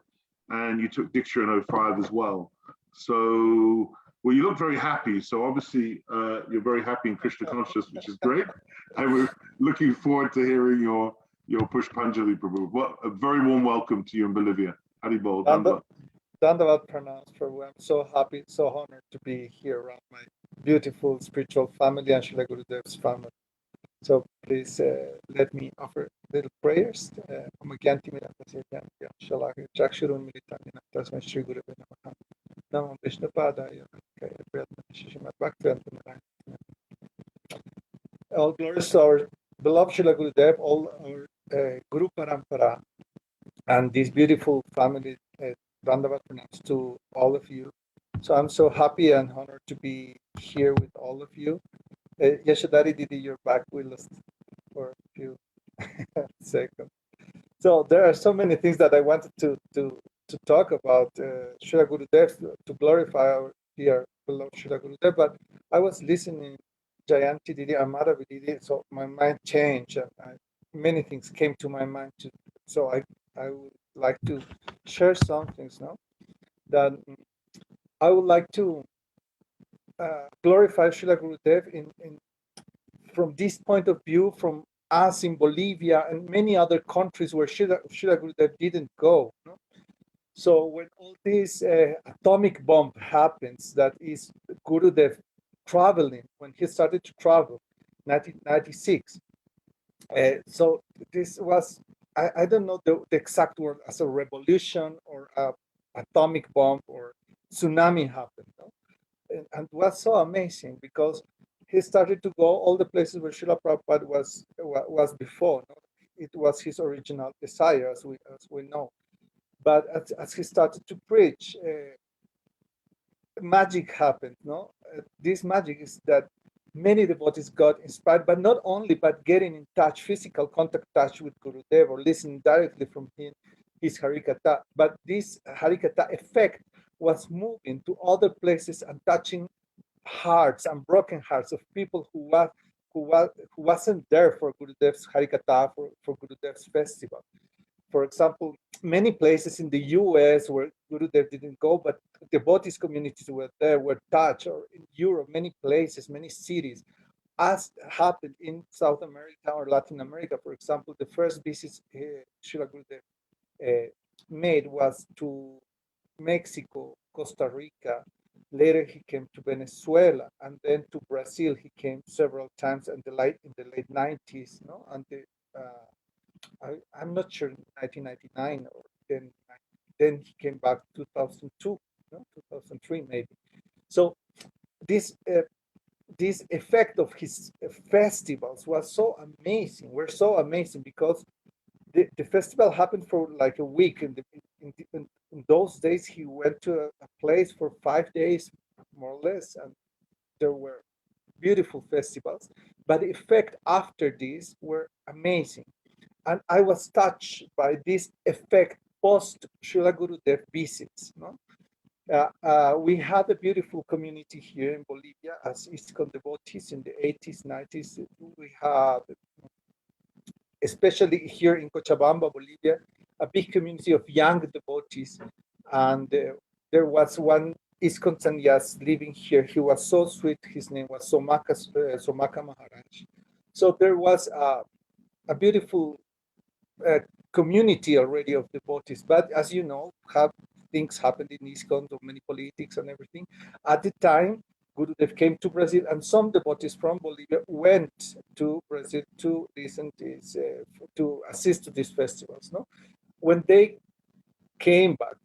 and you took Diksha in 05 as well. So, well, you look very happy. So obviously you're very happy in Krishna consciousness, which is great. And we're looking forward to hearing your Pushpanjali, Prabhu. What a very warm welcome to you in Bolivia. Haribol. Dandavat pranams, Prabhu. I'm so happy, so honored to be here around my beautiful spiritual family and Srila Gurudev's family. So please let me offer little prayers. Namo Vishnupadaya. All glories to our beloved Srila Gurudev, all our Guru Parampara, and this beautiful family. Dandavat pranams to all of you. So I'm so happy and honored to be here with all of you. Yashadari Didi, you're back with us for a few seconds. So there are so many things that I wanted to talk about Srila Gurudev, to glorify our dear beloved Srila Gurudev, but I was listening Jayanti Didi and Madhvi Didi, so my mind changed, and many things came to my mind. So I would like to share some things now that I would like to glorify Srila Gurudev in from this point of view, from us in Bolivia and many other countries where Srila Gurudev didn't go. No? So when all this atomic bomb happens, that is Gurudev traveling, when he started to travel, 1996. So this was, I don't know the exact word, as a revolution or a atomic bomb or tsunami happened. No? And it was so amazing because he started to go all the places where Srila Prabhupada was before. No? It was his original desire, as we know. But as he started to preach, magic happened. No, this magic is that many devotees got inspired, but not only, but getting in touch, physical contact touch with Gurudev or listening directly from him, his Harikatha. But this Harikatha effect was moving to other places and touching hearts and broken hearts of people who wasn't there for Gurudev's Harikatha, for Gurudev's festival. For example, many places in the US where Gurudev didn't go, but devotees communities were there, were touched, or in Europe, many places, many cities, as happened in South America or Latin America. For example, the first visit Srila Gurudev made was to Mexico, Costa Rica. Later, he came to Venezuela, and then to Brazil. He came several times in the late 90s, no, and I'm not sure, 1999 or then he came back 2002, no? 2003 maybe. So this this effect of his festivals was so amazing. Were so amazing because the festival happened for like a week. In those days, he went to a place for 5 days, more or less, and there were beautiful festivals. But the effect after this were amazing. And I was touched by this effect post Srila Gurudev visits. No? We had a beautiful community here in Bolivia as ISKCON devotees in the 80s, 90s. We had, especially here in Cochabamba, Bolivia, a big community of young devotees. And there was one ISKCON sannyas living here. He was so sweet. His name was Somaka Maharaj. So there was a beautiful community already of devotees. But as you know, things happened in ISKCON, so many politics and everything. At the time, Gurudev came to Brazil, and some devotees from Bolivia went to Brazil to listen to to assist to these festivals. No, when they came back,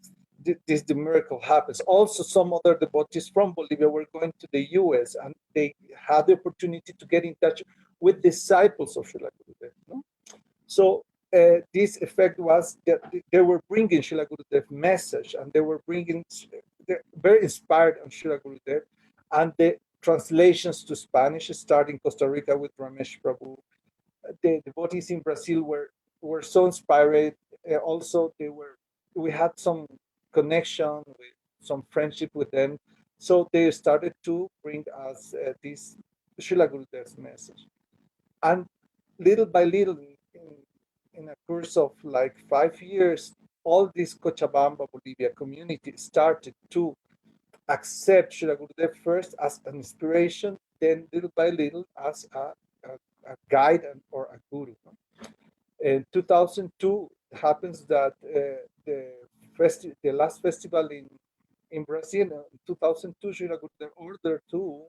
the miracle happens. Also, some other devotees from Bolivia were going to the U.S. and they had the opportunity to get in touch with disciples of Srila Gurudev. No? So this effect was that they were bringing Srila Gurudev message, and they were they're very inspired on Srila Gurudev, and the translations to Spanish started in Costa Rica with Ramesh Prabhu. The devotees in Brazil were so inspired. Also, we had some connection with some friendship with them, so they started to bring us this Srila Gurudev's message, and little by little, in a course of like 5 years, all this Cochabamba, Bolivia community started to accept Srila Gurudev first as an inspiration, then little by little as a guide or a guru. In 2002, it happens that the last festival in Brazil, in 2002, Srila Gurudev ordered to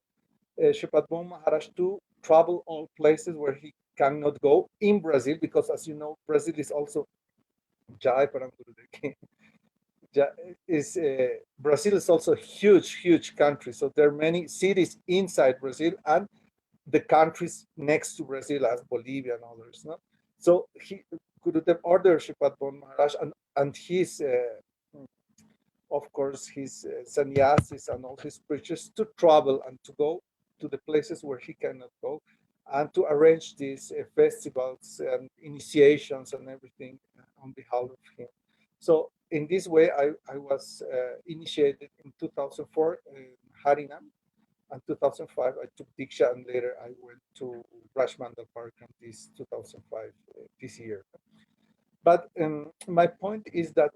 Sripad Maharaj to travel all places where he cannot go in Brazil, because as you know, Brazil is also Jai Param Gurudev. Brazil is also a huge country. So there are many cities inside Brazil and the countries next to Brazil, as Bolivia and others. No? So he could have ordered Sripad Maharaj and his, of course, his sannyasis and all his preachers to travel and to go to the places where he cannot go, and to arrange these festivals and initiations and everything on behalf of him. So in this way, I was initiated in 2004 in Harinam, and 2005 I took Diksha, and later I went to Rajmandal Parikram this 2005, this year. But my point is that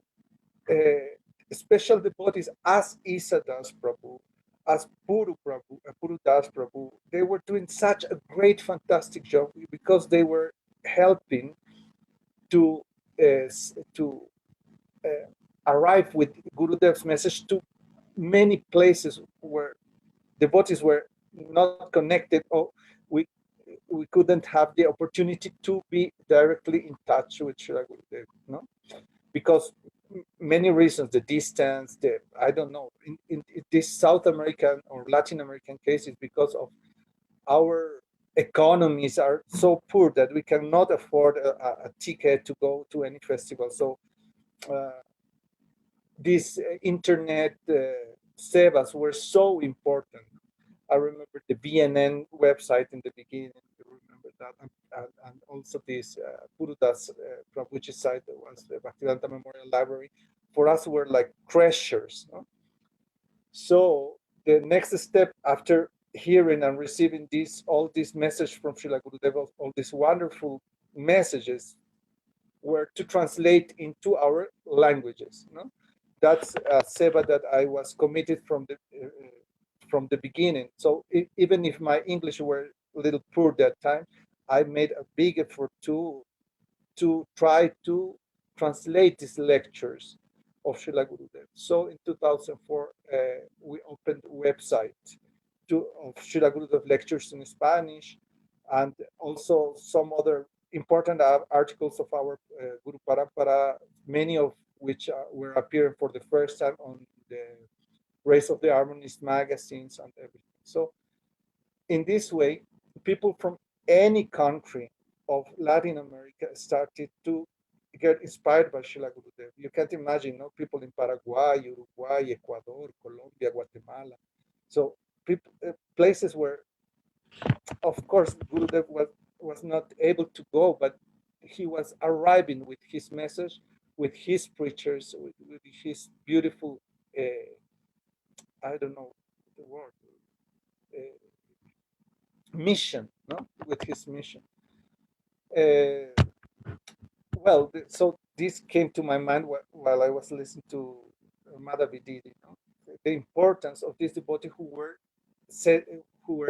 special devotees as Isa Das Prabhu, as Puru Prabhu, Puru Das Prabhu, they were doing such a great, fantastic job because they were helping to arrive with Gurudev's message to many places where devotees were not connected, or we couldn't have the opportunity to be directly in touch with Srila Gurudev, no? Because many reasons, the distance, I don't know, in this South American or Latin American cases, because of our economies are so poor that we cannot afford a ticket to go to any festival. So these internet sevas were so important. I remember the BNN website in the beginning. I remember that, and also this Purudas, from which side was the BhaktiZOOM Memorial Library. For us, were like treasures. No? So the next step after hearing and receiving all these messages from Srila Gurudeva, all these wonderful messages, were to translate into our languages. No? That's a seva that I was committed from the beginning. So even if my English were a little poor that time, I made a big effort to try to translate these lectures of Srila Gurudev. So in 2004, we opened a website of Srila Gurudev lectures in Spanish, and also some other important articles of our Guru Parampara, many of which were appearing for the first time on the Race of the Harmonist magazines and everything. So in this way, people from any country of Latin America started to get inspired by Srila Gurudev. You can't imagine, no, people in Paraguay, Uruguay, Ecuador, Colombia, Guatemala. So people, places where, of course, Gurudev was not able to go, but he was arriving with his message, with his preachers, with his beautiful, I don't know the word, mission, no, with his mission. Well, so this came to my mind while I was listening to Madhvi Didi, no? The importance of these devotees who were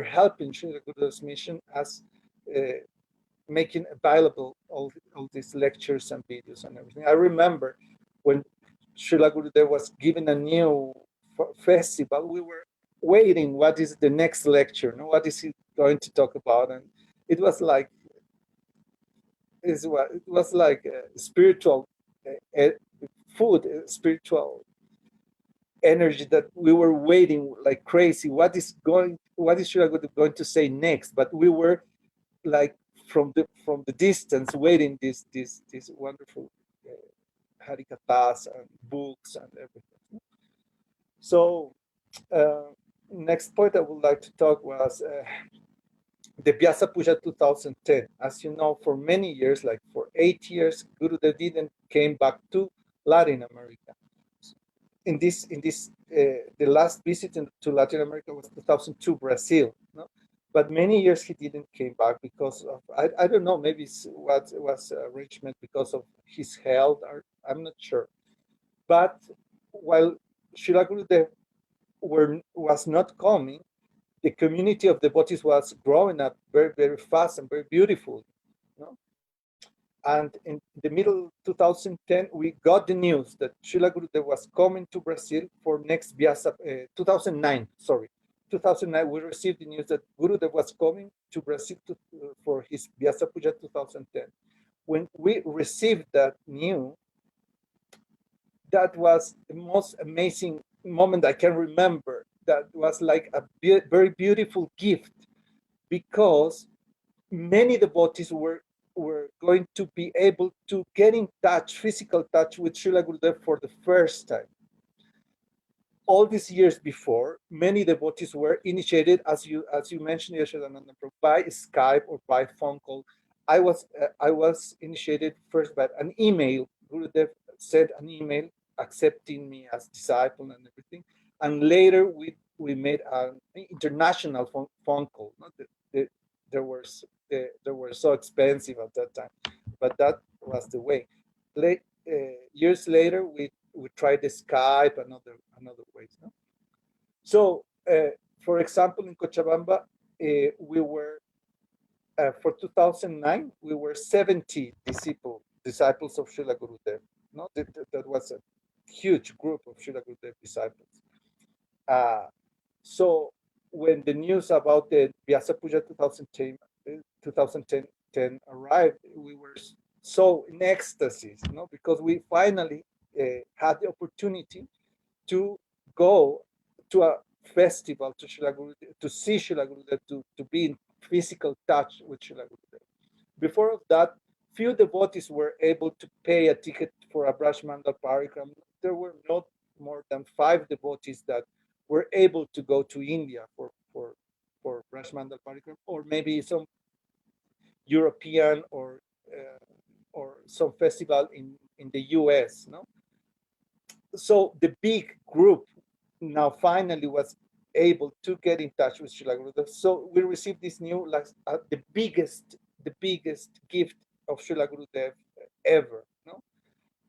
helping Srila Gurudev's mission as making available all these lectures and videos and everything. I remember when Srila Gurudev was giving a new festival, we were waiting, what is the next lecture? No? What is he going to talk about? And it was like spiritual food, spiritual energy that we were waiting like crazy. What is Srila Gurudev going to say next? But we were like from the distance waiting this wonderful harikatas and books and everything. So next point I would like to talk was the Vyasa Puja 2010. As you know, for many years, like for 8 years, Gurudev didn't came back to Latin America. In this, the last visit to Latin America was 2002, Brazil. No? But many years he didn't came back because of, I don't know, maybe what was arrangement because of his health, or I'm not sure. But while Srila Gurudev was not coming, the community of devotees was growing up very, very fast and very beautiful. You know? And in the middle of 2010, we got the news that Srila Gurudev was coming to Brazil for next Vyasa, 2009, sorry. 2009, we received the news that Gurudev was coming to Brazil for his Vyasa Puja 2010. When we received that news, that was the most amazing moment I can remember. That was like a very beautiful gift, because many devotees were going to be able to get in touch, physical touch with Srila Gurudev for the first time. All these years before, many devotees were initiated, as you mentioned, Yasodanandan, by Skype or by phone call. I was initiated first by an email. Gurudev sent an email accepting me as disciple and everything, and later we made an international phone call. They were so expensive at that time, but that was the way. Years later, we tried the Skype and other ways. No? So, for example, in Cochabamba, we were for 2009 we were 70 disciples of Srila Gurudev. No, that was a huge group of Srila Gurudev disciples. So when the news about the Vyasa Puja 2010 arrived, we were so in ecstasy, because we finally had the opportunity to go to a festival to Srila Gurudev, to see Srila Gurudev, to be in physical touch with Srila Gurudev. Before of that, few devotees were able to pay a ticket for a Brajmandal Parikram. There were not more than 5 devotees that were able to go to India for Brajmandal Parikram, or maybe some European or some festival in the US. No, so the big group now finally was able to get in touch with Srila Gurudev. So we received this new, like the biggest gift of Srila Gurudev ever. No,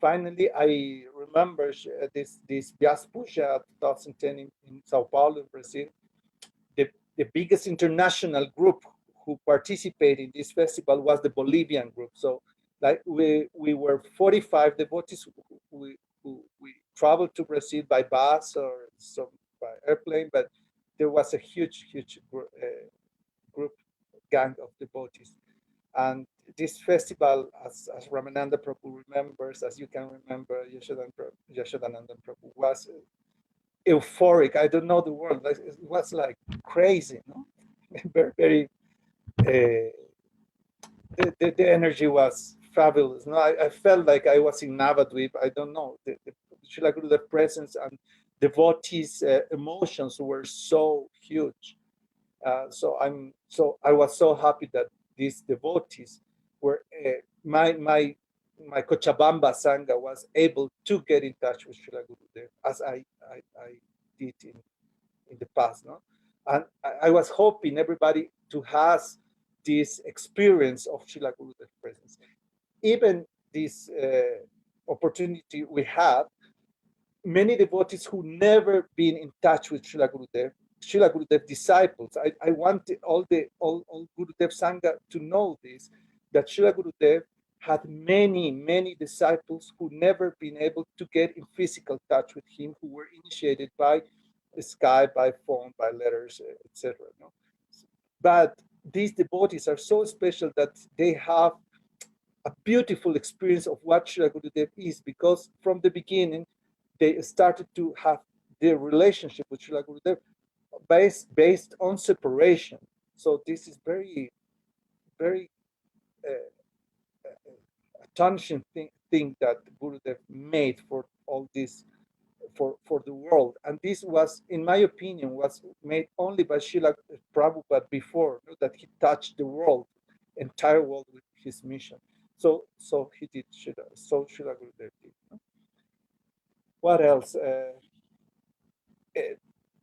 finally I remember this Vyasa Puja 2010 in Sao Paulo, Brazil. The biggest international group who participated in this festival was the Bolivian group. So like we were 45 devotees who we traveled to Brazil by bus or some by airplane, but there was a huge group gang of devotees. And this festival, as Ramananda Prabhu remembers, as you can remember, Yasodanandan Prabhu, was euphoric. I don't know the word. It was like crazy, no? Very, very. The energy was fabulous. No, I felt like I was in Navadvip. I don't know. The Srila Gurudev presence and devotees' emotions were so huge. So I was so happy that these devotees were my Cochabamba Sangha was able to get in touch with Srila Gurudev as I did in the past, no? And I was hoping everybody to has this experience of Srila Gurudev presence. Even this opportunity we have, many devotees who never been in touch with Srila Gurudev disciples. I want all Gurudev Sangha to know this, that Srila Gurudev had many disciples who never been able to get in physical touch with him, who were initiated by Skype, by phone, by letters, etc. No? But these devotees are so special that they have a beautiful experience of what Srila Gurudev is, because from the beginning, they started to have their relationship with Srila Gurudev based on separation. So this is very astonishing thing that Gurudev made for all this, for the world. And this was, in my opinion, was made only by Srila Prabhupada before, that he touched the world, entire world with his mission. So he did Srila Gurudev did. What else?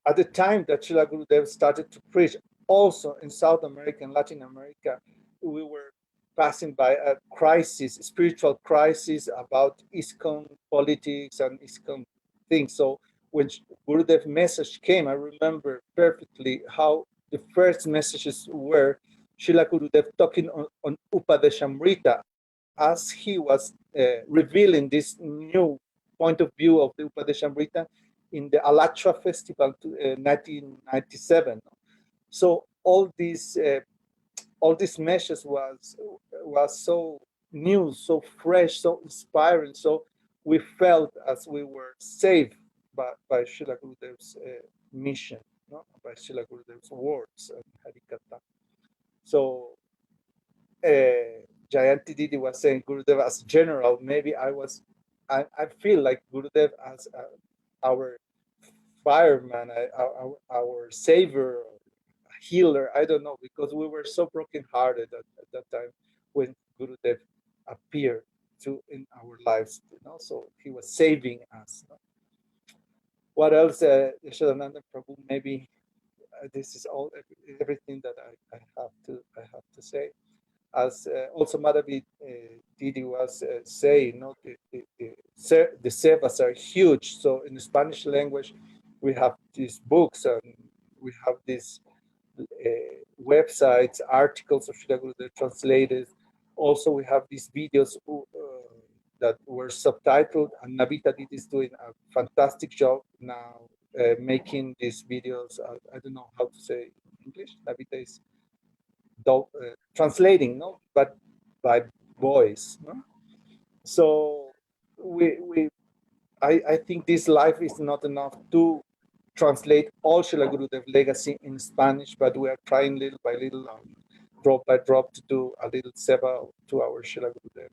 At the time that Srila Gurudev started to preach, also in South America and Latin America, we were passing by a crisis, spiritual crisis about ISKCON politics and ISKCON things. So when Gurudev's message came, I remember perfectly how the first messages were Srila Gurudev talking on Upadeshamrita as he was revealing this new point of view of the Upadeshamrita in the Alachua festival 1997. So all these messages was so new, so fresh, so inspiring. So we felt as we were saved by Srila Gurudev's mission, no? By Srila Gurudev's words and Harikatha. So Jayanti Didi was saying Gurudev as general. Maybe I feel like Gurudev as our fireman, our savior, healer. I don't know, because we were so brokenhearted at that time when Gurudev appeared in our lives. So he was saving us. What else? Yasodanandan Prabhu. Maybe this is all everything that I have to say. As also Madhvi Didi was saying, the Sevas are huge. So in the Spanish language, we have these books and we have these websites, articles of Srila Gurudev translated. Also, we have these videos that were subtitled, and Navita Didi is doing a fantastic job now making these videos. I don't know how to say in English. Navita is translating, no, but by voice, no. So I think this life is not enough to translate all Srila Gurudev legacy in Spanish, but we are trying little by little, drop by drop, to do a little seva to our Srila Gurudev.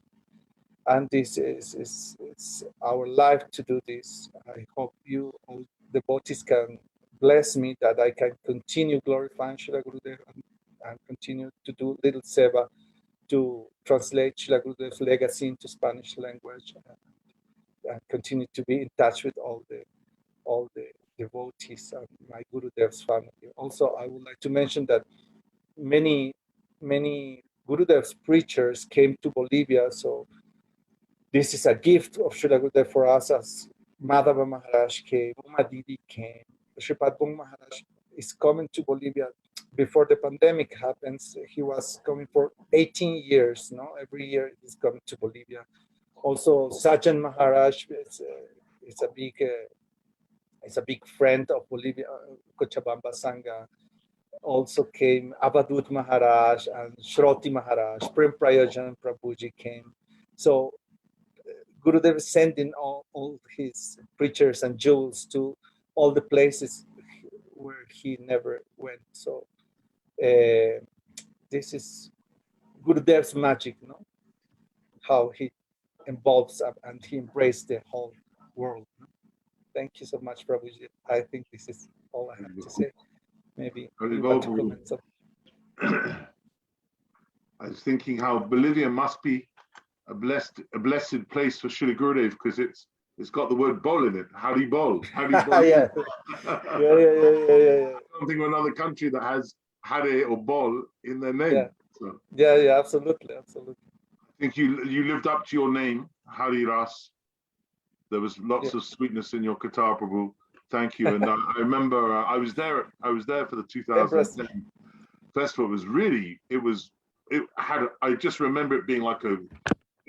And this is our life to do this. I hope you all devotees can bless me that I can continue glorifying Srila Gurudev and continue to do little seva to translate Srila Gurudev's legacy into Spanish language and continue to be in touch with all the devotees and my Gurudev's family. Also, I would like to mention that many Gurudev's preachers came to Bolivia, so this is a gift of Srila Gurudev for us, as Madhava Maharaj came, Didi came, Sripad Bong Maharaj is coming to Bolivia. Before the pandemic happens, he was coming for 18 years. No, every year he's coming to Bolivia. Also, Sajan Maharaj is a big friend of Bolivia, Cochabamba Sangha. also came Abadut Maharaj and Shroti Maharaj, Prem Prayojan Prabhuji came. So Gurudev is sending all his preachers and jewels to all the places where he never went. So this is Gurudev's magic, no? How he involves and he embraced the whole world. Thank you so much, Prabhuji. I think this is all I have to say. Maybe you want to comment something. I was thinking how Bolivia must be a blessed place for Srila Gurudev because it's got the word bol in it. Howdy bol. Howdy bol. Yeah. I don't think of another country that has hare or bol in their name. Yeah. So Yeah, absolutely. I think you lived up to your name, Hari Ras. There was lots of sweetness in your Qatar, Prabhu. Thank you. And I remember I was there for the 2010 festival. It was really, I just remember it being like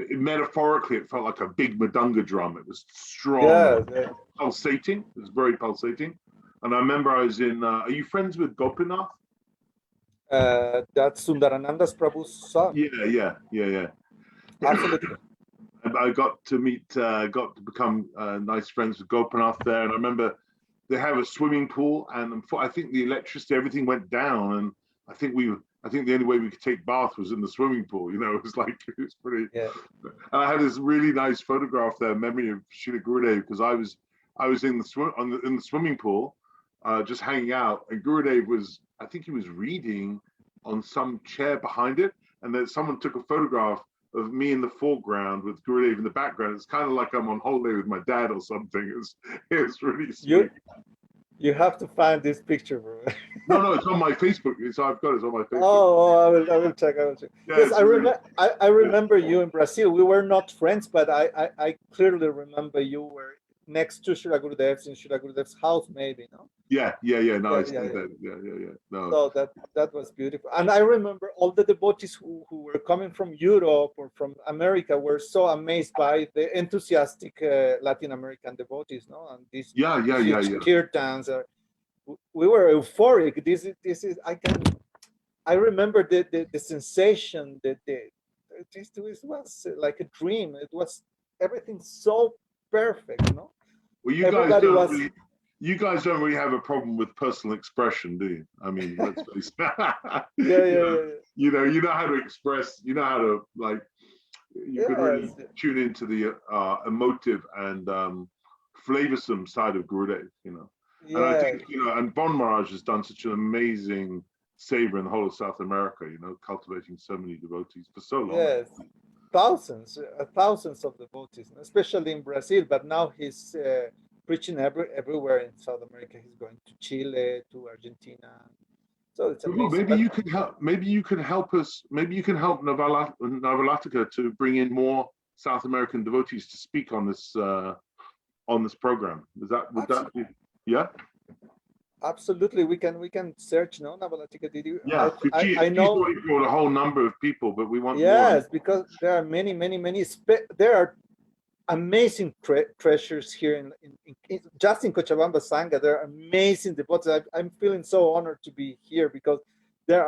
metaphorically, it felt like a big Madunga drum. It was strong, pulsating. It was very pulsating. And I remember I was in, are you friends with Gopinath? That's Sundarananda's Prabhu's son. Yeah. Absolutely. I got to become nice friends with Gopinath there. And I remember they have a swimming pool, and I think the electricity, everything went down. And I think the only way we could take bath was in the swimming pool. You know, it was pretty. Yeah. And I had this really nice photograph there, memory of Srila Gurudev, because I was in the swimming pool, just hanging out, and Gurudev I think he was reading on some chair behind it, and then someone took a photograph of me in the foreground with Gurudev in the background. It's kind of like I'm on holiday with my dad or something. It's really sweet. You have to find this picture, bro. No, it's on my Facebook. I've got it on my Facebook. Oh, I will check. Yeah, yes, I really, remember you in Brazil. We were not friends, but I clearly remember you were next to Srila Gurudev's in Srila Gurudev's house, maybe, no? Yeah. No, No. So that was beautiful. And I remember all the devotees who were coming from Europe or from America were so amazed by the enthusiastic Latin American devotees, no? And these Kirtans. We were euphoric. This is I remember the sensation that this was like a dream. It was everything so perfect, no? Well, you guys don't really have a problem with personal expression, do you? I mean, let's face it. You know how to express. You know how to You could really tune into the emotive and flavorsome side of Gurudev. You know, and I think and Bon Maharaj has done such an amazing savor in the whole of South America. You know, cultivating so many devotees for so long. Yes. Thousands of devotees, especially in Brazil, but now he's preaching everywhere in South America. He's going to Chile, to Argentina. So it's amazing. Maybe you can help us. Maybe you can help Navalatika to bring in more South American devotees to speak on this program. Would that be? Yeah. Absolutely, we can search, no, Navalatika Didi. Yeah, I know he brought a whole number of people, but we want more. Because there are many. There are amazing treasures here in just in Cochabamba Sangha. There are amazing devotees. I'm feeling so honored to be here because there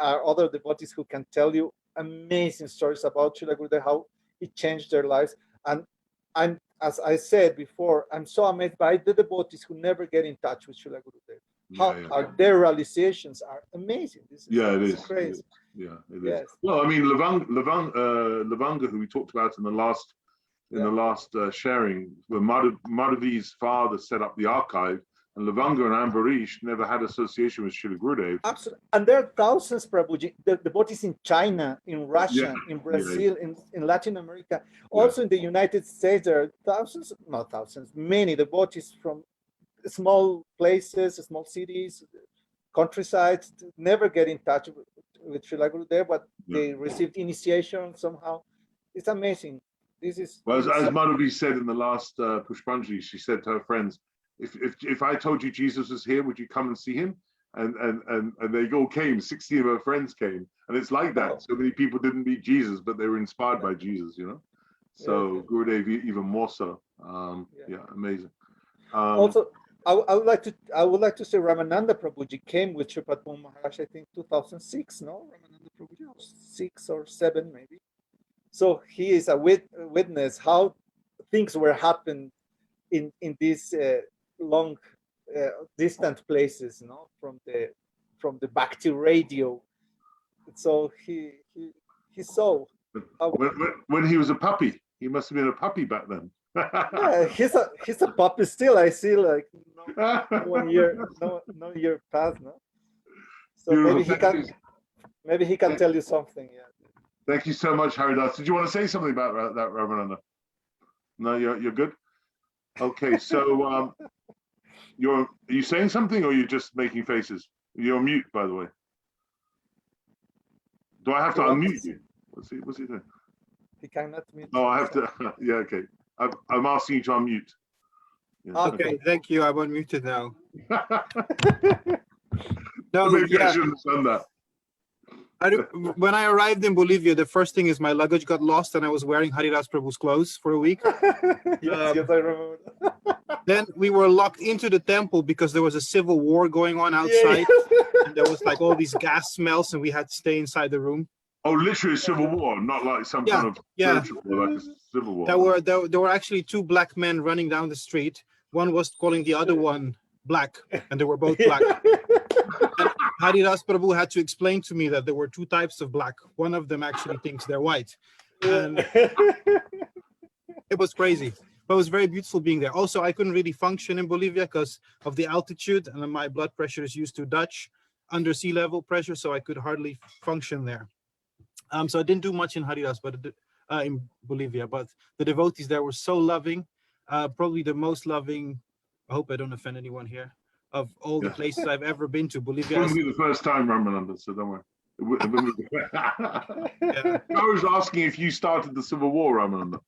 are other devotees who can tell you amazing stories about Srila Gurudev, how he changed their lives. And as I said before, I'm so amazed by the devotees who never get in touch with Srila Gurudev. Their realizations are amazing. It is crazy. It is. Well, I mean, Lavanga, who we talked about in the last sharing, where Madhvi's father set up the archive, and Lavanga and Ambarish never had association with Srila Gurudev. Absolutely. And there are thousands, Prabhuji, the devotees in China, in Russia, in Brazil, in Latin America, also in the United States. There are many devotees from small places, small cities, countryside, never get in touch with Srila Gurudev, but they received initiation somehow. It's amazing. This is as Madhvi said in the last Pushpanjali, she said to her friends, if I told you Jesus was here, would you come and see him? And they all came. 16 of her friends came, and it's like that. So many people didn't meet Jesus, but they were inspired by Jesus, you know. So Gurudev even more so. Amazing. Also, I would like to say Ramananda Prabhuji came with Sri Padma Maharaj, I think 2006, no? Ramananda Prabhuji, 6 or 7 maybe. So he is a witness how things were happening in these long distant places, no, from the Bhakti radio. So he saw how, when he was a puppy. He must have been a puppy back then. yeah, he's a puppy still. I see, like no 1 year, no year passed, no. So Beautiful. maybe he can tell you something. Yeah. Thank you so much, Haridas. Did you want to say something about that, Ramananda? No, you're good. Okay, so are you saying something, or are you just making faces? You're on mute, by the way. Do I have to unmute you? What's he doing? He cannot mute. Oh, I have to. Yeah, okay. I'm asking you to unmute. Yeah, okay, thank you. I'm unmuted now. No, maybe yeah. I shouldn't have done that. When I arrived in Bolivia, the first thing is my luggage got lost, and I was wearing Haridas Prabhu's clothes for a week. Yes, I remember. Then we were locked into the temple because there was a civil war going on outside, and there was like all these gas smells, and we had to stay inside the room. Oh, literally a civil war, not like some kind of spiritual war, like a civil war. There were actually 2 black men running down the street. One was calling the other one black, and they were both black. And Haridas Prabhu had to explain to me that there were 2 types of black. One of them actually thinks they're white. And it was crazy, but it was very beautiful being there. Also, I couldn't really function in Bolivia because of the altitude, and my blood pressure is used to Dutch under sea level pressure, so I could hardly function there. So I didn't do much in Haridas, but in Bolivia, but the devotees there were so loving, probably the most loving, I hope I don't offend anyone here, of all the places I've ever been to. Bolivia. It wouldn't be the first time, Ramananda, so don't worry. I was asking if you started the civil war, Ramananda.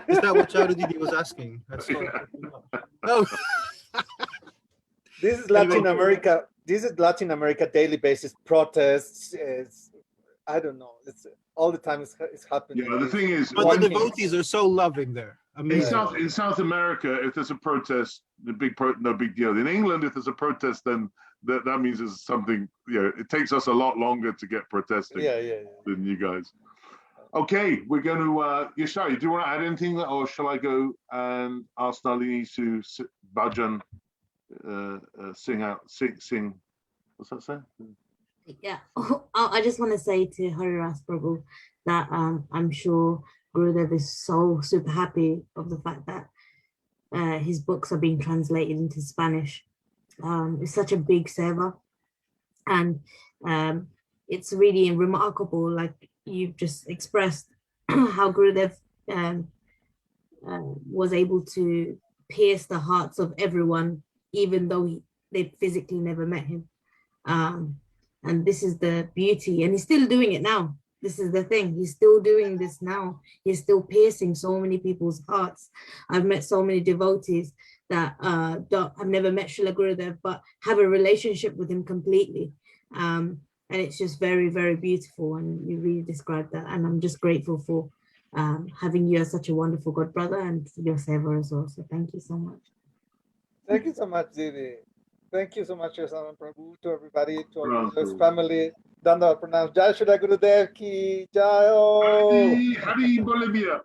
Is that what Didi was asking? That's no. This is Latin America. This is Latin America daily basis protests. I don't know. It's all the time. It's happening. Yeah, the thing is, but the devotees are so loving there. Amazing. In South America, if there's a protest, no big deal. In England, if there's a protest, then that means there's something. It takes us a lot longer to get protesting. Than you guys. Okay, we're going to Yashari. Do you want to add anything, or shall I go and ask Nalini to bhajan, sing? What's that say? Yeah, I just want to say to Haridas Prabhu that I'm sure Gurudev is so super happy of the fact that his books are being translated into Spanish. It's such a big seva, and it's really remarkable, like you've just expressed, how Gurudev was able to pierce the hearts of everyone, even though they physically never met him. And this is the beauty, and he's still doing it now. This is the thing, he's still doing this now. He's still piercing so many people's hearts. I've met so many devotees that I've never met Srila Gurudev, but have a relationship with him completely. And it's just very, very beautiful, and you really described that. And I'm just grateful for having you as such a wonderful God brother, and your seva as well. So thank you so much. Thank you so much, Didi. Thank you so much, Yasodanandan Prabhu, to everybody, to our family. Dandavad pranam. Jai Shri Gurudev ki jai. Hari Bolivia.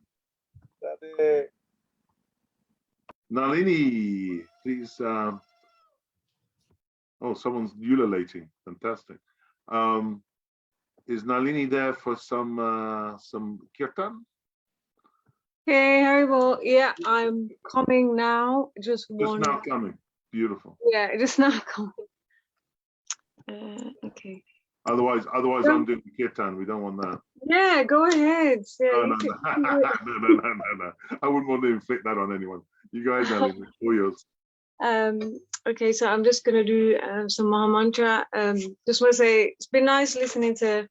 Nalini, please. Oh, someone's ululating. Fantastic. Is Nalini there for some kirtan? Hey, Haribol. Yeah, I'm coming now. Just now coming. Beautiful. Yeah, just now coming. Okay. Otherwise, I'm doing the kirtan. We don't want that. Yeah, go ahead. Yeah, No. I wouldn't want to inflict that on anyone. You guys are all yours. Okay, so I'm just gonna do some Maha Mantra. Just want to say it's been nice listening to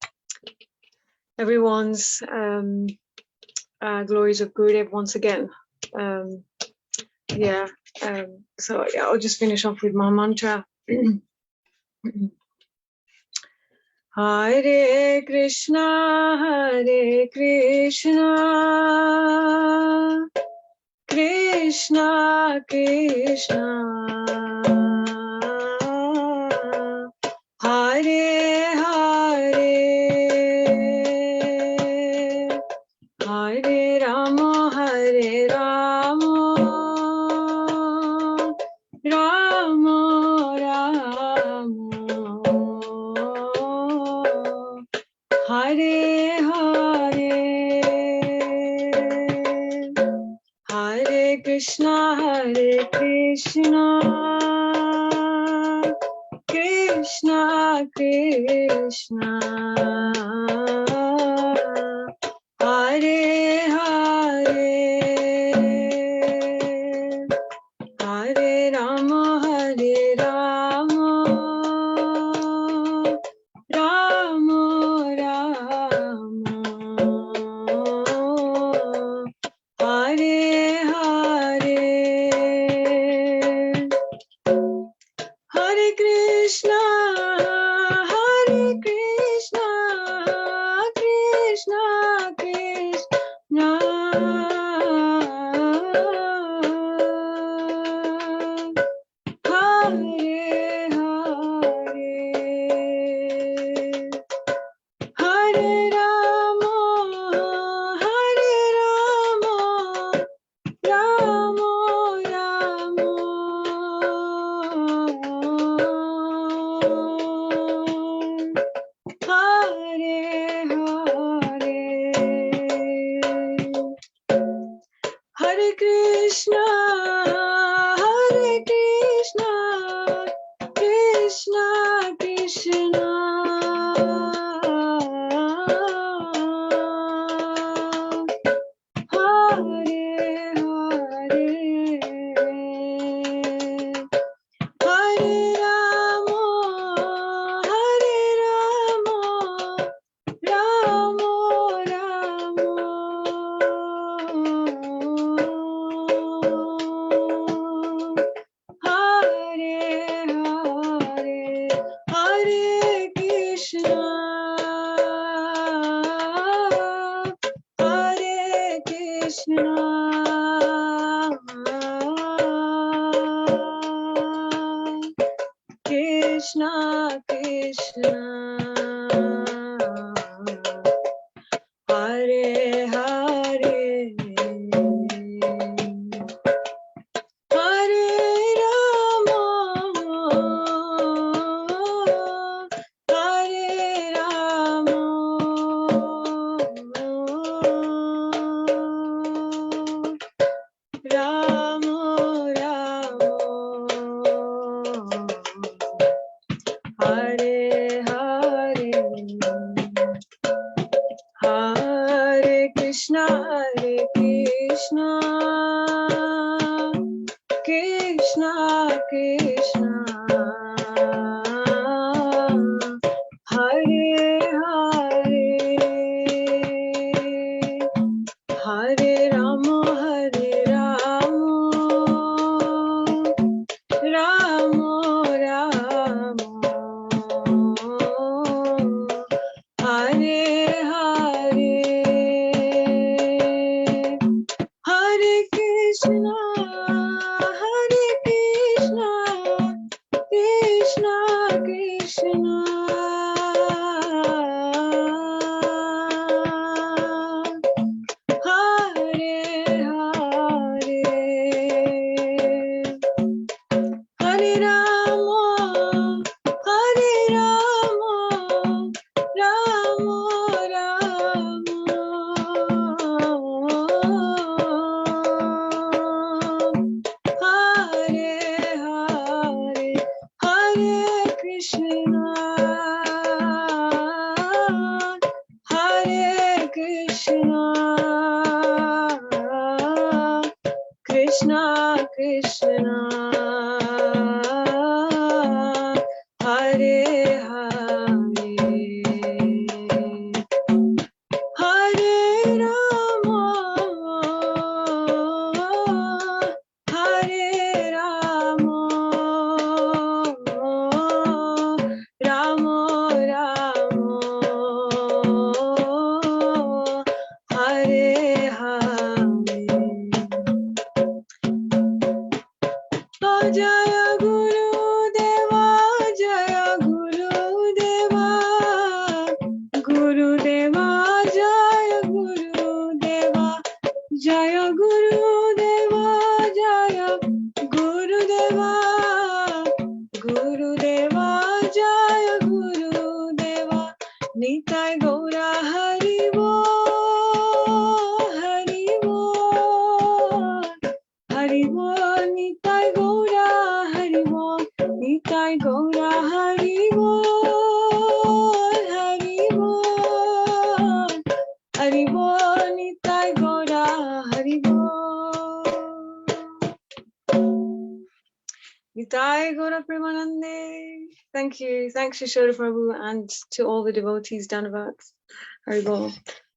everyone's glories of Gurudev once again. So yeah, I'll just finish off with Maha Mantra. Hare Krishna, Krishna Krishna Krishna Krishna Krishna Hare Hare Hare Rama Rama Rama Hare Hare Hare Krishna Krishna Krishna Hare Hare Hare Rama Rama Rama Hare Hare Hare Krishna Krishna Krishna Hare Hare Hare Rama Rama Rama Hare Hare Hare Krishna Krishna Krishna Hare Hare Hare Rama Rama Rama Hare Hare Hare Krishna Krishna Krishna Hare Hare Hare Rama Rama Rama Hare Hare Hare Krishna Krishna Krishna Hare Hare Hare Rama Rama Rama Hare Hare Hare Krishna Krishna Krishna Hare Hare Hare Rama Rama Rama Hare Hare Jaya Gurudeva Jaya Gurudeva Gurudeva Jaya Gurudeva Jaya Gurudeva Jaya Gurudeva Gurudeva Jaya Gurudeva Nitai Gaura Hari Bol Nitai Gaura Haribo. Nitai Gaura Premanande. Thank you. Thanks, Yashoda Prabhu, and to all the devotees, Dhanavats. Haribo.